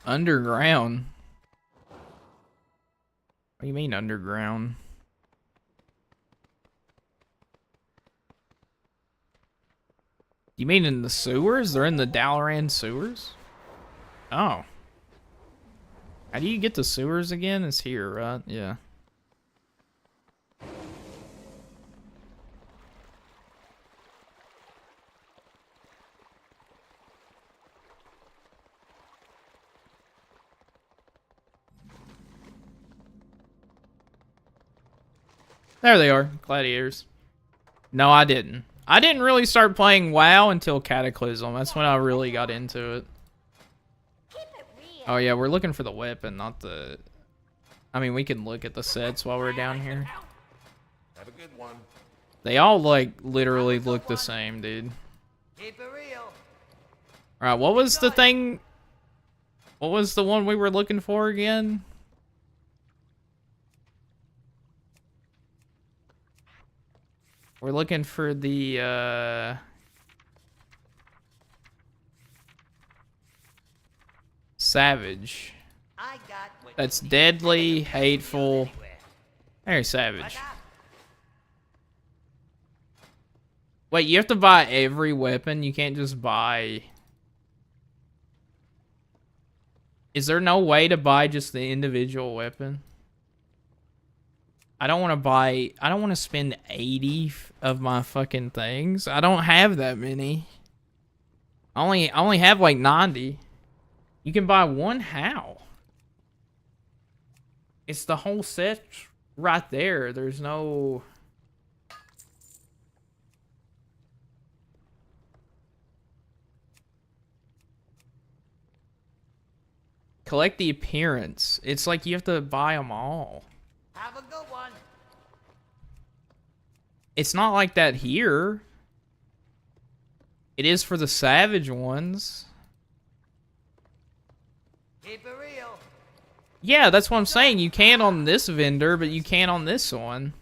Underground? What do you mean underground? You mean in the sewers? They're in the Dalaran sewers? Oh. How do you get the sewers again? It's here, right? Yeah. There they are, gladiators. No, I didn't. I didn't really start playing WoW until Cataclysm. That's when I really got into it. Oh yeah, we're looking for the weapon, not the... I mean, we can look at the sets while we're down here. Have a good one. They all, like, literally look the same, dude. Keep it real. Alright, what was the thing... What was the one we were looking for again? We're looking for the, Savage. I got what That's you need. deadly, hateful. Anywhere. Very savage. Like that. Wait, you have to buy every weapon? You can't just buy... Is there no way to buy just the individual weapon? I don't want to buy... I don't want to spend 80 of my fucking things. I don't have that many. I only have like 90. You can buy one? How? It's the whole set right there. There's no... Collect the appearance. It's like you have to buy them all. Have a good one. It's not like that here. It is for the savage ones. Keep it real. Yeah, that's what I'm saying. You can on this vendor, but you can't on this one.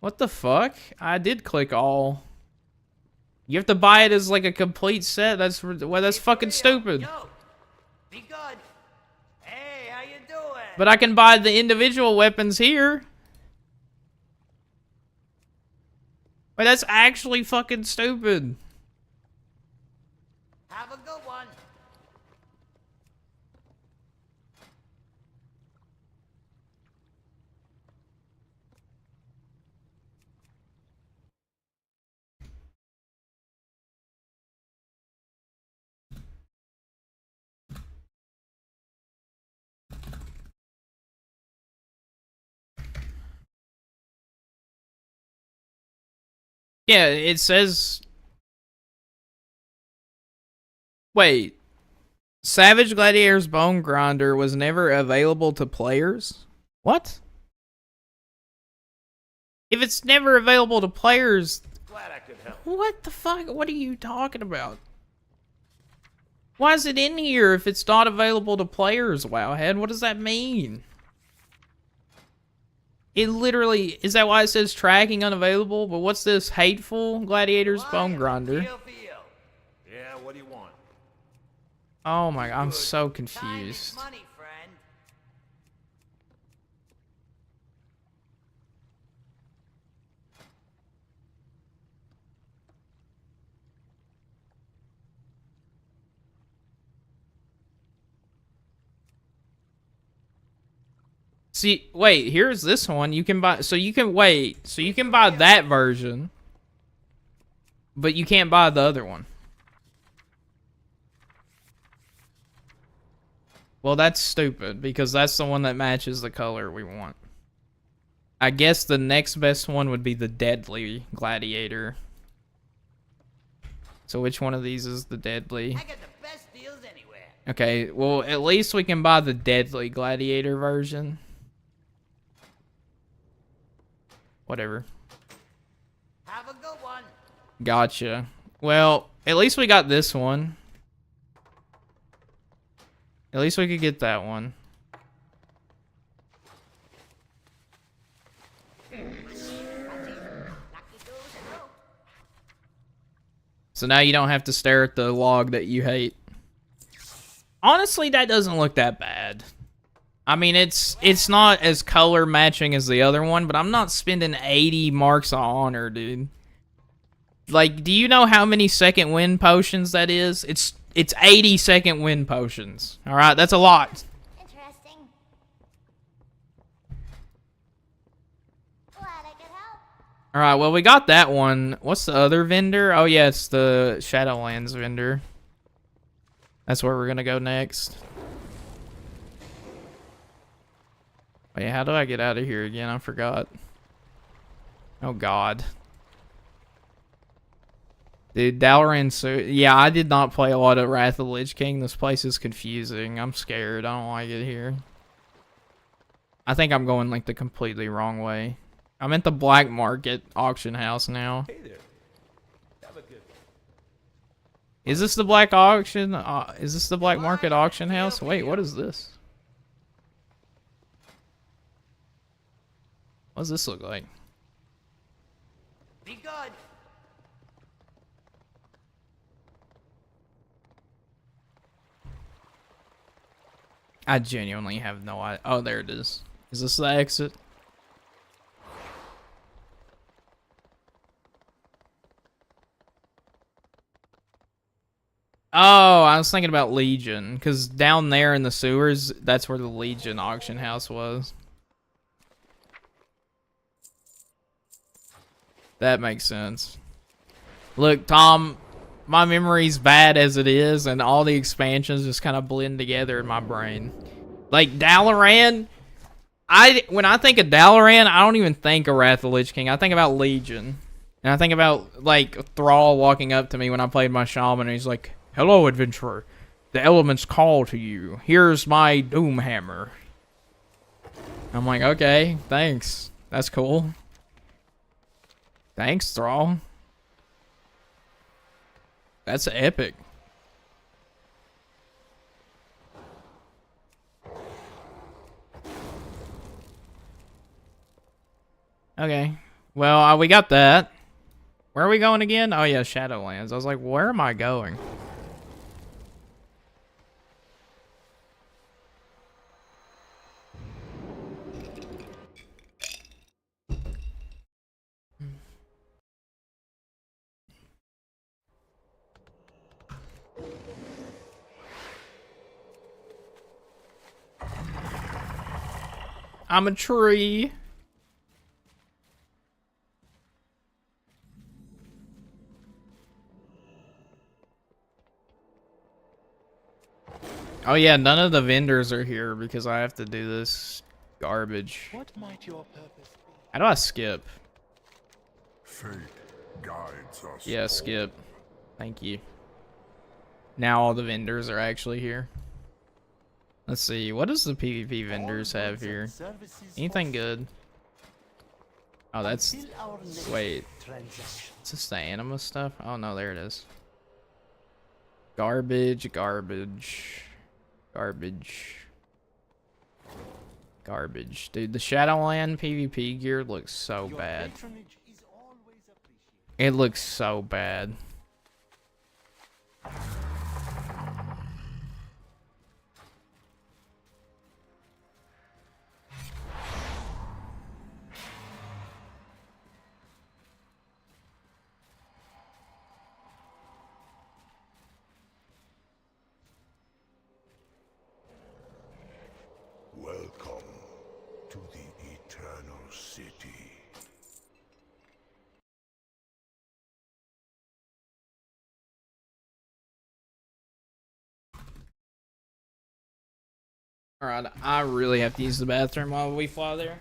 What the fuck? I did click all. You have to buy it as like a complete set. That's well, that's fucking stupid. Yo, be good. Hey, how you doing? But I can buy the individual weapons here. But that's actually fucking stupid. Have a good one. Yeah, it says... Wait. Savage Gladiator's Bone Grinder was never available to players? What? If it's never available to players... Glad I could help. What the fuck? What are you talking about? Why is it in here if it's not available to players, Wowhead? What does that mean? It literally... Is that why it says tracking unavailable? But what's this? Hateful Gladiator's Bone Grinder. Feel for you. Yeah, what do you want? Oh my... I'm so Time is confused. money, friend. See, wait, here's this one. You can buy... So you can... Wait. So you can buy that version. But you can't buy the other one. Well, that's stupid, because that's the one that matches the color we want. I guess the next best one would be the Deadly Gladiator. So which one of these is the Deadly? I got the best deals anywhere. Okay, well, at least we can buy the Deadly Gladiator version. Whatever. Have a good one. Gotcha. Well, at least we got this one. At least we could get that one. So now you don't have to stare at the log that you hate. Honestly, that doesn't look that bad. I mean, it's not as color matching as the other one, but I'm not spending 80 marks of honor, dude. Like, do you know how many second wind potions that is? It's 80 second wind potions. All right, that's a lot. Interesting. Glad I could help. All right, well, we got that one. What's the other vendor? Oh yeah, it's the Shadowlands vendor. That's where we're gonna go next. Wait, how do I get out of here again? I forgot. Oh god. Dude, Dalaran, so yeah, I did not play a lot of Wrath of the Lich King. This place is confusing. I'm scared. I don't like it here. I think I'm going like the completely wrong way. I'm at the black market auction house now. Hey there. Have a good Is this the black auction? Is this the black market auction house? Wait, what is this? What does this look like? Be good. I genuinely have no idea. Oh, there it is. Is this the exit? Oh, I was thinking about Legion, because down there in the sewers, that's where the Legion auction house was. That makes sense. Look, Tom, my memory's bad as it is, and all the expansions just kind of blend together in my brain. Like, Dalaran, when I think of Dalaran, I don't even think of Wrath of the Lich King. I think about Legion. And I think about, like, Thrall walking up to me when I played my Shaman, and he's like, "Hello, adventurer. The elements call to you. Here's my Doomhammer." I'm like, okay, thanks. That's cool. Thanks, Thrall. That's epic. Okay. Well, we got that. Where are we going again? Oh, yeah, Shadowlands. I was like, where am I going? I'm a tree. Oh yeah, none of the vendors are here because I have to do this garbage. What might your purpose be? How do I skip? Fate guides us. Yeah, skip. Thank you. Now all the vendors are actually here. Let's see, what does the PvP vendors have here? Anything good? Oh, that's... Wait. Is this the anima stuff? Oh no, there it is. Garbage, garbage. Garbage. Garbage. Dude, the Shadowland PvP gear looks so bad. It looks so bad. Welcome to the Eternal City. Alright, I really have to use the bathroom while we fly there.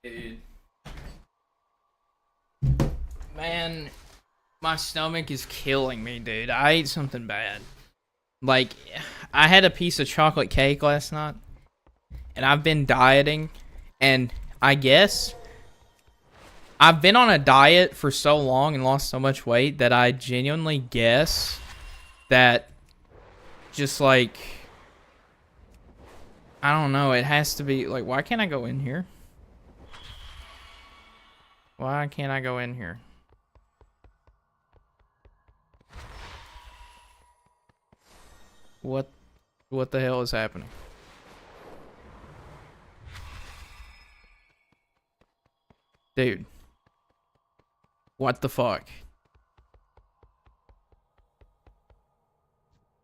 Dude. Man, my stomach is killing me, dude. I ate something bad. Like, I had a piece of chocolate cake last night, and I've been dieting, and I guess I've been on a diet for so long and lost so much weight that I genuinely guess that just like, I don't know, it has to be, like, why can't I go in here? Why can't I go in here? What the hell is happening? Dude. What the fuck?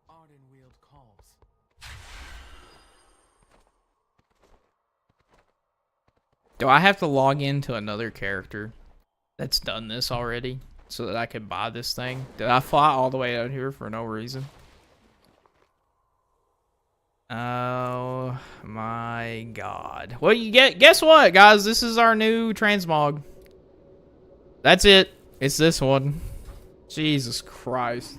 Ardenweald calls. Do I have to log into another character that's done this already so that I could buy this thing? Did I fly all the way out here for no reason? Oh my god. Well, you get, guess what, guys? This is our new transmog. That's it. It's this one. Jesus Christ.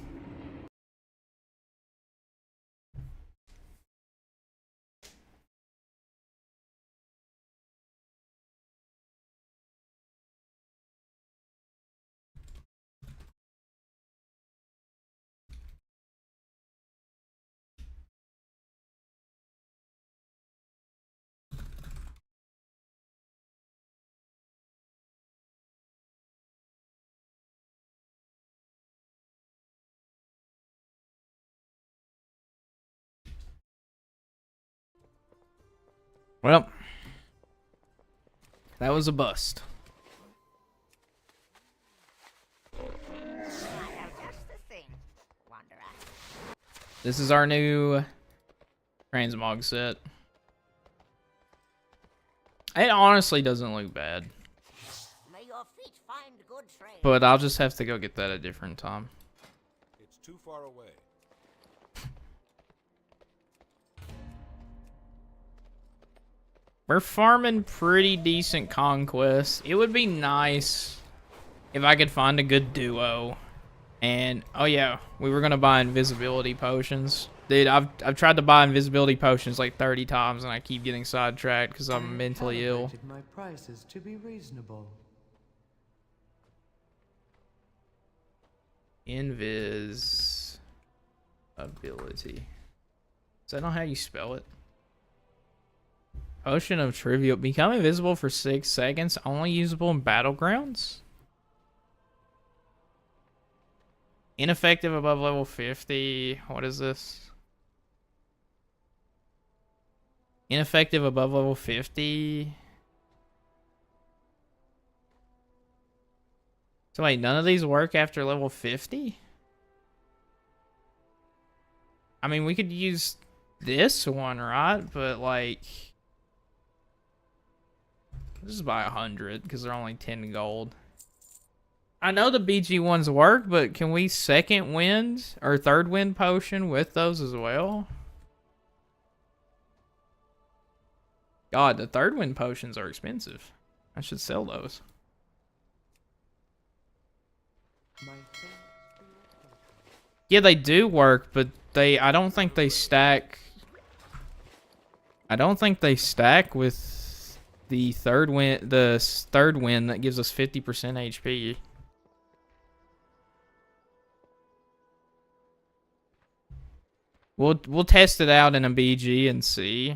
Well, that was a bust. This is our new transmog set. It honestly doesn't look bad. May your feet find good trail. But I'll just have to go get that a different time. It's too far away. We're farming pretty decent conquests. It would be nice if I could find a good duo. And, oh yeah, we were going to buy invisibility potions. Dude, I've tried to buy invisibility potions like 30 times and I keep getting sidetracked because I'm mentally ill. Calibrated my prices to be reasonable. Invisibility. Is that not how you spell it? Potion of Trivial. Become invisible for 6 seconds. Only usable in battlegrounds? Ineffective above level 50. What is this? Ineffective above level 50. So wait, none of these work after level 50? I mean, we could use this one, right? But like, let's just buy 100 because they're only 10 gold. I know the BG ones work, but can we second wind or third wind potion with those as well? God, the third wind potions are expensive. I should sell those. Yeah, they do work, but I don't think they stack. I don't think they stack with the third wind that gives us 50% HP. We'll test it out in a BG and see.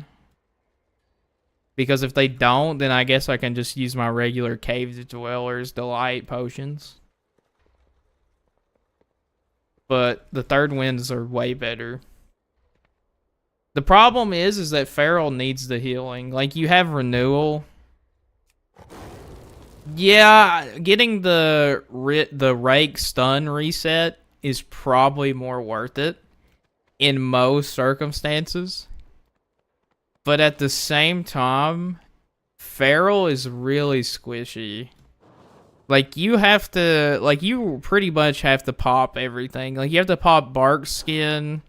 Because if they don't, then I guess I can just use my regular Cave Dweller's Delight potions. But the third winds are way better. The problem is that Feral needs the healing. Like, you have Renewal. Yeah, getting the Rake stun reset is probably more worth it in most circumstances. But at the same time, Feral is really squishy. Like, you have to, like, you pretty much have to pop everything. Like, you have to pop Bark Skin,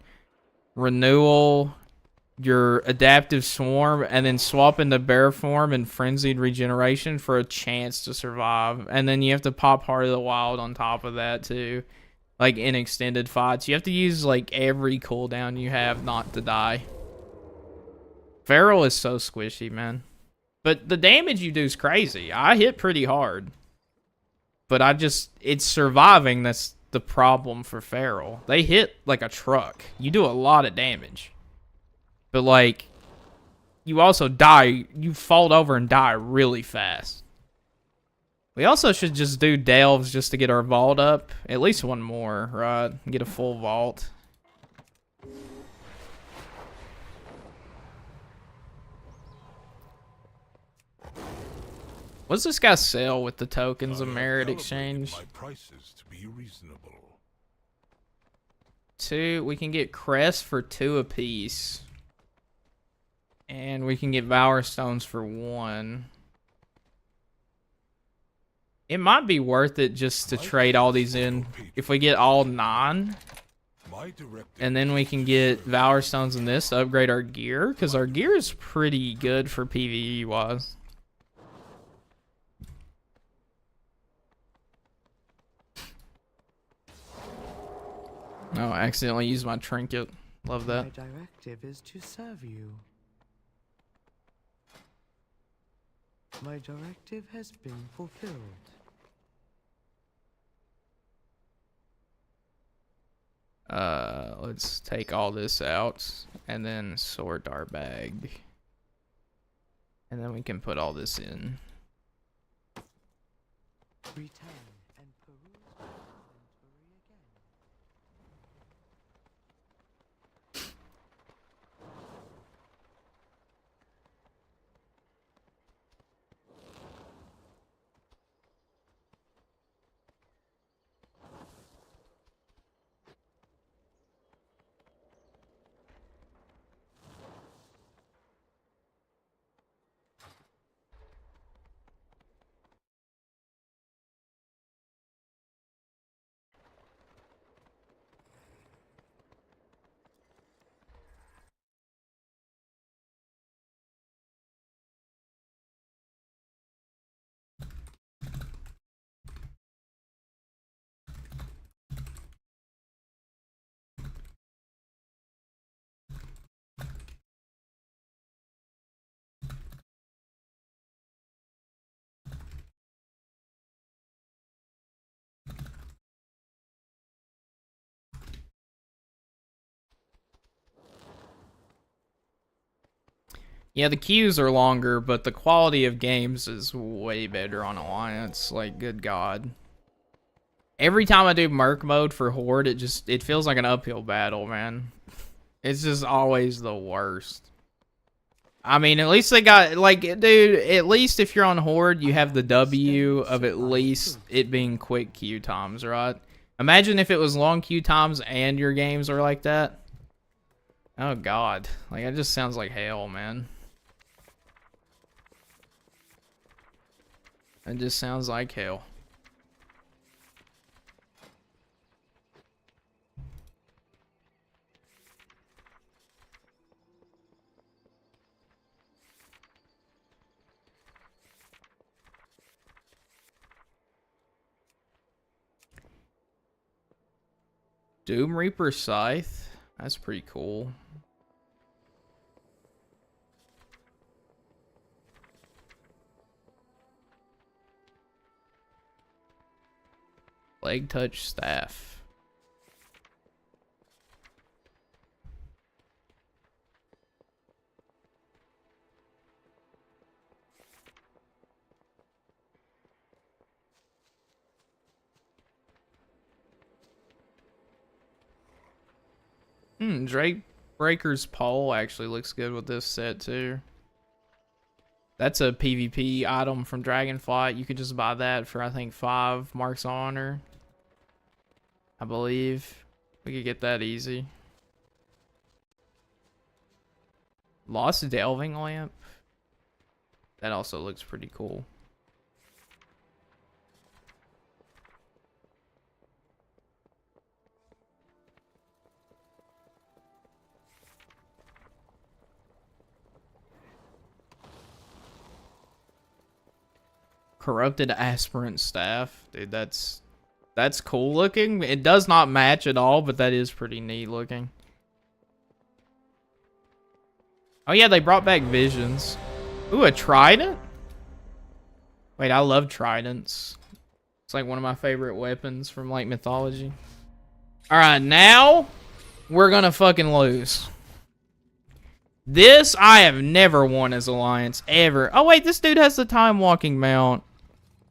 Renewal, your adaptive swarm and then swap into bear form and frenzied regeneration for a chance to survive. And then you have to pop Heart of the Wild on top of that too. Like in extended fights. You have to use like every cooldown you have not to die. Feral is so squishy, man. But the damage you do is crazy. I hit pretty hard. But it's surviving that's the problem for Feral. They hit like a truck. You do a lot of damage. But, like, you also die. You fall over and die really fast. We also should just do delves just to get our vault up. At least one more, right? Get a full vault. What's this guy sell with the tokens of merit exchange? My prices to be reasonable. 2. We can get crests for 2 apiece. And we can get Valor Stones for 1. It might be worth it just to trade all these in. If we get all 9. And then we can get Valor Stones in this to upgrade our gear. Because our gear is pretty good for PvE wise. Oh, I accidentally used my trinket. Love that. My directive is to serve you. My directive has been fulfilled. Let's take all this out and then sort our bag. And then we can put all this in. Return and peruse my inventory again. Yeah, the queues are longer, but the quality of games is way better on Alliance. Like, good God. Every time I do Merc mode for Horde, it feels like an uphill battle, man. It's just always the worst. I mean, at least they got, like, dude, at least if you're on Horde, you have the W of at least it being quick queue times, right? Imagine if it was long queue times and your games are like that. Oh, God. Like, it just sounds like hell, man. It just sounds like hell. Doom Reaper Scythe? That's pretty cool. Leg touch staff. Drake Breaker's Pole actually looks good with this set too. That's a PvP item from Dragonflight. You could just buy that for, I think, 5 marks of honor. I believe. We could get that easy. Lost Delving Lamp. That also looks pretty cool. Corrupted aspirant staff. Dude, that's cool looking. It does not match at all, but that is pretty neat looking. Oh yeah, they brought back visions. Ooh, a trident? Wait, I love tridents. It's like one of my favorite weapons from like mythology. Alright, now we're gonna fucking lose. This I have never won as Alliance, ever. Oh wait, this dude has the time walking mount.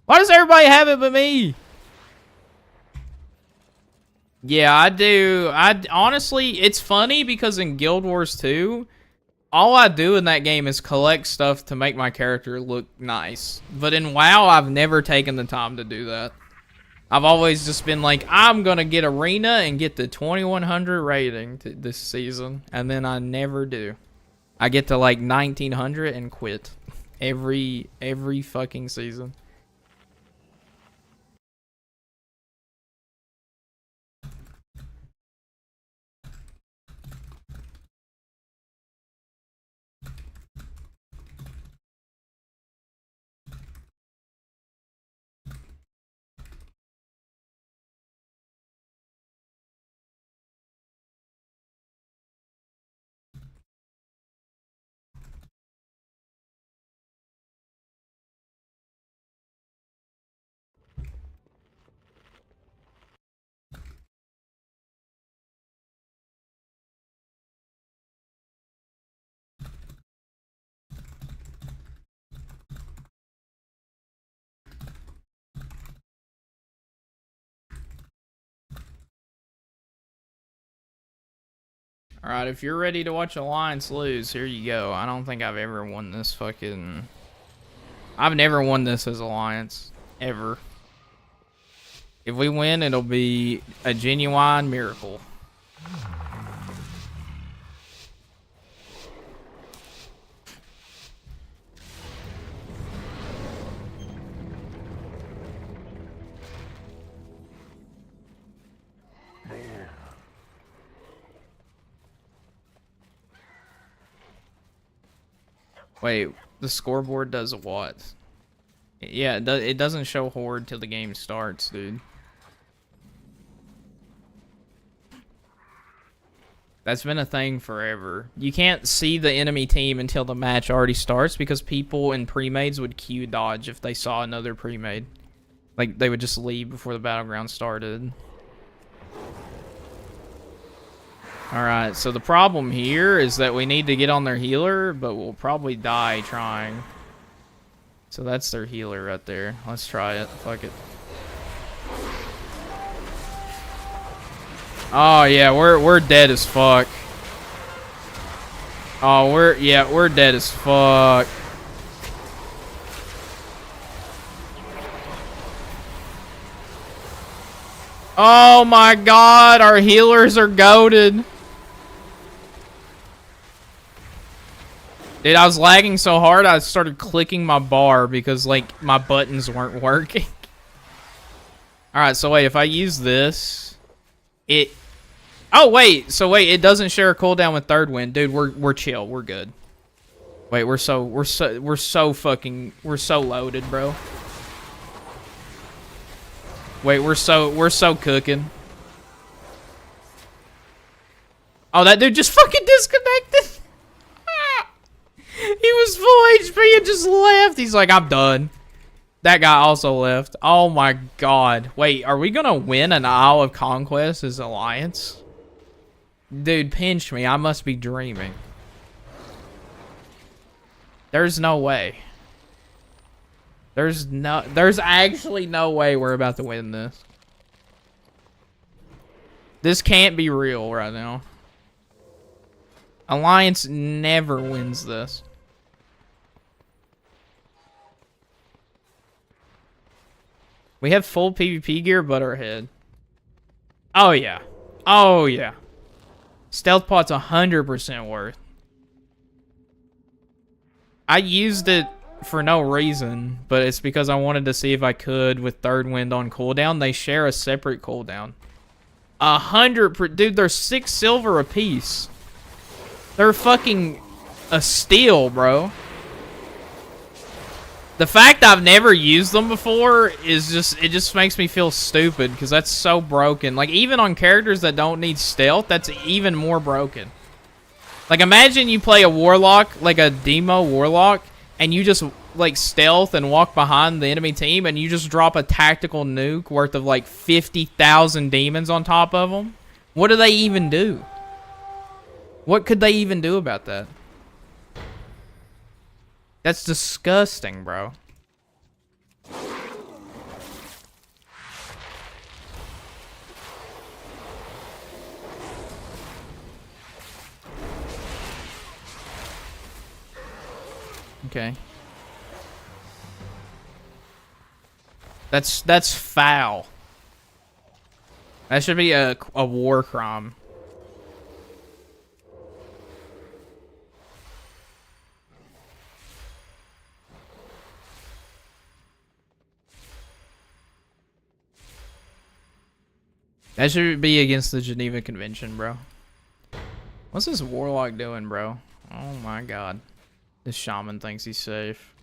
Why does everybody have it but me? Yeah, I do. Honestly, it's funny because in Guild Wars 2, all I do in that game is collect stuff to make my character look nice. But in WoW, I've never taken the time to do that. I've always just been like, I'm gonna get Arena and get the 2100 rating this season, and then I never do. I get to like 1900 and quit every fucking season. Alright, if you're ready to watch Alliance lose, here you go. I don't think I've ever won this fucking... I've never won this as Alliance. Ever. If we win, it'll be a genuine miracle. Wait, the scoreboard does what? Yeah, it doesn't show horde till the game starts, dude. That's been a thing forever. You can't see the enemy team until the match already starts because people in pre-mades would Q dodge if they saw another pre-made. Like, they would just leave before the battleground started. Alright, so the problem here is that we need to get on their healer, but we'll probably die trying. So that's their healer right there. Let's try it. Fuck it. Oh yeah, we're dead as fuck. Oh, we're dead as fuck. Oh my god, our healers are goated. Dude, I was lagging so hard I started clicking my bar because, like, my buttons weren't working. Alright, so wait, if I use this, it... Oh, wait, so wait, it doesn't share a cooldown with third wind. Dude, we're chill, we're good. Wait, we're so loaded, bro. Wait, we're so cooking. Oh, that dude just fucking disconnected. He was full HP and just left. He's like, I'm done. That guy also left. Oh my god. Wait, are we gonna win an Isle of Conquest as Alliance? Dude, pinch me. I must be dreaming. There's no way. There's actually no way we're about to win this. This can't be real right now. Alliance never wins this. We have full PvP gear, but our head. Oh yeah. Oh yeah. Stealth pot's 100% worth. I used it for no reason, but it's because I wanted to see if I could with third wind on cooldown. They share a separate cooldown. 100 dude, they're 6 silver apiece. They're fucking a steal, bro. The fact I've never used them before is it just makes me feel stupid because that's so broken. Like, even on characters that don't need stealth, that's even more broken. Like, imagine you play a warlock, like a demo warlock, and you just, like, stealth and walk behind the enemy team, and you just drop a tactical nuke worth of, like, 50,000 demons on top of them. What do they even do? What could they even do about that? That's disgusting, bro. Okay. That's foul. That should be a war crime. That should be against the Geneva Convention, bro. What's this warlock doing, bro? Oh my god. This shaman thinks he's safe.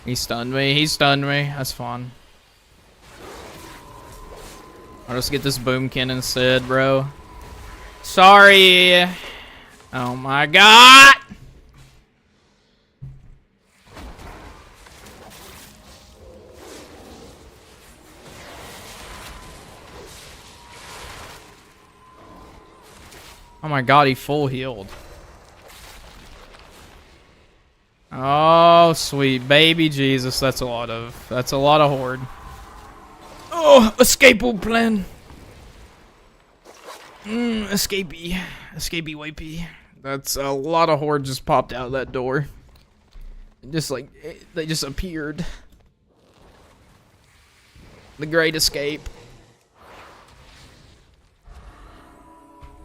He stunned me. He stunned me. That's fun. I'll just get this boomkin instead, bro. Sorry. Oh my god. Oh my god, he full healed. Oh, sweet baby Jesus, that's a lot of horde. Oh, escapable plan. Escapee wipey. That's a lot of horde just popped out of that door. Just like they just appeared. The great escape.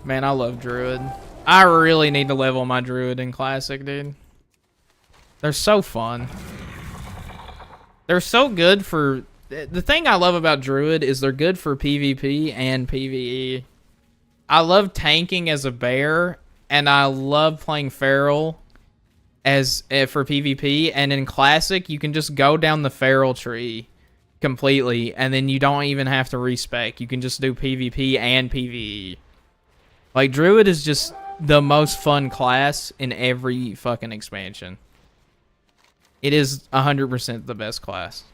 Man, I love Druid. I really need to level my Druid in Classic, dude. They're so fun. They're so good for... The thing I love about Druid is they're good for PvP and PvE. I love tanking as a bear, and I love playing Feral as for PvP. And in Classic, you can just go down the Feral tree completely, and then you don't even have to respec. You can just do PvP and PvE. Like, Druid is just the most fun class in every fucking expansion. It is 100% the best class.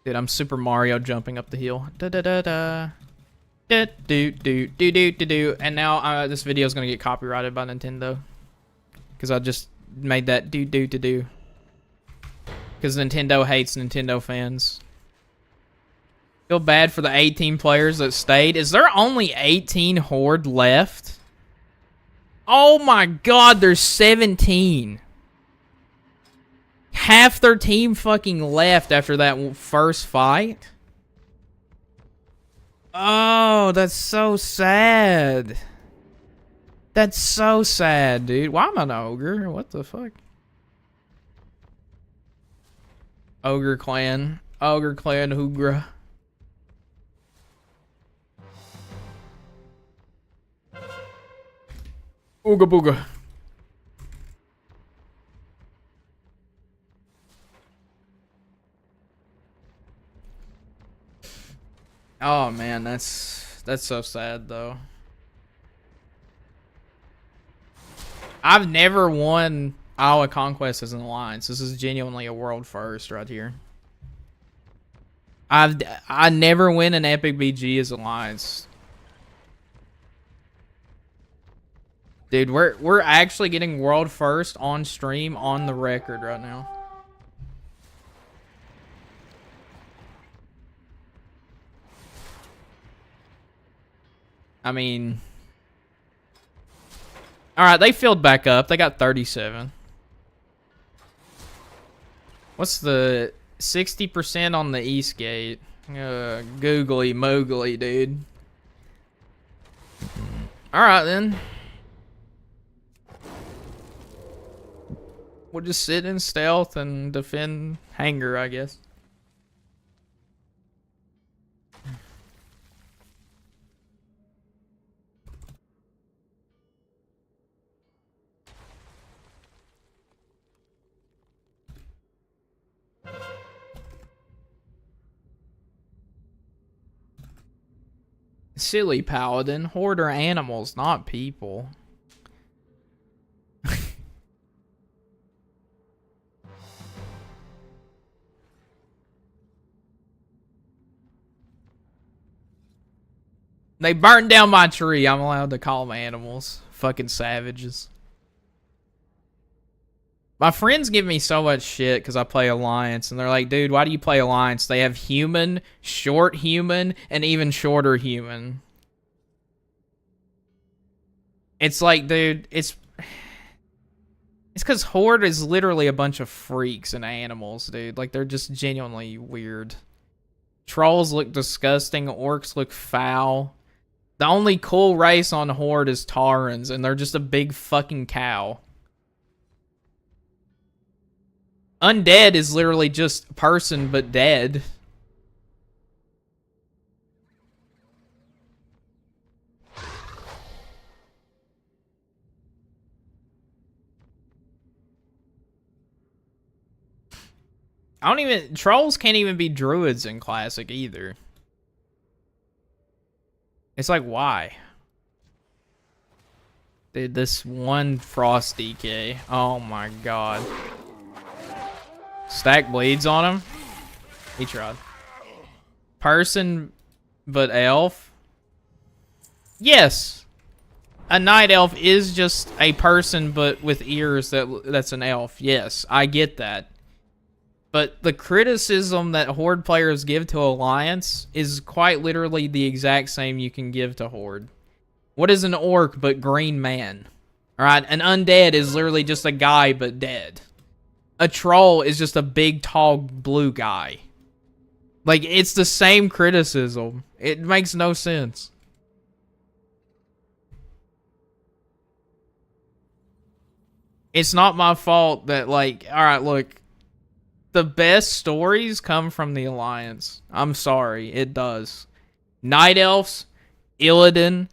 Dude, I'm Super Mario jumping up the hill. Da da da da. Da do do do do do do. And now this video is gonna get copyrighted by Nintendo because I just made that do do to do. Because Nintendo hates Nintendo fans. Feel bad for the 18 players that stayed. Is there only 18 horde left? Oh my god, there's 17. Half their team fucking left after that first fight. Oh, that's so sad. That's so sad, dude. Why am I an ogre? What the fuck? Ogre clan. Ogre clan Hoogra. Ooga booga. Oh man, that's so sad though. I've never won Iowa Conquest as an alliance. This is genuinely a world first right here. I never win an epic BG as alliance. Dude, we're actually getting world first on stream on the record right now. I mean, all right, they filled back up. They got 37. What's the 60% on the east gate? Googly moogly, dude. All right then. We'll just sit in stealth and defend Hanger, I guess. Silly paladin. Horde are animals, not people. They burned down my tree. I'm allowed to call them animals. Fucking savages. My friends give me so much shit because I play Alliance, and they're like, dude, why do you play Alliance? They have human, short human, and even shorter human. It's like, dude, it's because Horde is literally a bunch of freaks and animals, dude. Like, they're just genuinely weird. Trolls look disgusting. Orcs look foul. The only cool race on Horde is Taurens, and they're just a big fucking cow. Undead is literally just person, but dead. Trolls can't even be druids in Classic either. It's like, why? Dude, this one Frost DK. Oh my god. Stack bleeds on him. He tried. Person, but elf? Yes. A night elf is just a person, but with ears that's an elf. Yes, I get that. But the criticism that Horde players give to Alliance is quite literally the exact same you can give to Horde. What is an orc but green man? Alright, an undead is literally just a guy but dead. A troll is just a big, tall, blue guy. Like, it's the same criticism. It makes no sense. It's not my fault that, like, alright, look. The best stories come from the Alliance. I'm sorry, it does. Night Elves, Illidan,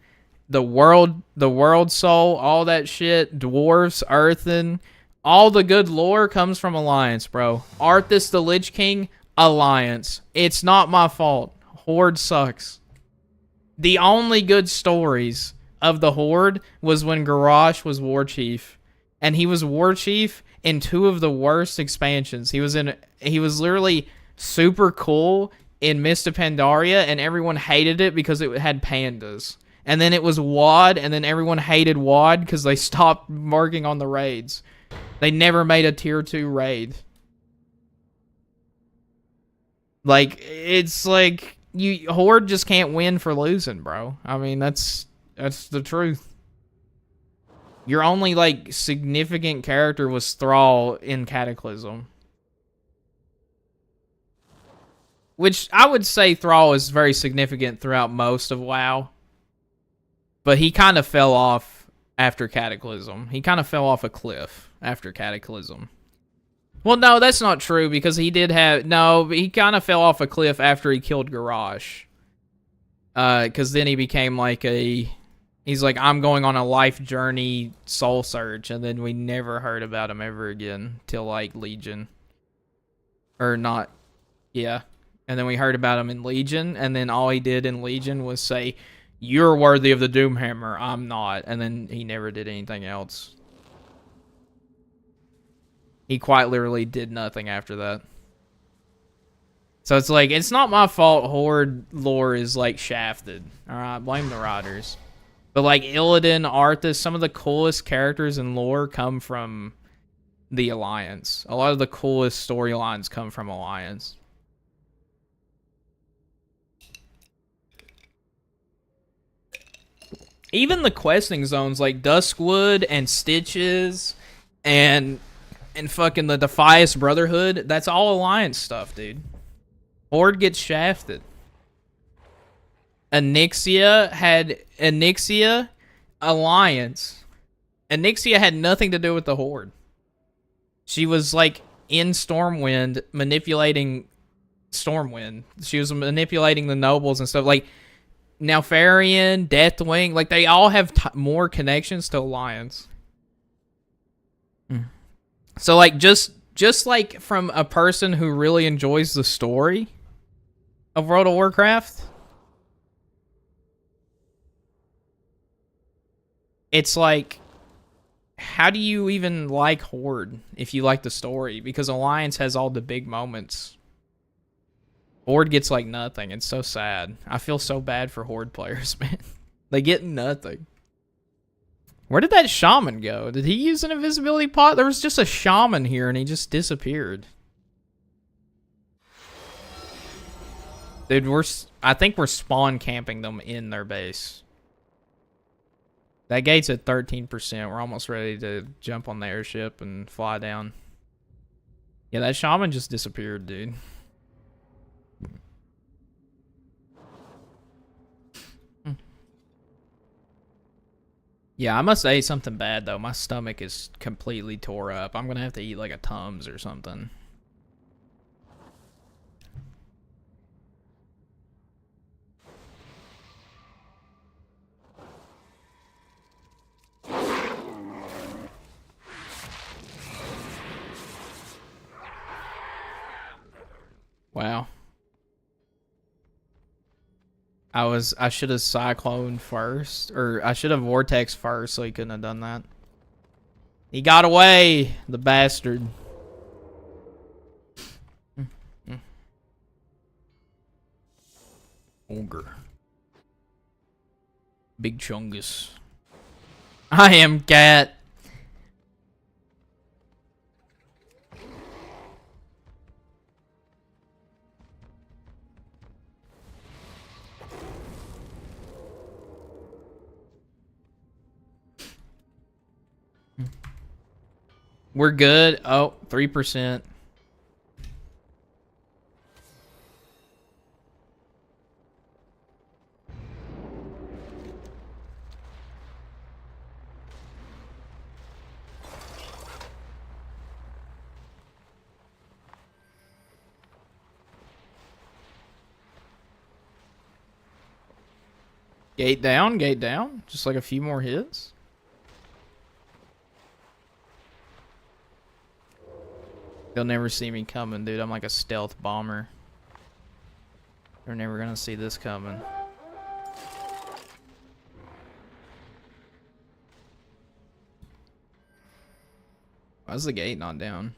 the world soul, all that shit, dwarves, earthen, all the good lore comes from Alliance, bro. Arthas the Lich King, Alliance. It's not my fault. Horde sucks. The only good stories of the Horde was when Garrosh was War Chief. And he was War Chief in 2 of the worst expansions. He was literally super cool in Mist of Pandaria, and everyone hated it because it had pandas. And then it was WoD, and then everyone hated WoD because they stopped working on the raids. They never made a tier 2 raid. Like, it's like, Horde just can't win for losing, bro. I mean, that's the truth. Your only, like, significant character was Thrall in Cataclysm. Which, I would say Thrall is very significant throughout most of WoW. But he kind of fell off after Cataclysm. He kind of fell off a cliff after Cataclysm. Well, no, that's not true, because he did have... No, he kind of fell off a cliff after he killed Garrosh. Because then he became, like, a... He's like, I'm going on a life journey soul search, and then we never heard about him ever again till, like, Legion. Or not, yeah. And then we heard about him in Legion, and then all he did in Legion was say, you're worthy of the Doomhammer, I'm not. And then he never did anything else. He quite literally did nothing after that. So it's like, it's not my fault Horde lore is, like, shafted. Alright, blame the writers. But, like, Illidan, Arthas, some of the coolest characters in lore come from the Alliance. A lot of the coolest storylines come from Alliance. Even the questing zones, like Duskwood and Stitches and fucking the Defias Brotherhood, that's all Alliance stuff, dude. Horde gets shafted. Onyxia, Alliance. Onyxia had nothing to do with the Horde. She was like in Stormwind manipulating Stormwind. She was manipulating the nobles and stuff. Like Nelfarian, Deathwing, like they all have more connections to Alliance. So like just like from a person who really enjoys the story of World of Warcraft, it's like, how do you even like Horde if you like the story? Because Alliance has all the big moments. Horde gets like nothing. It's so sad. I feel so bad for Horde players, man. They get nothing. Where did that shaman go? Did he use an invisibility pot? There was just a shaman here and he just disappeared. Dude, I think we're spawn camping them in their base. That gate's at 13%. We're almost ready to jump on the airship and fly down. Yeah, that shaman just disappeared, dude. Yeah, I must say something bad, though. My stomach is completely tore up. I'm going to have to eat like a Tums or something. Wow. I should have Cyclone first, or I should have Vortex first, so he couldn't have done that. He got away, the bastard. Ogre. Big Chungus. I am cat. We're good. Oh, 3%. Gate down, gate down. Just like a few more hits. They'll never see me coming, dude. I'm like a stealth bomber. They're never gonna see this coming. Why's the gate not down?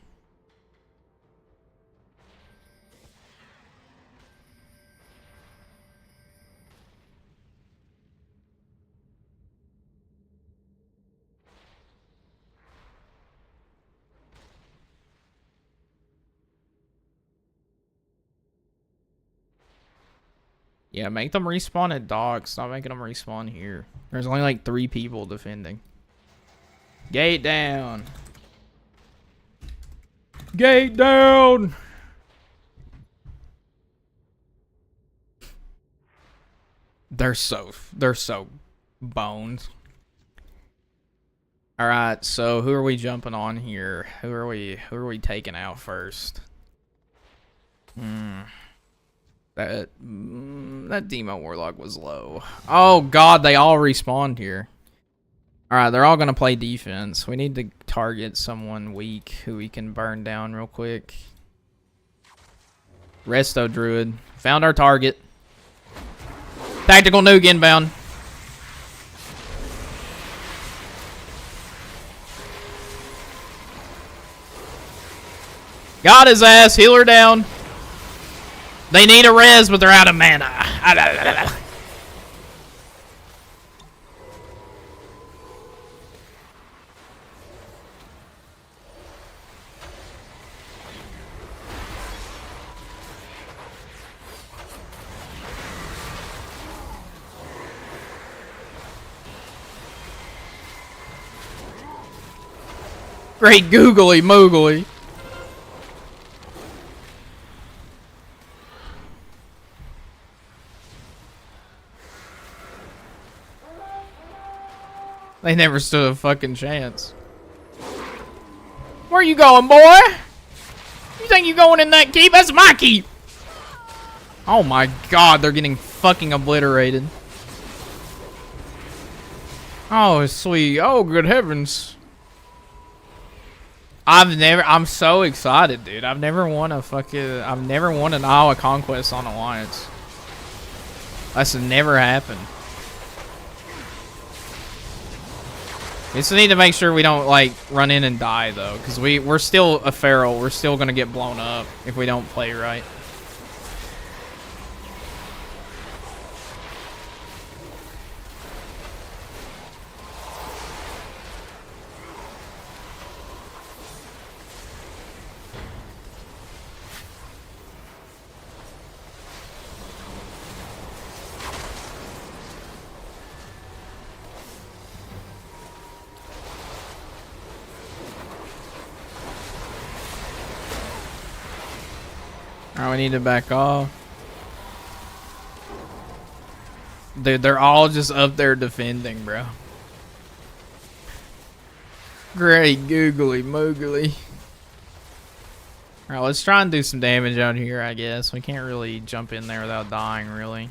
Yeah, make them respawn at dock. Stop making them respawn here. There's only like 3 people defending. Gate down. Gate down. They're so boned. All right, so who are we jumping on here? Who are we taking out first? That Demo Warlock was low. Oh god, they all respawned here. Alright, they're all gonna play defense. We need to target someone weak who we can burn down real quick. Resto Druid. Found our target. Tactical nuke inbound. Got his ass. Healer down. They need a res, but they're out of mana. Great googly moogly. They never stood a fucking chance. Where you going, boy? You think you going in that keep? That's my keep. Oh my god, they're getting fucking obliterated. Oh, sweet. Oh, good heavens. I'm so excited, dude. I've never won an Iowa Conquest on Alliance. That's never happened. We just need to make sure we don't, like, run in and die, though. Because we're still a feral. We're still going to get blown up if we don't play right. Alright, we need to back off. Dude, they're all just up there defending, bro. Great googly moogly. Alright, let's try and do some damage out here, I guess. We can't really jump in there without dying, really.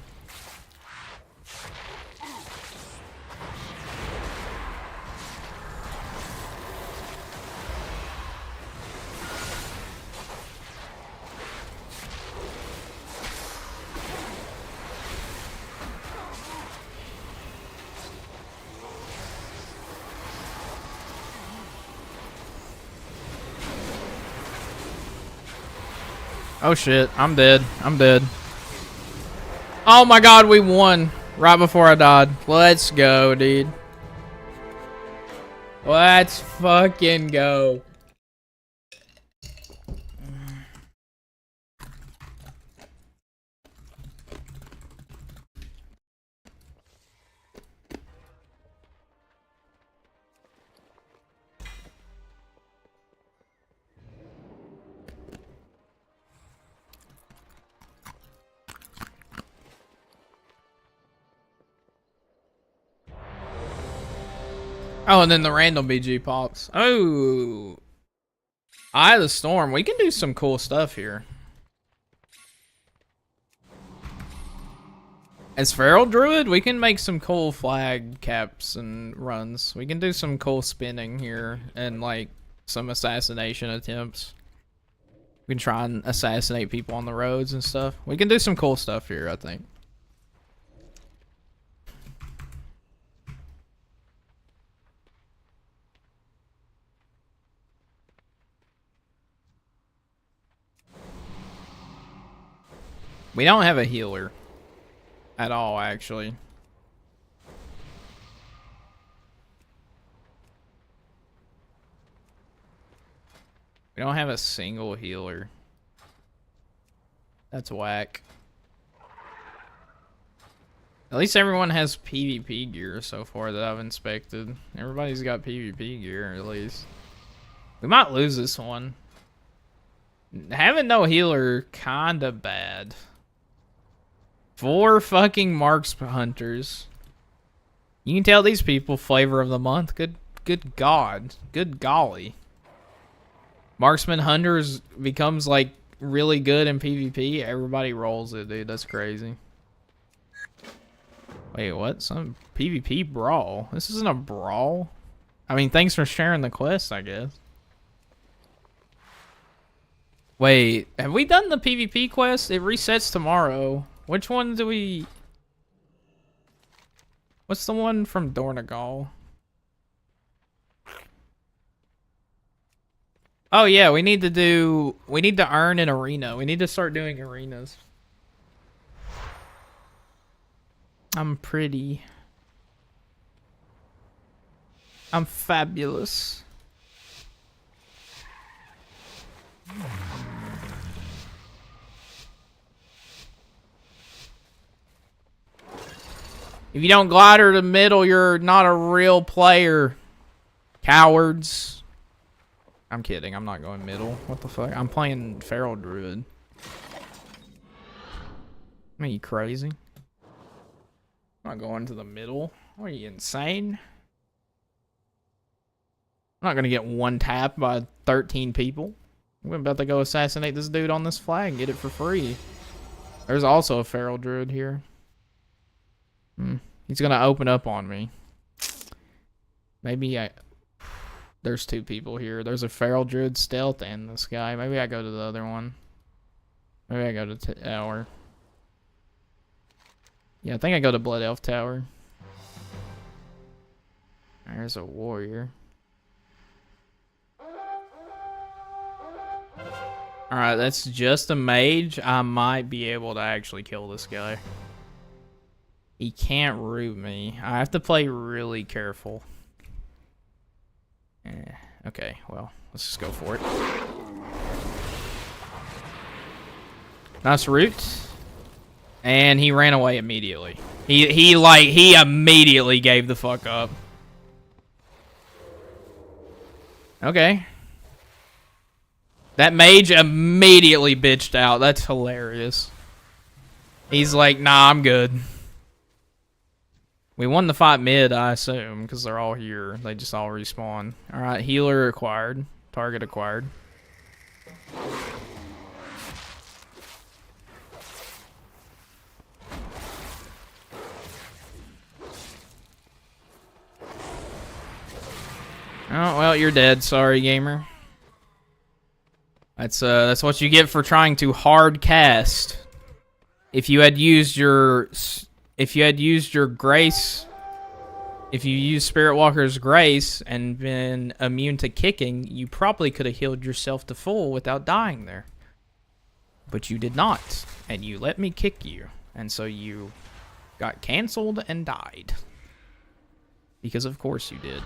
Oh shit, I'm dead. I'm dead. Oh my god, we won right before I died. Let's go, dude. Let's fucking go. Oh, and then the random BG pops. Oh. Eye of the Storm. We can do some cool stuff here. As Feral Druid, we can make some cool flag caps and runs. We can do some cool spinning here and like some assassination attempts. We can try and assassinate people on the roads and stuff. We can do some cool stuff here, I think. We don't have a healer at all, actually. We don't have a single healer. That's whack. At least everyone has PvP gear so far that I've inspected. Everybody's got PvP gear, at least. We might lose this one. Having no healer, kinda bad. 4 fucking marks hunters. You can tell these people flavor of the month. Good god. Good golly. Marksman hunters becomes like really good in PvP. Everybody rolls it, dude. That's crazy. Wait, what? Some PvP brawl? This isn't a brawl? I mean, thanks for sharing the quest, I guess. Wait, have we done the PvP quest? It resets tomorrow. Which one do we... What's the one from Dornegal? Oh yeah, we need to earn an arena. We need to start doing arenas. I'm pretty. I'm fabulous. If you don't glider to the middle, you're not a real player. Cowards. I'm kidding. I'm not going middle. What the fuck? I'm playing Feral Druid. Are you crazy? I'm not going to the middle. Are you insane? I'm I'm not gonna get one tapped by 13 people. We're about to go assassinate this dude on this flag and get it for free. There's also a feral druid here. He's gonna open up on me. Maybe there's two people here. There's a feral druid stealth and this guy. Maybe I go to the other one. Maybe I go to tower. Yeah, I think I go to Blood Elf Tower. There's a warrior. Alright, that's just a mage. I might be able to actually kill this guy. He can't root me. I have to play really careful. Okay, well, let's just go for it. Nice root. And he ran away immediately. He immediately gave the fuck up. Okay. That mage immediately bitched out. That's hilarious. He's like, nah, I'm good. We won the fight mid, I assume, because they're all here. They just all respawn. Alright, healer acquired. Target acquired. Oh, well, you're dead. Sorry, gamer. That's what you get for trying to hard cast. If you had used your grace, if you used Spirit Walker's grace and been immune to kicking, you probably could have healed yourself to full without dying there. But you did not, and you let me kick you, and so you got canceled and died. Because of course you did.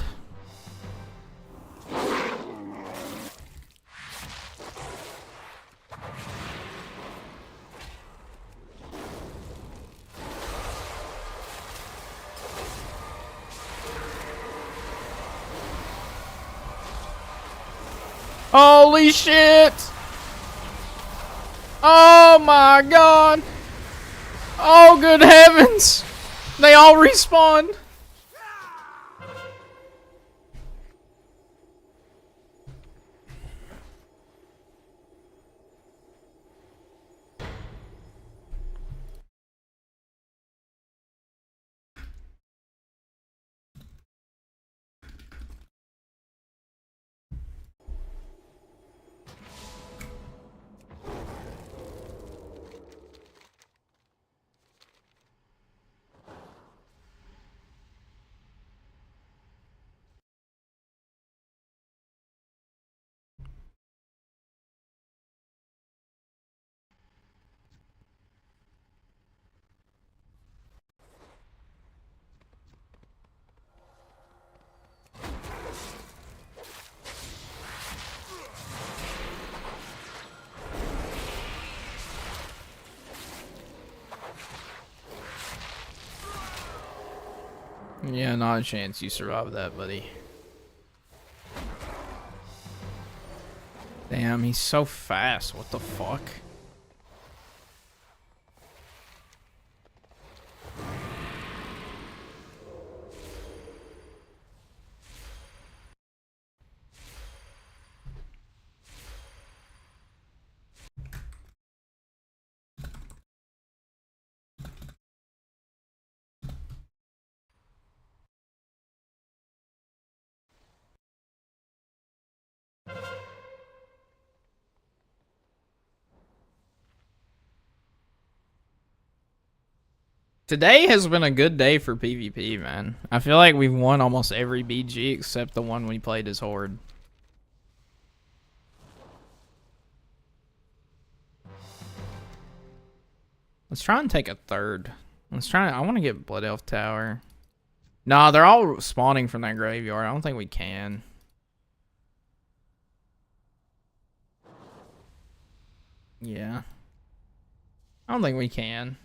Holy shit! Oh my god! Oh good heavens! They all respawned! Yeah, not a chance you survive that, buddy. Damn, he's so fast. What the fuck? Today has been a good day for PvP, man. I feel like we've won almost every BG except the one we played as Horde. Let's try and take a third. I want to get Blood Elf Tower. Nah, they're all spawning from that graveyard. I don't think we can. Yeah. I don't think we can.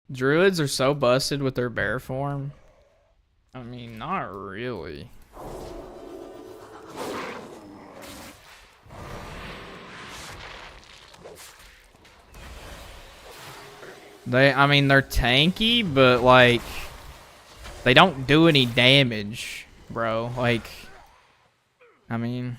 Druids are so busted with their bear form. I mean, not really. I mean, they're tanky, but like, they don't do any damage, bro. Like, I mean.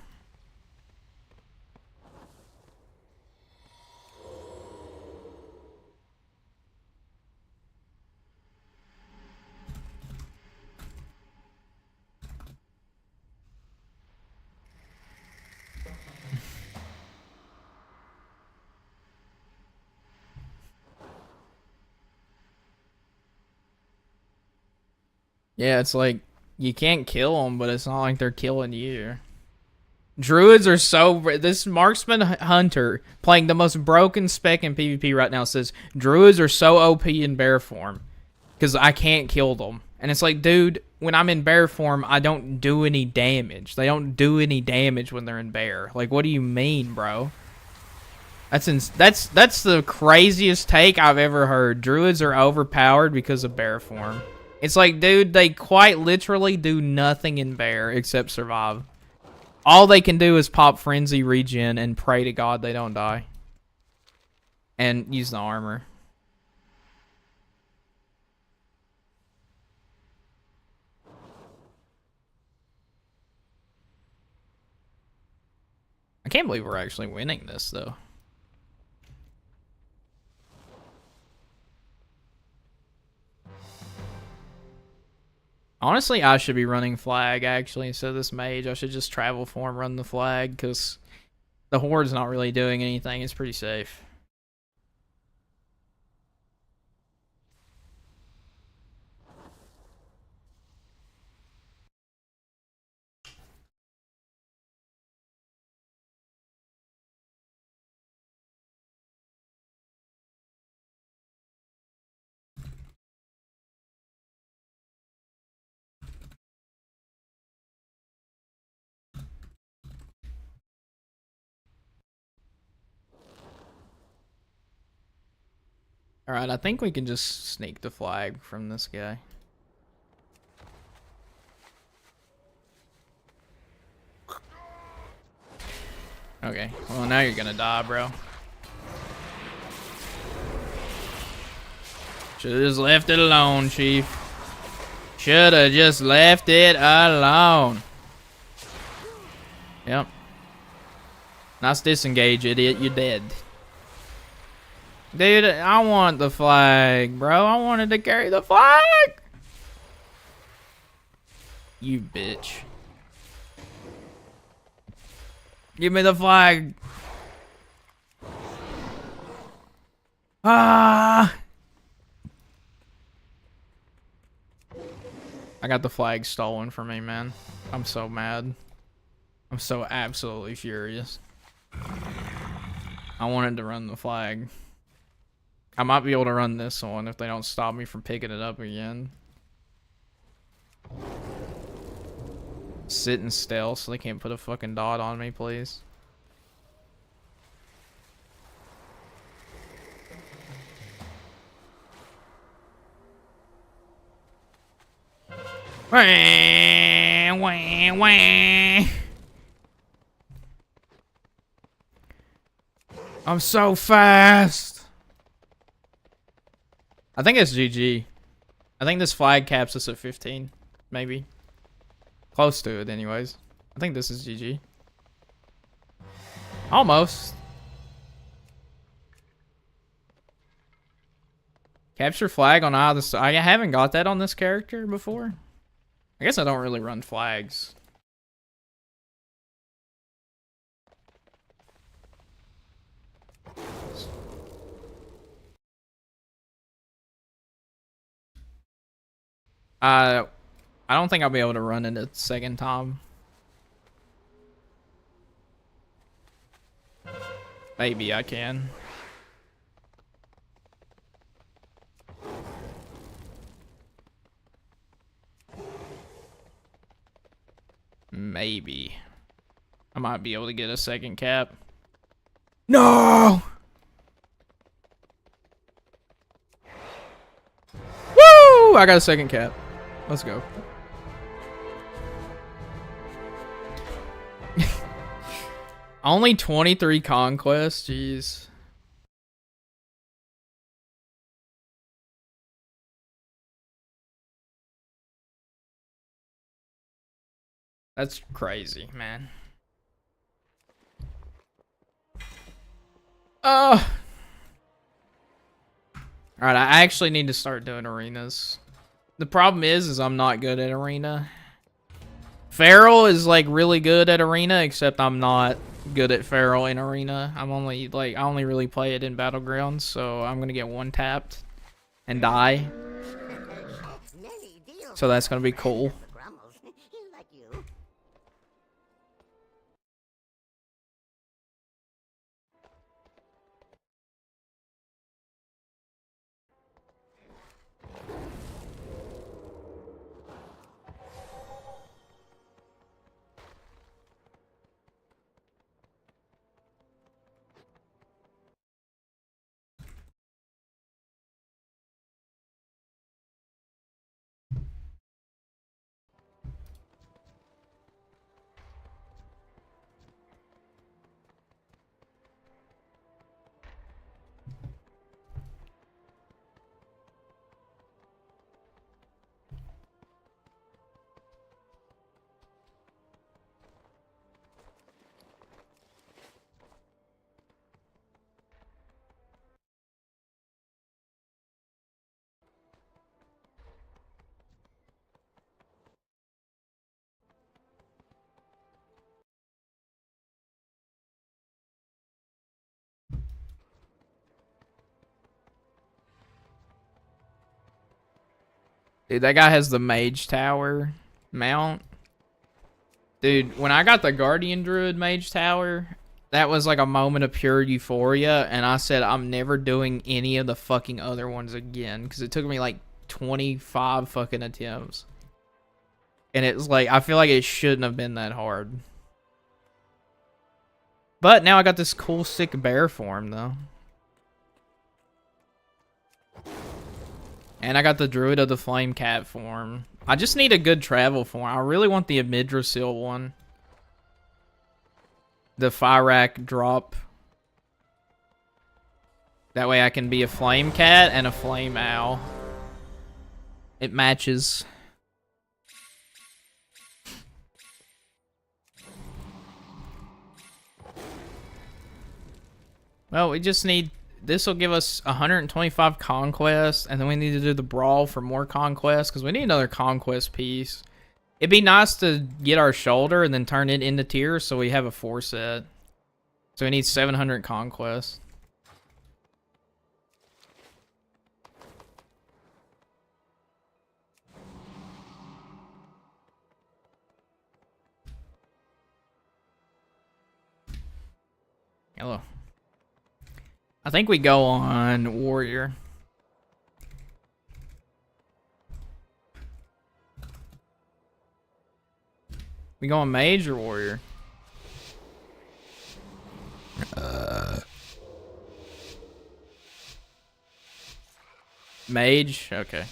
Yeah, it's like, you can't kill them, but it's not like they're killing you. Druids are so... This marksman hunter playing the most broken spec in PvP right now says, Druids are so OP in bear form, because I can't kill them. And it's like, dude, when I'm in bear form, I don't do any damage. They don't do any damage when they're in bear. Like, what do you mean, bro? That's the craziest take I've ever heard. Druids are overpowered because of bear form. It's like, dude, they quite literally do nothing in bear except survive. All they can do is pop frenzy regen and pray to God they don't die. And use the armor. I can't believe we're actually winning this, though. Honestly, I should be running flag, actually, instead of this mage. I should just travel form, run the flag, because the horde's not really doing anything. It's pretty safe. Alright, I think we can just sneak the flag from this guy. Okay, well now you're gonna die, bro. Should've just left it alone, Chief. Should've just left it alone. Yep. Nice disengage, idiot. You're dead. Dude, I want the flag, bro. I wanted to carry the flag. You bitch. Give me the flag. Ah! I got the flag stolen from me, man. I'm so mad. I'm so absolutely furious. I wanted to run the flag. I might be able to run this one if they don't stop me from picking it up again. Sit in stealth so they can't put a fucking dot on me, please. Wah, wah, wah. I'm so fast. I think it's GG. I think this flag caps us at 15, maybe. Close to it, anyways. I think this is GG. Almost. Capture flag on either side. I haven't got that on this character before. I guess I don't really run flags. I don't think I'll be able to run it a second time. Maybe I can. Maybe. I might be able to get a second cap. No! Woo! I got a second cap. Let's go. Only 23 conquests, jeez. That's crazy, man. Alright, I actually need to start doing arenas. The problem is I'm not good at arena. Feral is like really good at arena, except I'm not good at Feral in arena. I'm only like I only really play it in battlegrounds, so I'm gonna get one tapped and die. So that's gonna be cool. Like you. Dude, that guy has the mage tower mount. Dude, when I got the Guardian Druid Mage Tower, that was like a moment of pure euphoria, and I said I'm never doing any of the fucking other ones again, because it took me like 25 fucking attempts. And it was like, I feel like it shouldn't have been that hard. But now I got this cool sick bear form, though. And I got the Druid of the Flame Cat form. I just need a good travel form. I really want the Amidrasil one. The Fyrak drop. That way I can be a Flame Cat and a Flame Owl. It matches. Well, we just need... This will give us 125 conquests, and then we need to do the brawl for more conquests, because we need another conquest piece. It'd be nice to get our shoulder and then turn it into tiers, so we have a 4 set. So we need 700 conquests. Hello. I think we go on warrior. We go on mage or warrior? Mage? Okay.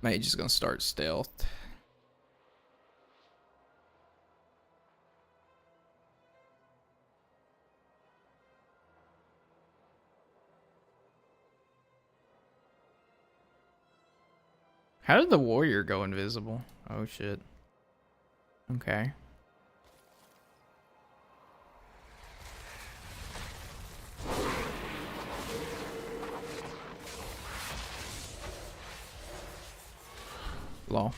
Mage is gonna start stealth. How did the warrior go invisible? Oh shit. Okay. Lol.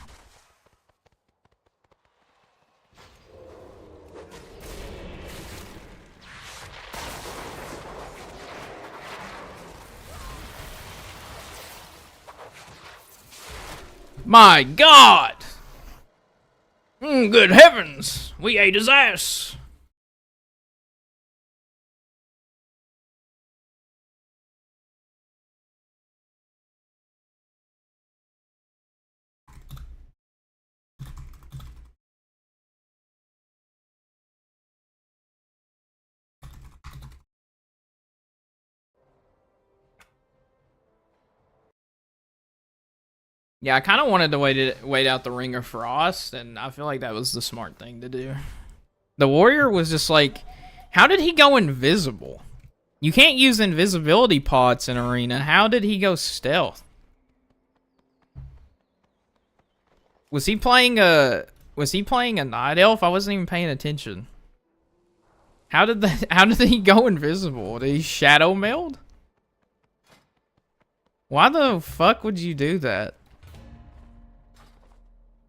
My God! Good heavens! We ate his ass! Yeah, I kind of wanted to wait out the Ring of Frost, and I feel like that was the smart thing to do. The warrior was just like, how did he go invisible? You can't use invisibility pots in arena. How did he go stealth? Was he playing a night elf? I wasn't even paying attention. How did he go invisible? Did he shadow meld? Why the fuck would you do that?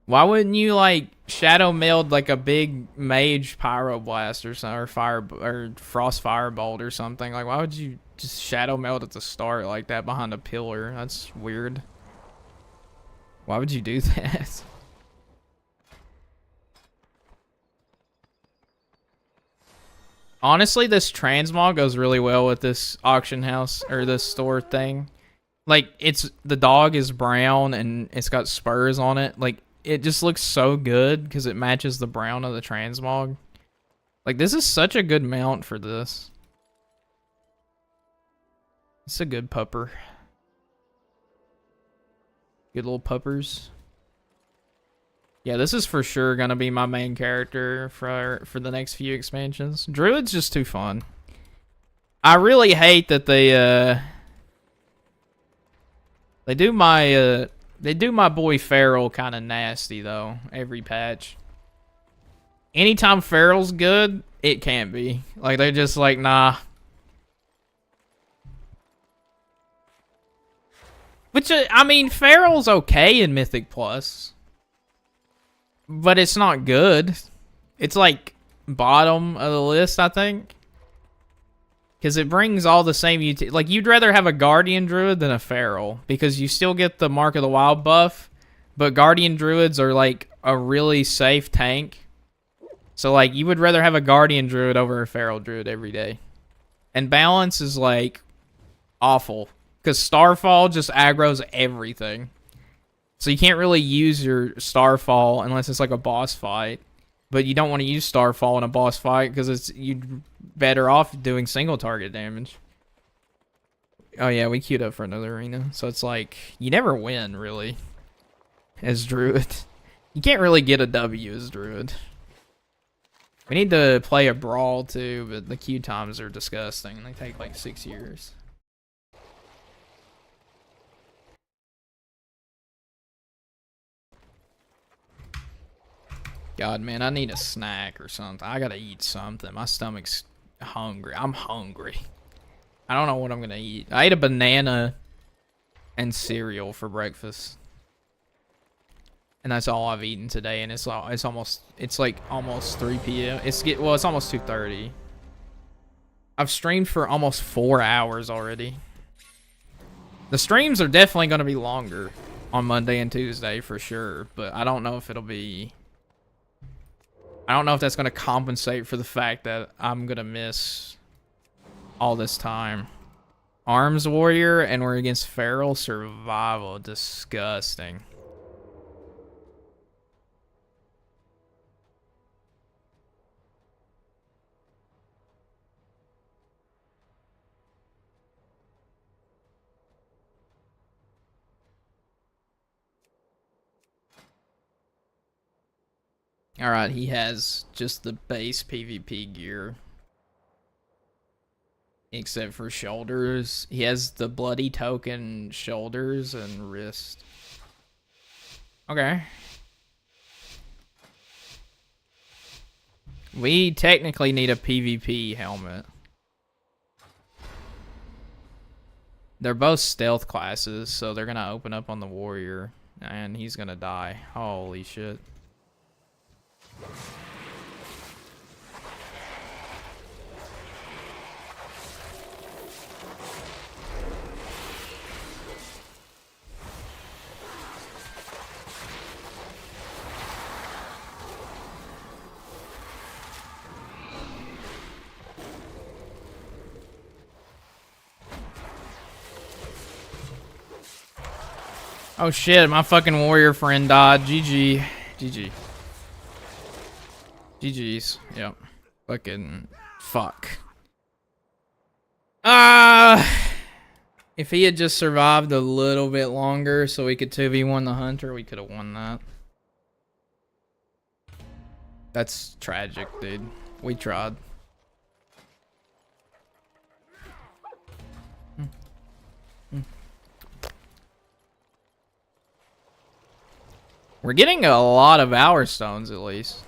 Why wouldn't you like shadow meld like a big mage pyroblast or something, or frost firebolt or something? Like, why would you just shadow meld at the start like that behind a pillar? That's weird. Why would you do that? Honestly, this transmog goes really well with this auction house or this store thing. Like, the dog is brown and it's got spurs on it. Like, it just looks so good because it matches the brown of the transmog. Like, this is such a good mount for this. It's a good pupper. Good little puppers. Yeah, this is for sure gonna be my main character for the next few expansions. Druid's just too fun. I really hate that they do my boy Feral kind of nasty though every patch. Anytime Feral's good, it can't be. Like, they're just like, nah. Which, I mean, Feral's okay in Mythic Plus. But it's not good. It's like bottom of the list, I think. Because it brings all the same like, you'd rather have a Guardian Druid than a Feral. Because you still get the Mark of the Wild buff. But Guardian Druids are like a really safe tank. So like, you would rather have a Guardian Druid over a Feral Druid every day. And balance is like awful. Because Starfall just aggroes everything. So you can't really use your Starfall unless it's like a boss fight. But you don't want to use Starfall in a boss fight because you'd better off doing single target damage. Oh yeah, we queued up for another arena. So it's like, you never win, really, as Druid. You can't really get a W as Druid. We need to play a Brawl too, but the queue times are disgusting. They take like 6 years. God, man, I need a snack or something. I gotta eat something. My stomach's hungry. I'm hungry. I don't know what I'm gonna eat. I ate a banana and cereal for breakfast. And that's all I've eaten today, and it's like almost 3 p.m. It's almost 2:30. I've streamed for almost 4 hours already. The streams are definitely gonna be longer on Monday and Tuesday for sure, but I don't know if that's going to compensate for the fact that I'm going to miss all this time. Arms Warrior, and we're against Feral Survival. Disgusting. Alright, he has just the base PvP gear. Except for shoulders. He has the bloody token shoulders and wrist. Okay. We technically need a PvP helmet. They're both stealth classes, so they're gonna open up on the warrior. And he's gonna die. Holy shit. Oh shit, my fucking warrior friend died. GG. GG. GG's. Yep. Fucking fuck. If he had just survived a little bit longer so we could 2v1 the hunter, we could have won that. That's tragic, dude. We tried. We're getting a lot of hour stones, at least.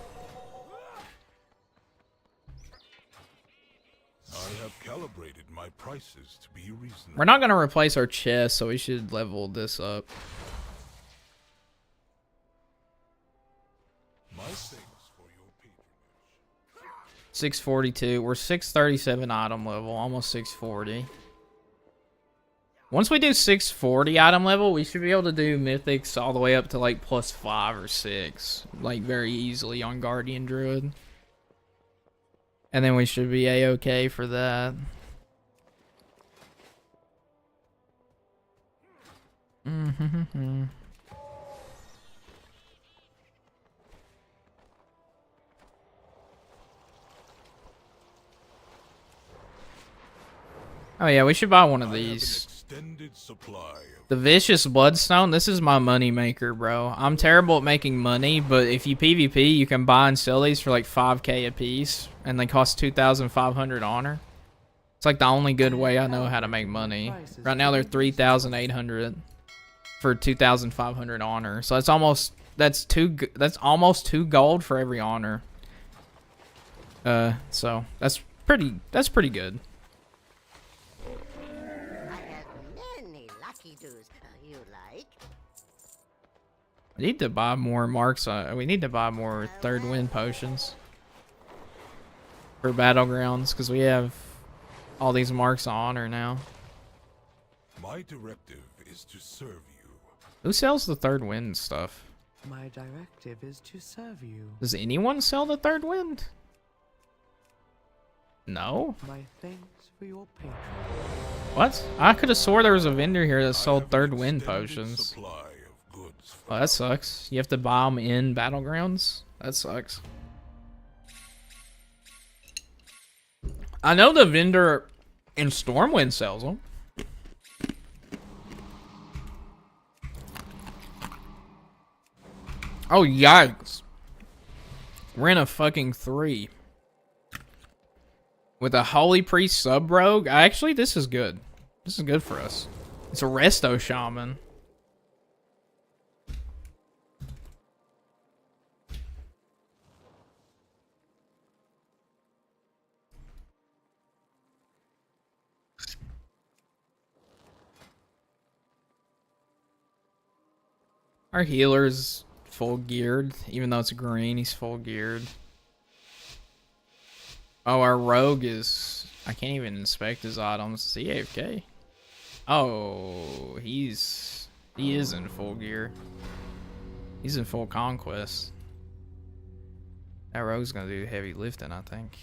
I have calibrated my prices to be reasonable. We're not going to replace our chest, so we should level this up. My thanks for your patronage. 642. We're 637 item level, almost 640. Once we do 640 item level, we should be able to do mythics all the way up to like +5 or 6. Like very easily on Guardian Druid. And then we should be a-okay for that. Oh yeah, we should buy one of I have an these. extended supply of The Vicious Bloodstone, this is my money maker, bro. I'm terrible at making money, but if you PvP, you can buy and sell these for like 5k a piece, and they cost 2,500 honor. It's like the only good way I know how to make money. Right now they're 3,800 for 2,500 honor. So that's almost 2 gold for every honor. So that's pretty good. I have many lucky dudes. You like? We need to buy more marks. We need to buy more third wind potions for battlegrounds because we have all these marks of honor now. my directive is to serve you. Who sells the third wind stuff? My directive is to serve you. Does anyone sell the third wind? No. My thanks for your patronage. What? I could have swore there was a vendor here that I sold have an third wind extended potions. supply of goods for Oh, that sucks. You have to buy them in battlegrounds. That sucks. I know the vendor in Stormwind sells them. Oh, yikes. We're in a fucking 3. With a Holy Priest sub-rogue? Actually, this is good. This is good for us. It's a Resto Shaman. Our healer's full geared. Even though it's green, he's full geared. Oh, our rogue is... I can't even inspect his items. Is he AFK? Oh, he is in full gear. He's in full conquest. That rogue's gonna do heavy lifting, I think.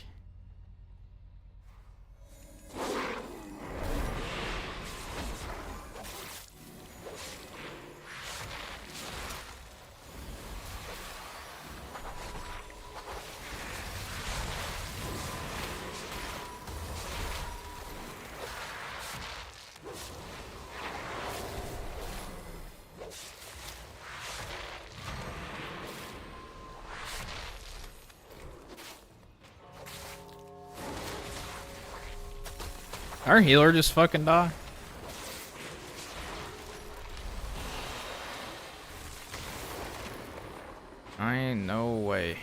Our healer just fucking died. I ain't no way.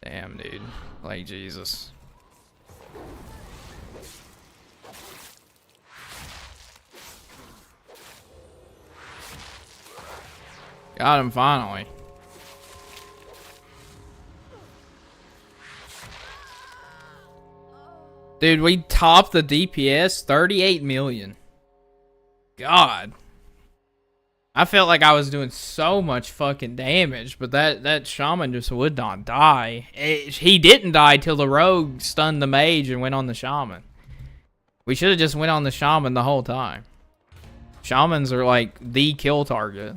Damn, dude. Like, Jesus. Got him finally. Dude, we topped the DPS 38 million. God. I felt like I was doing so much fucking damage, but that shaman just would not die. He didn't die till the rogue stunned the mage and went on the shaman. We should have just went on the shaman the whole time. Shamans are like the kill target.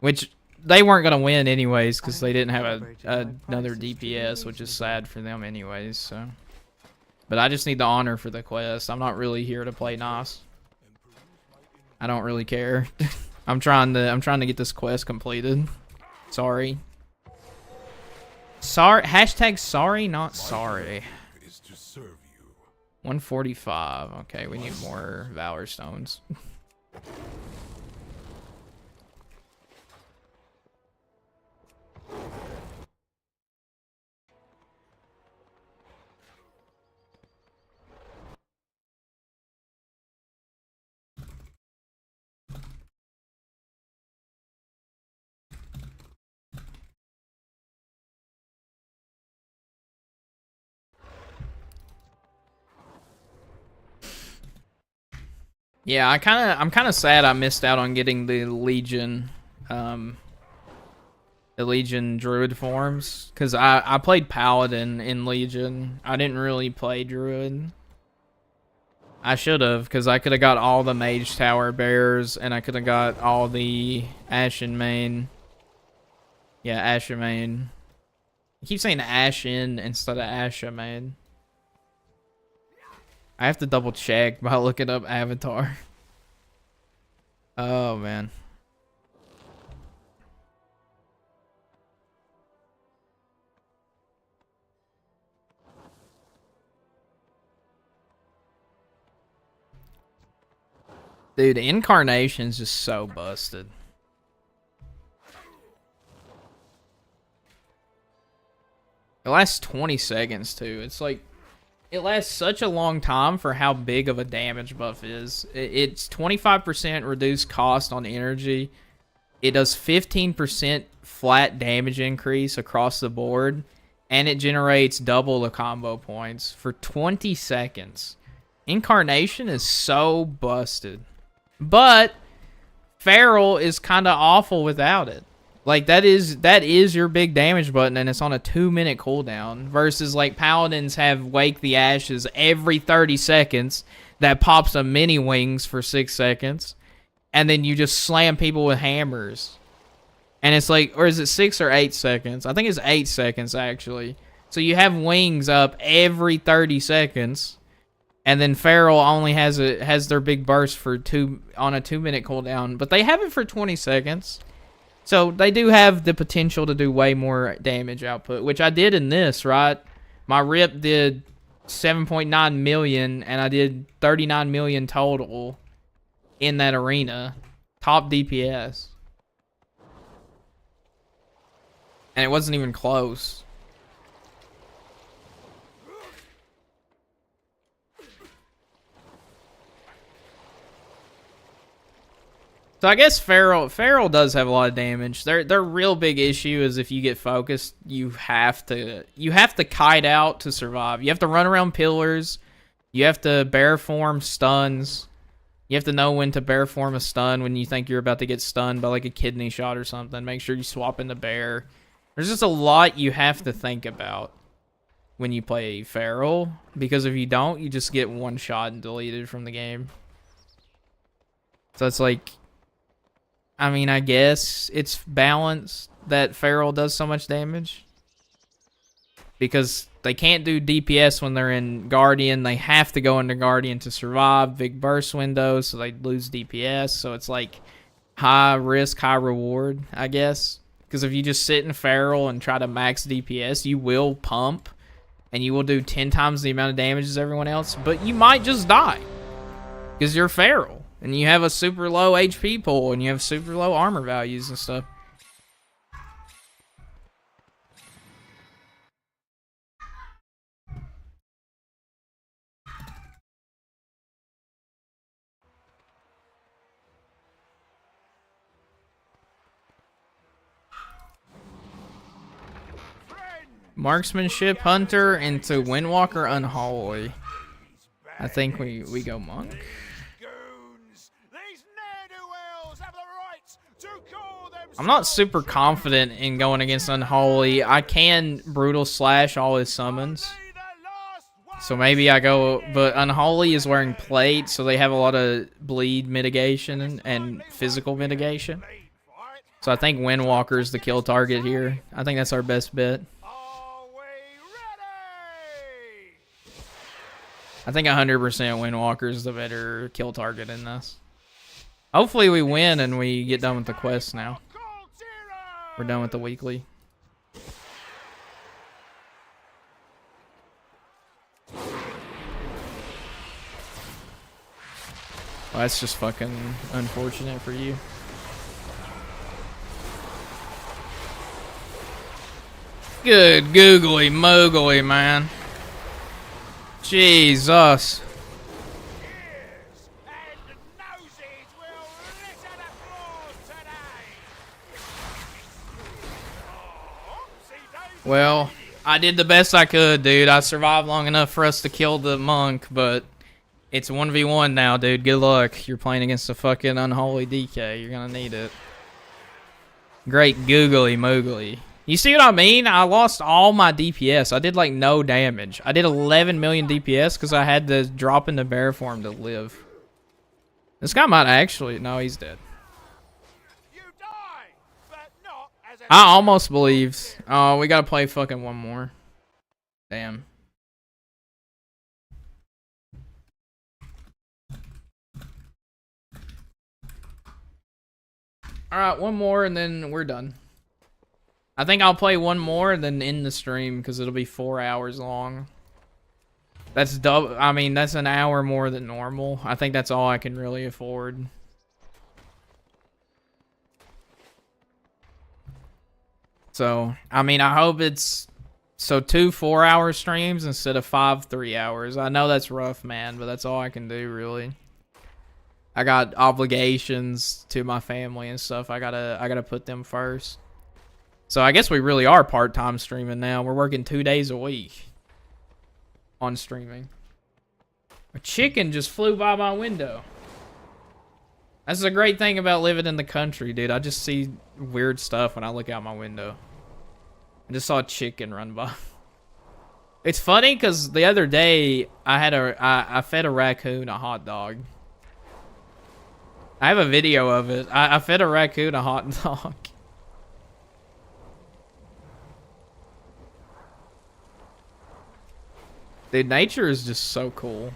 Which they weren't going to win anyways because they didn't have another DPS, which is sad for them anyways. So, but I just need the honor for the quest. I'm not really here to play nice. I don't really care. I'm trying to get this quest completed. Sorry. Sorry. Hashtag sorry, not sorry. Is to serve you. 145. Okay, we need more Valor Stones. Yeah, I'm kind of sad I missed out on getting the Legion Druid forms cuz I played Paladin in Legion. I didn't really play Druid. I should have cuz I could have got all the Mage Tower bears and I could have got all the Ashen Mane. Yeah, Ashen Mane. I keep saying Ashen instead of Ashen Mane. I have to double check by looking up Avatar. Oh, man. Dude, Incarnation's just so busted. It lasts 20 seconds, too. It's like... It lasts such a long time for how big of a damage buff is. It's 25% reduced cost on energy. It does 15% flat damage increase across the board. And it generates double the combo points for 20 seconds. Incarnation is so busted. But Feral is kind of awful without it. Like, that is your big damage button, and it's on a 2-minute cooldown. Versus, like, Paladins have Wake the Ashes every 30 seconds. That pops a mini wings for 6 seconds. And then you just slam people with hammers. And it's like, or is it 6 or 8 seconds? I think it's 8 seconds, actually. So you have wings up every 30 seconds. And then Feral only has their big burst for on a 2-minute cooldown. But they have it for 20 seconds. So they do have the potential to do way more damage output, which I did in this, right? My rip did 7.9 million, and I did 39 million total in that arena. Top DPS. And it wasn't even close. So I guess Feral does have a lot of damage. Their real big issue is if you get focused, you have to kite out to survive. You have to run around pillars. You have to bear form stuns. You have to know when to bear form a stun when you think you're about to get stunned by like a kidney shot or something. Make sure you swap into bear. There's just a lot you have to think about when you play Feral, because if you don't, you just get one shot and deleted from the game. So it's like, I mean, I guess it's balanced that Feral does so much damage. Because they can't do DPS when they're in Guardian. They have to go into Guardian to survive. Big burst windows, so they lose DPS. So it's like high risk, high reward, I guess. Because if you just sit in Feral and try to max DPS, you will pump. And you will do 10 times the amount of damage as everyone else. But you might just die. Because you're Feral. And you have a super low HP pool, and you have super low armor values and stuff. Marksmanship Hunter into Windwalker Unholy. I think we go Monk. These ne'er-do-wells have the I'm not super confident in going against Unholy. I can Brutal Slash all his summons. So maybe I go, but Unholy is wearing plate, so they have a lot of bleed mitigation and physical mitigation. So I think Windwalker is the kill target here. I think that's our best bet. I think 100% Windwalker is the better kill target in this. Hopefully we win and we get done with the quest now. We're done with the weekly. Well, that's just fucking unfortunate for you. Good googly moogly, man. Jesus. Well, I did the best I could, dude. I survived long enough for us to kill the monk, but it's 1v1 now, dude. Good luck. You're playing against a fucking unholy DK. You're gonna need it. Great googly moogly. You see what I mean? I lost all my DPS. I did like no damage. I did 11 million DPS because I had to drop into bear form to live. This guy might actually... No, he's dead. I almost believed. Oh, we gotta play fucking one more. Damn. Alright, one more and then we're done. I think I'll play one more and then end the stream because it'll be 4 hours long. That's double. I mean, that's an hour more than normal. I think that's all I can really afford. So, I mean, I hope it's... So, 2 4-hour streams instead of 5 3 hours. I know that's rough, man, but that's all I can do, really. I got obligations to my family and stuff. I gotta put them first. So, I guess we really are part-time streaming now. We're working 2 days a week on streaming. A chicken just flew by my window. That's a great thing about living in the country, dude. I just see weird stuff when I look out my window. I just saw a chicken run by. It's funny because the other day I fed a raccoon a hot dog. I have a video of it. I fed a raccoon a hot dog. Dude, nature is just so cool.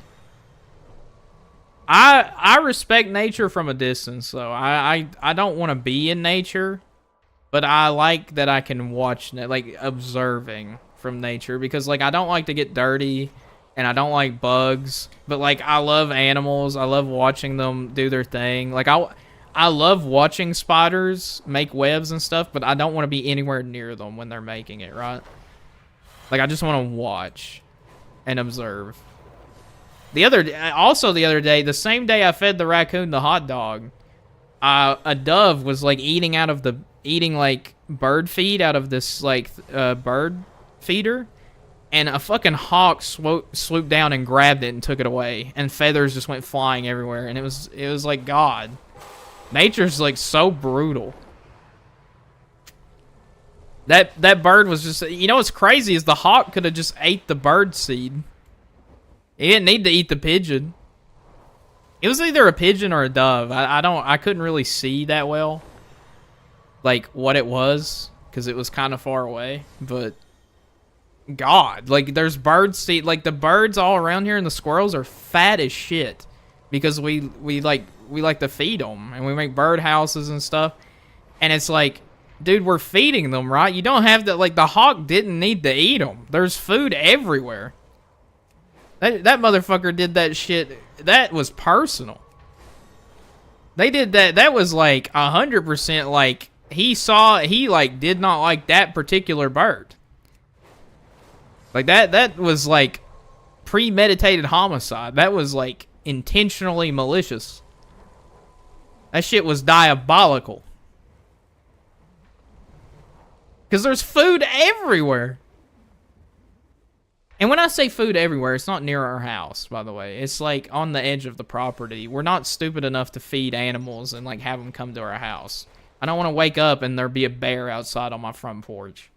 I respect nature from a distance, though. I don't want to be in nature, but I like that I can watch, like, observing from nature, because, like, I don't like to get dirty, and I don't like bugs, but, like, I love animals. I love watching them do their thing. Like, I love watching spiders make webs and stuff, but I don't want to be anywhere near them when they're making it, right? Like, I just want to watch and observe. The other day, the same day I fed the raccoon the hot dog, a dove was like eating like bird feed out of this like bird feeder, and a fucking hawk swooped down and grabbed it and took it away, and feathers just went flying everywhere, and it was like God. Nature's like so brutal. That bird was just, you know what's crazy is the hawk could have just ate the bird seed. He didn't need to eat the pigeon. It was either a pigeon or a dove. I couldn't really see that well, like, what it was, because it was kind of far away. But God, like, there's bird seed, like, the birds all around here and the squirrels are fat as shit because we like to feed them, and we make bird houses and stuff. And it's like, dude, we're feeding them, right? You don't have to, like, the hawk didn't need to eat them. There's food everywhere. That motherfucker did that shit. That was personal. They did that. That was like 100% like he like did not like that particular bird. Like that was like premeditated homicide. That was like intentionally malicious. That shit was diabolical. Because there's food everywhere. And when I say food everywhere, it's not near our house, by the way. It's like on the edge of the property. We're not stupid enough to feed animals and like have them come to our house. I don't want to wake up and there be a bear outside on my front porch.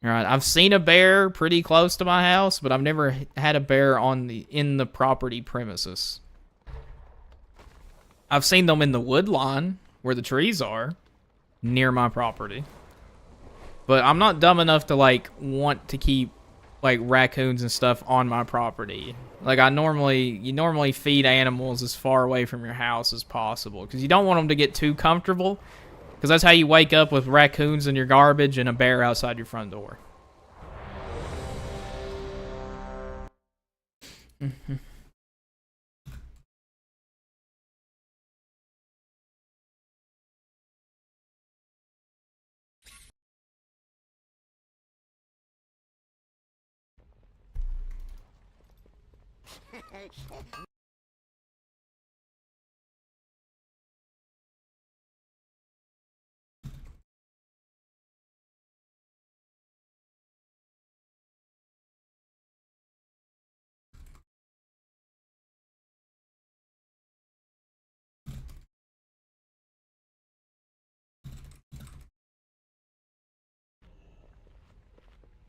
Alright, I've seen a bear pretty close to my house, but I've never had a bear in the property premises. I've seen them in the wood line, where the trees are, near my property. But I'm not dumb enough to, like, want to keep, like, raccoons and stuff on my property. Like, you normally feed animals as far away from your house as possible, because you don't want them to get too comfortable. Because that's how you wake up with raccoons in your garbage and a bear outside your front door.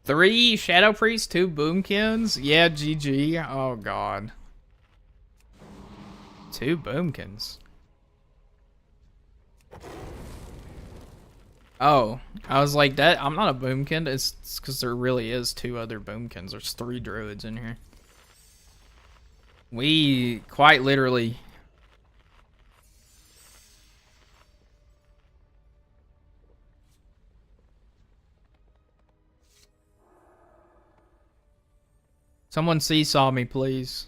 Three Shadow Priests, 2 Boomkins? Yeah, GG. Oh, God. 2 Boomkins. Oh, I was like, that. I'm not a Boomkin. It's because there really is 2 other Boomkins. There's 3 Druids in here. We quite literally... Someone seesaw me, please.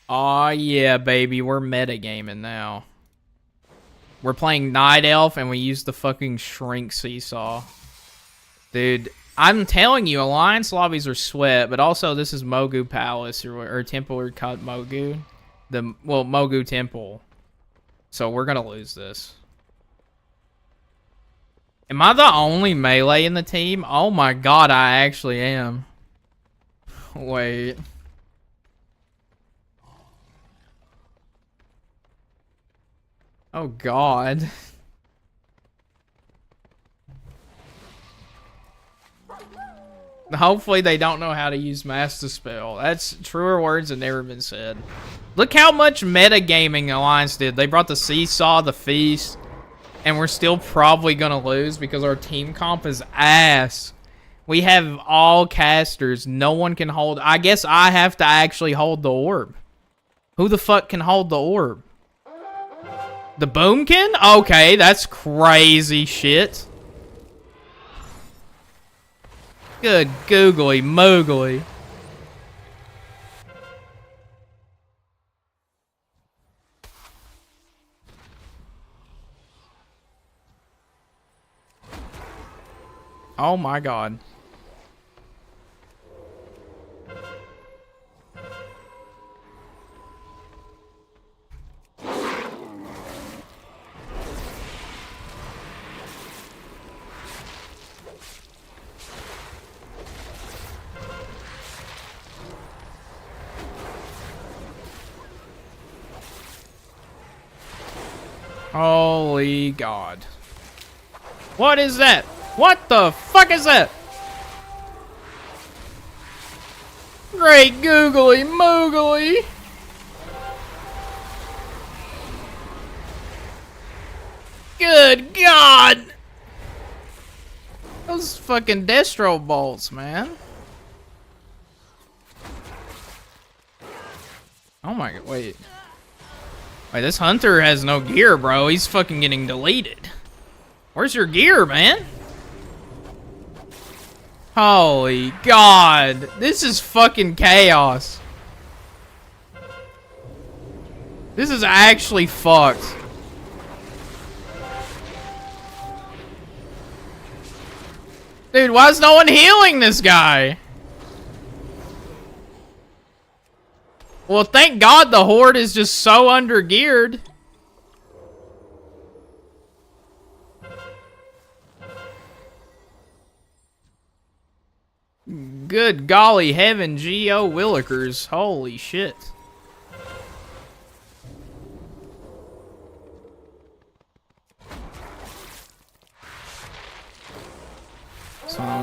Aw, yeah, baby. We're metagaming now. We're playing Night Elf, and we use the fucking shrink seesaw. Dude, I'm telling you, Alliance lobbies are sweat, but also this is Mogu Palace, or Temple or Cut Mogu. Mogu Temple. So we're gonna lose this. Am I the only melee in the team? Oh my god, I actually am. Wait. Oh god. Hopefully they don't know how to use Master Spell. That's truer words have never been said. Look how much metagaming Alliance did. They brought the Seesaw, the Feast, and we're still probably gonna lose because our team comp is ass. We have all casters. No one can hold... I guess I have to actually hold the orb. Who the fuck can hold the orb? The Boomkin? Okay, that's crazy shit. Good googly moogly. Oh my god. Holy god. What is that? What the fuck is that? Great googly moogly. Good god. Those fucking Destro bolts, man. Oh my god, wait. Wait, this hunter has no gear, bro. He's fucking getting deleted. Where's your gear, man? Holy god. This is fucking chaos. This is actually fucked. Dude, why is no one healing this guy? Well, thank God the Horde is just so under-geared. Good golly heaven, G.O. Willikers. Holy shit.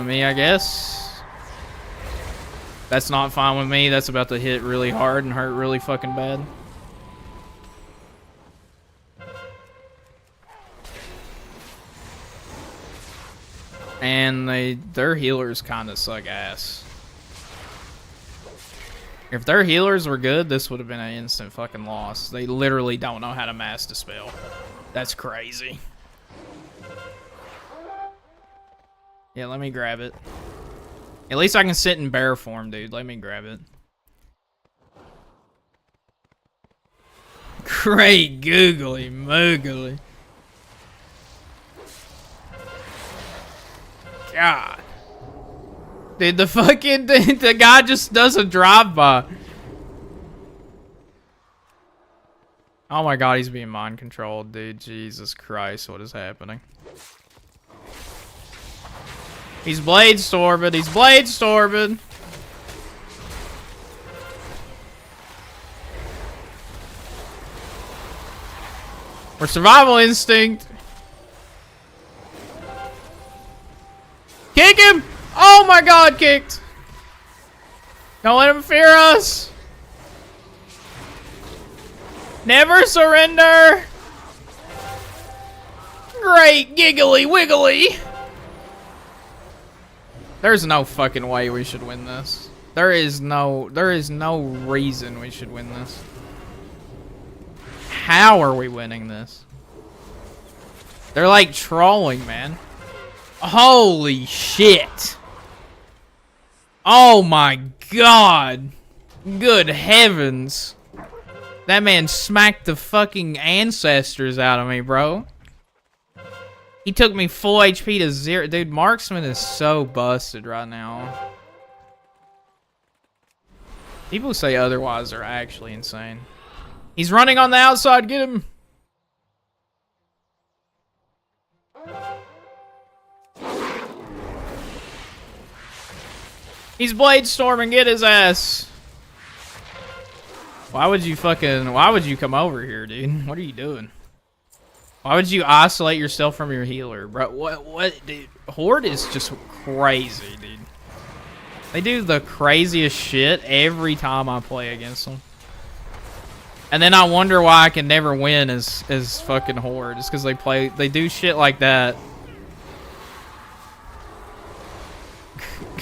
with me, I guess. That's not fine with me. That's about to hit really hard and hurt really fucking bad. And their healers kind of suck ass. If their healers were good, this would have been an instant fucking loss. They literally don't know how to mass dispel. That's crazy. Yeah, let me grab it. At least I can sit in bear form, dude. Let me grab it. Great googly moogly. God. Dude, the fucking the guy just does a drive-by. Oh my god, he's being mind controlled, dude. Jesus Christ, what is happening? He's blade storming. He's blade storming. For survival instinct. Kick him! Oh my god, kicked! Don't let him fear us! Never surrender! Great giggly wiggly! There's no fucking way we should win this. There is no reason we should win this. How are we winning this? They're like trolling, man. Holy shit. Oh my god. Good heavens. That man smacked the fucking ancestors out of me, bro. He took me full HP to 0. Dude, Marksman is so busted right now. People who say otherwise are actually insane. He's running on the outside. Get him. He's blade storming. Get his ass. Why would you come over here, dude? What are you doing? Why would you isolate yourself from your healer, bro? What, dude? Horde is just crazy, dude. They do the craziest shit every time I play against them. And then I wonder why I can never win as fucking Horde. It's because they do shit like that.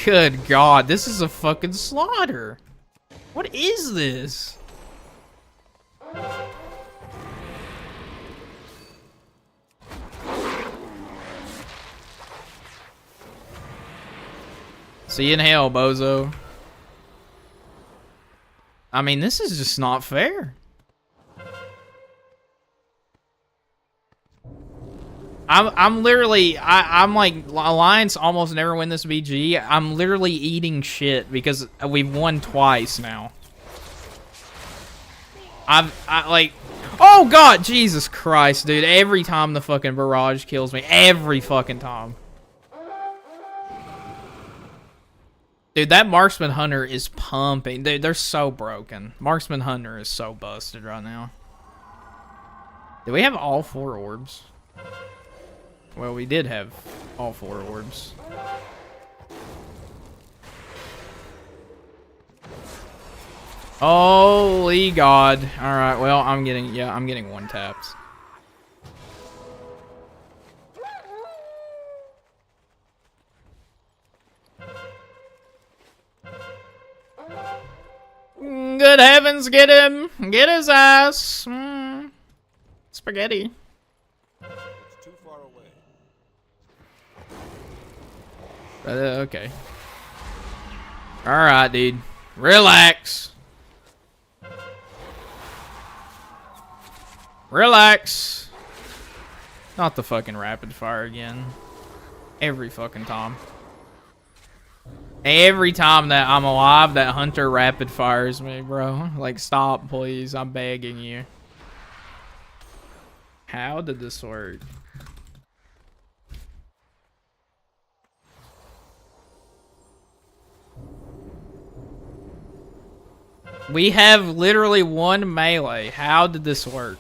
Good God, this is a fucking slaughter. What is this? See you in hell, bozo. I mean, this is just not fair. I'm literally, I'm like, Alliance almost never win this BG. I'm literally eating shit because we've won twice now. I like, oh god, Jesus Christ, dude. Every time the fucking barrage kills me. Every fucking time. Dude, that Marksman Hunter is pumping. Dude, they're so broken. Marksman Hunter is so busted right now. Do we have all 4 orbs? Well, we did have all 4 orbs. Holy God. Alright, well, I'm getting one tapped. Good heavens, get him! Get his ass! Spaghetti. It's too far away. Okay. Alright, dude. Relax. Relax. Not the fucking rapid fire again. Every fucking time. Every time that I'm alive, that hunter rapid fires me, bro. Like, stop, please. I'm begging you. How did this work? We have literally 1 melee. How did this work?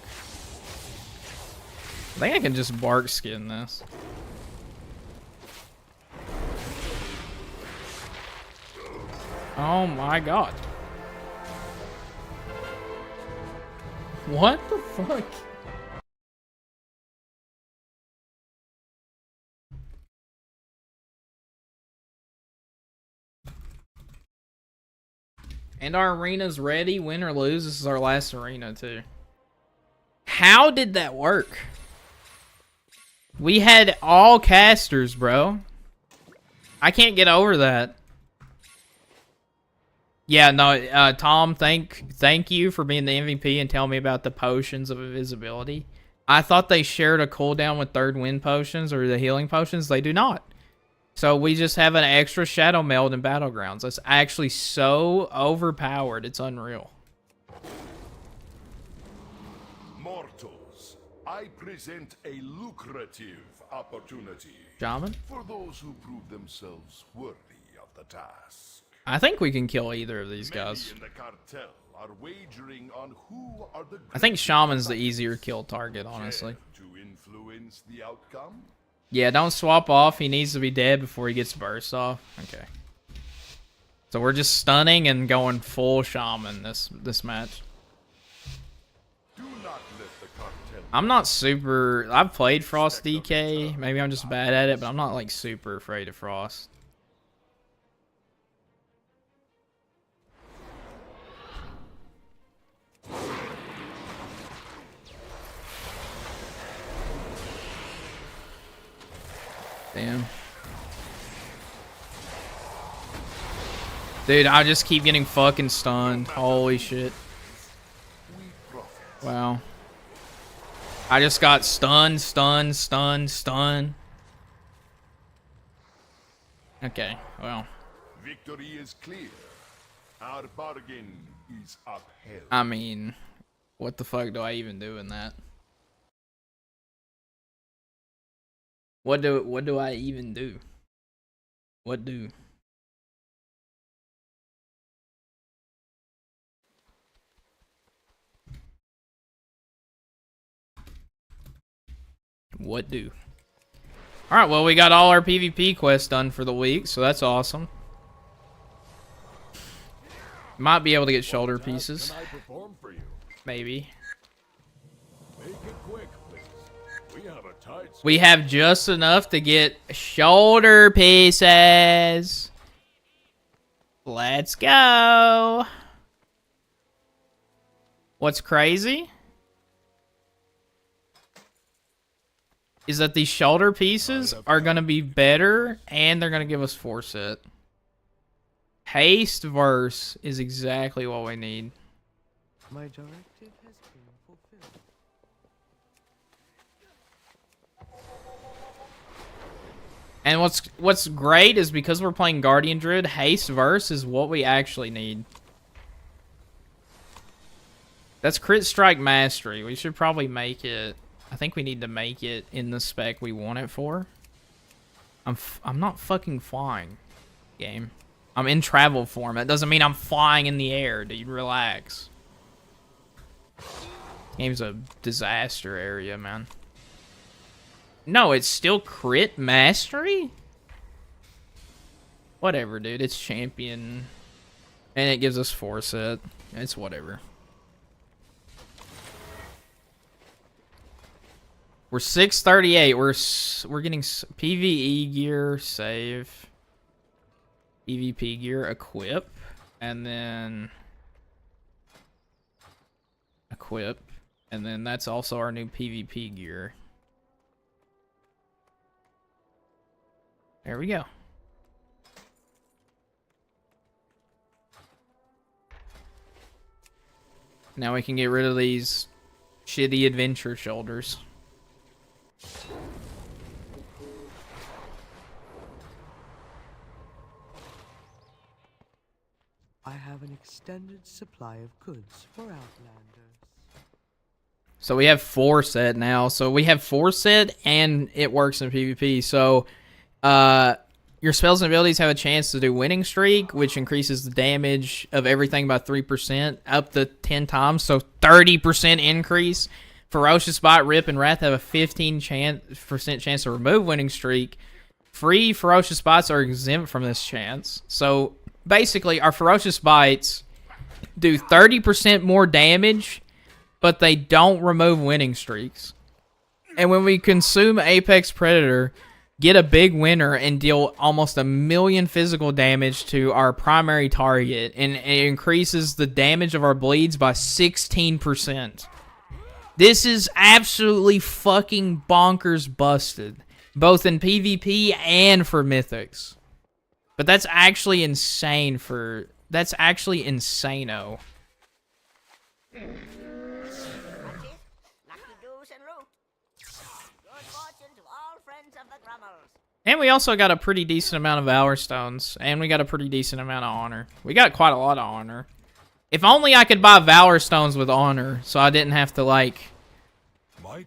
I think I can just bark skin this. Oh my god. What the fuck? And our arena's ready. Win or lose, this is our last arena too. How did that work? We had all casters, bro. I can't get over that. Yeah, no, Tom, thank you for being the MVP and telling me about the potions of invisibility. I thought they shared a cooldown with third wind potions or the healing potions. They do not. So we just have an extra shadow meld in Battlegrounds. That's actually so overpowered. It's unreal. Mortals, I present a lucrative opportunity. Shaman? For those who prove themselves worthy of the task. I think we can kill either of these Many guys. in the cartel are wagering on who are the I think Shaman's the easier kill target, honestly. to influence the outcome. Yeah, don't swap off. He needs to be dead before he gets burst off. Okay. So we're just stunning and going full Shaman this match. Do not let the cartel I'm not super... I've played Frost DK. Maybe I'm just bad at it, but I'm not like super afraid of Frost. Damn. Dude, I just keep getting fucking stunned. Holy shit. Wow. I just got stunned. Okay, well. Victory is clear. Our bargain is upheld. I mean, what the fuck do I even do in that? What do I even do? What do? What do? Alright, well, we got all our PvP quests done for the week, so that's awesome. Might be able to get shoulder pieces. Can I perform for you? Maybe. Make it quick, please. We have a tight We have just enough to get shoulder pieces. Let's go. What's crazy is that these shoulder pieces are going to be better and they're going to give us forset. Haste verse is exactly what we need. My directive has been fulfilled. And what's great is because we're playing Guardian Druid, haste verse is what we actually need. That's crit strike mastery. We should probably make it. I think we need to make it in the spec we want it for. I'm not fucking flying, game. I'm in travel form. That doesn't mean I'm flying in the air, dude. Relax. Game's a disaster area, man. No, it's still crit mastery? Whatever, dude. It's champion. And it gives us forset. It's whatever. We're 638. We're getting PvE gear, save. PvP gear, equip. And then... equip. And then that's also our new PvP gear. There we go. Now we can get rid of these shitty adventure shoulders. I have an extended supply of goods for Outlanders. So we have 4 set now. So we have 4 set and it works in PvP. So your spells and abilities have a chance to do winning streak, which increases the damage of everything by 3% up to 10 times. So 30% increase. Ferocious Bite, Rip, and Wrath have a 15% chance to remove winning streak. Free Ferocious Bites are exempt from this chance. So basically our ferocious bites do 30% more damage, but they don't remove winning streaks. And when we consume Apex Predator, get a big winner and deal almost 1,000,000 physical damage to our primary target, and it increases the damage of our bleeds by 16%. This is absolutely fucking bonkers busted, both in PvP and for Mythics. But that's actually insane for... That's actually insano. Lucky doos and root. Good fortune to all friends of the Grummels. And we also got a pretty decent amount of Valor Stones, and we got a pretty decent amount of Honor. We got quite a lot of Honor. If only I could buy Valor Stones with Honor, so I didn't have to, like,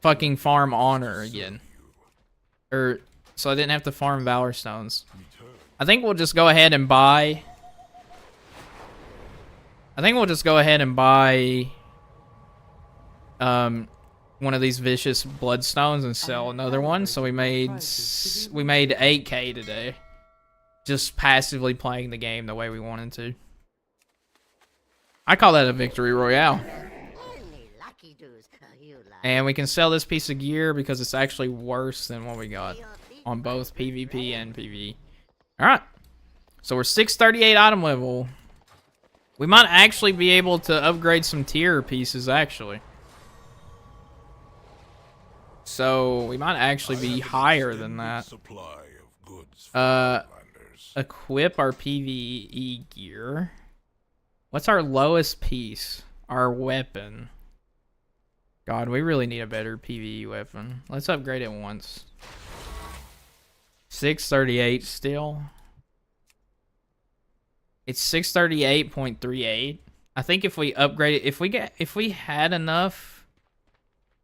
fucking farm Honor again. Or, so I didn't have to farm Valor Stones. I think we'll just go ahead and buy... one of these vicious bloodstones and sell another one. So we made 8K today, just passively playing the game the way we wanted to. I call that a victory royale. Only lucky doos. You like. And we can sell this piece of gear because it's actually worse than what we got on both PvP and PvE. All right, so we're 638 item level. We might actually be able to upgrade some tier pieces, actually. So, we might actually be higher than that. Equip our PvE gear. What's our lowest piece? Our weapon. God, we really need a better PvE weapon. Let's upgrade it once. 638 still. It's 638.38. I think if we upgrade it, if we had enough,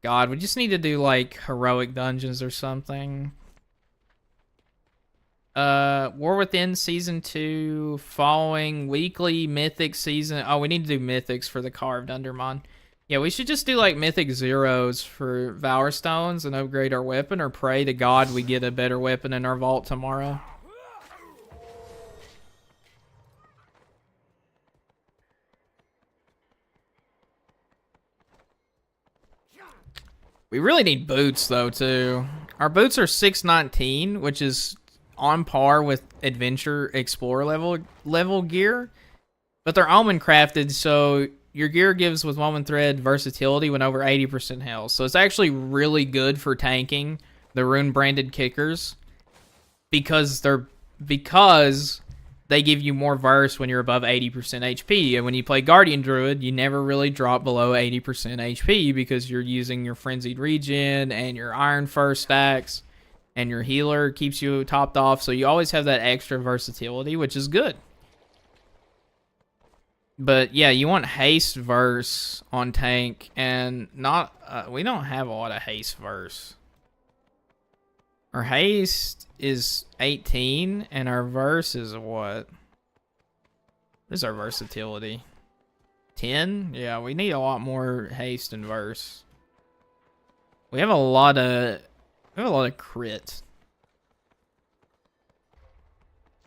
God, we just need to do like heroic dungeons or something. War Within Season 2, following weekly Mythic Season. Oh, we need to do Mythics for the Carved Undermine. Yeah, we should just do like Mythic Zeros for Valor Stones and upgrade our weapon, or pray to God we get a better weapon in our vault tomorrow. We really need boots, though, too. Our boots are 619, which is on par with Adventure Explorer level gear. But they're almond crafted, so your gear gives with Woman Thread versatility when over 80% health. So it's actually really good for tanking the rune-branded kickers. Because they give you more verse when you're above 80% HP. And when you play Guardian Druid, you never really drop below 80% HP because you're using your Frenzied Regen and your Iron First stacks, and your healer keeps you topped off. So you always have that extra versatility, which is good. But yeah, you want haste verse on tank, and not we don't have a lot of haste verse. Our haste is 18, and our verse is what? What is our versatility? 10? Yeah, we need a lot more haste and verse. We have a lot of crit.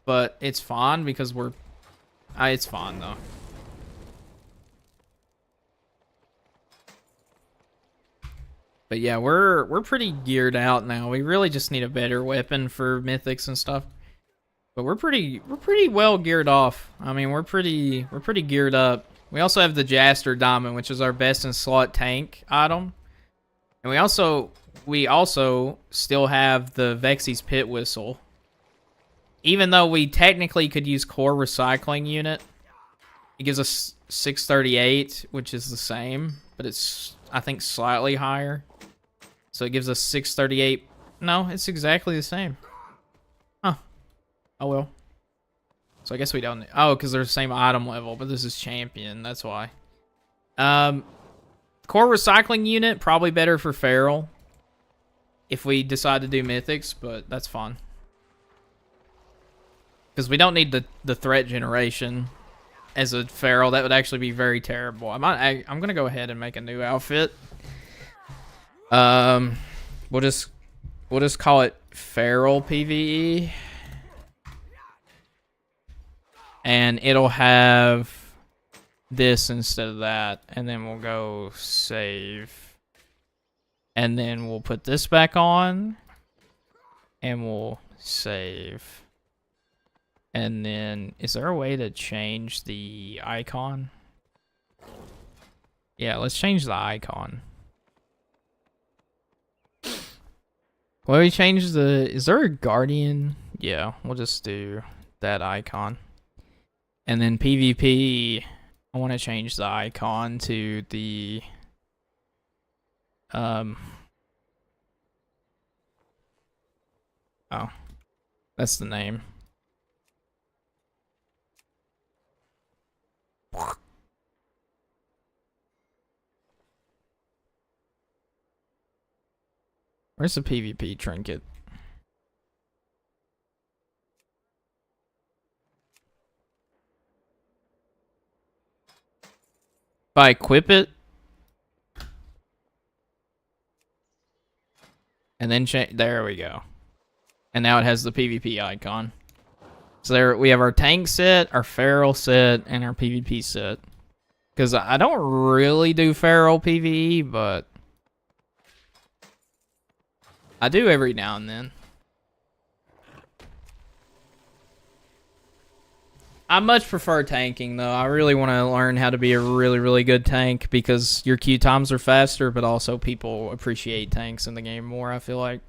But it's fine because we're it's fine though. But yeah, we're pretty geared out now. We really just need a better weapon for mythics and stuff. But we're pretty well geared off. I mean, we're pretty geared up. We also have the Jaster Diamond, which is our best in slot tank item. And we also still have the Vexy's Pit Whistle. Even though we technically could use Core Recycling Unit, it gives us 638, which is the same, but it's, I think, slightly higher. So it gives us 638. No, it's exactly the same. Huh. Oh, well. So I guess we don't... Oh, because they're the same item level, but this is champion. That's why. Core Recycling Unit, probably better for Feral. If we decide to do Mythics, but that's fine. Because we don't need the threat generation as a Feral. That would actually be very terrible. I'm going to go ahead and make a new outfit. We'll just call it Feral PvE. And it'll have this instead of that. And then we'll go save. And then we'll put this back on. And we'll save. And then, is there a way to change the icon? Yeah, let's change the icon. Well, we change the... Is there a guardian? Yeah, we'll just do that icon. And then PvP, I want to change the icon to the... Oh. That's the name. Where's the PvP trinket? If I equip it, and then there we go. And now it has the PvP icon. So there we have our tank set, our feral set, and our PvP set. Because I don't really do feral PvE, but I do every now and then. I much prefer tanking, though. I really want to learn how to be a really, really good tank because your queue times are faster, but also people appreciate tanks in the game more, I feel like.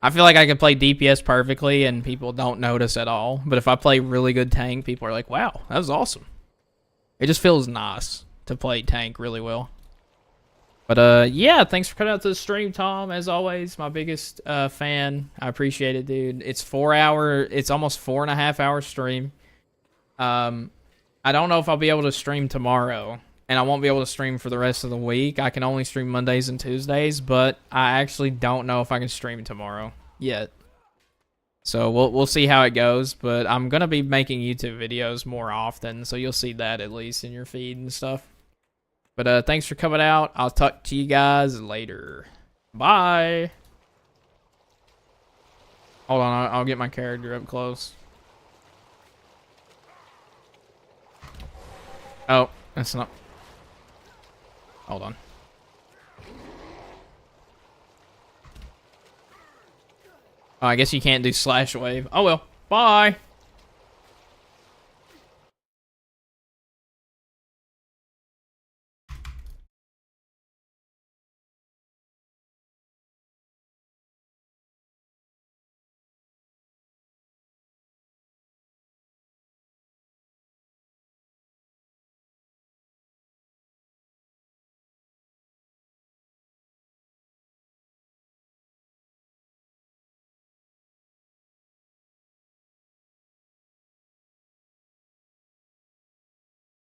I feel like I can play DPS perfectly and people don't notice at all. But if I play really good tank, people are like, wow, that was awesome. It just feels nice to play tank really well. But, yeah, thanks for coming out to the stream, Tom. As always, my biggest fan. I appreciate it, dude. It's it's almost 4.5 hour stream. I don't know if I'll be able to stream tomorrow, and I won't be able to stream for the rest of the week. I can only stream Mondays and Tuesdays, but I actually don't know if I can stream tomorrow yet. So we'll see how it goes, but I'm gonna be making YouTube videos more often, so you'll see that at least in your feed and stuff. But thanks for coming out. I'll talk to you guys later. Bye. Hold on, I'll get my character up close. Oh, that's not... Hold on. Oh, I guess you can't do slash wave. Oh well. Bye.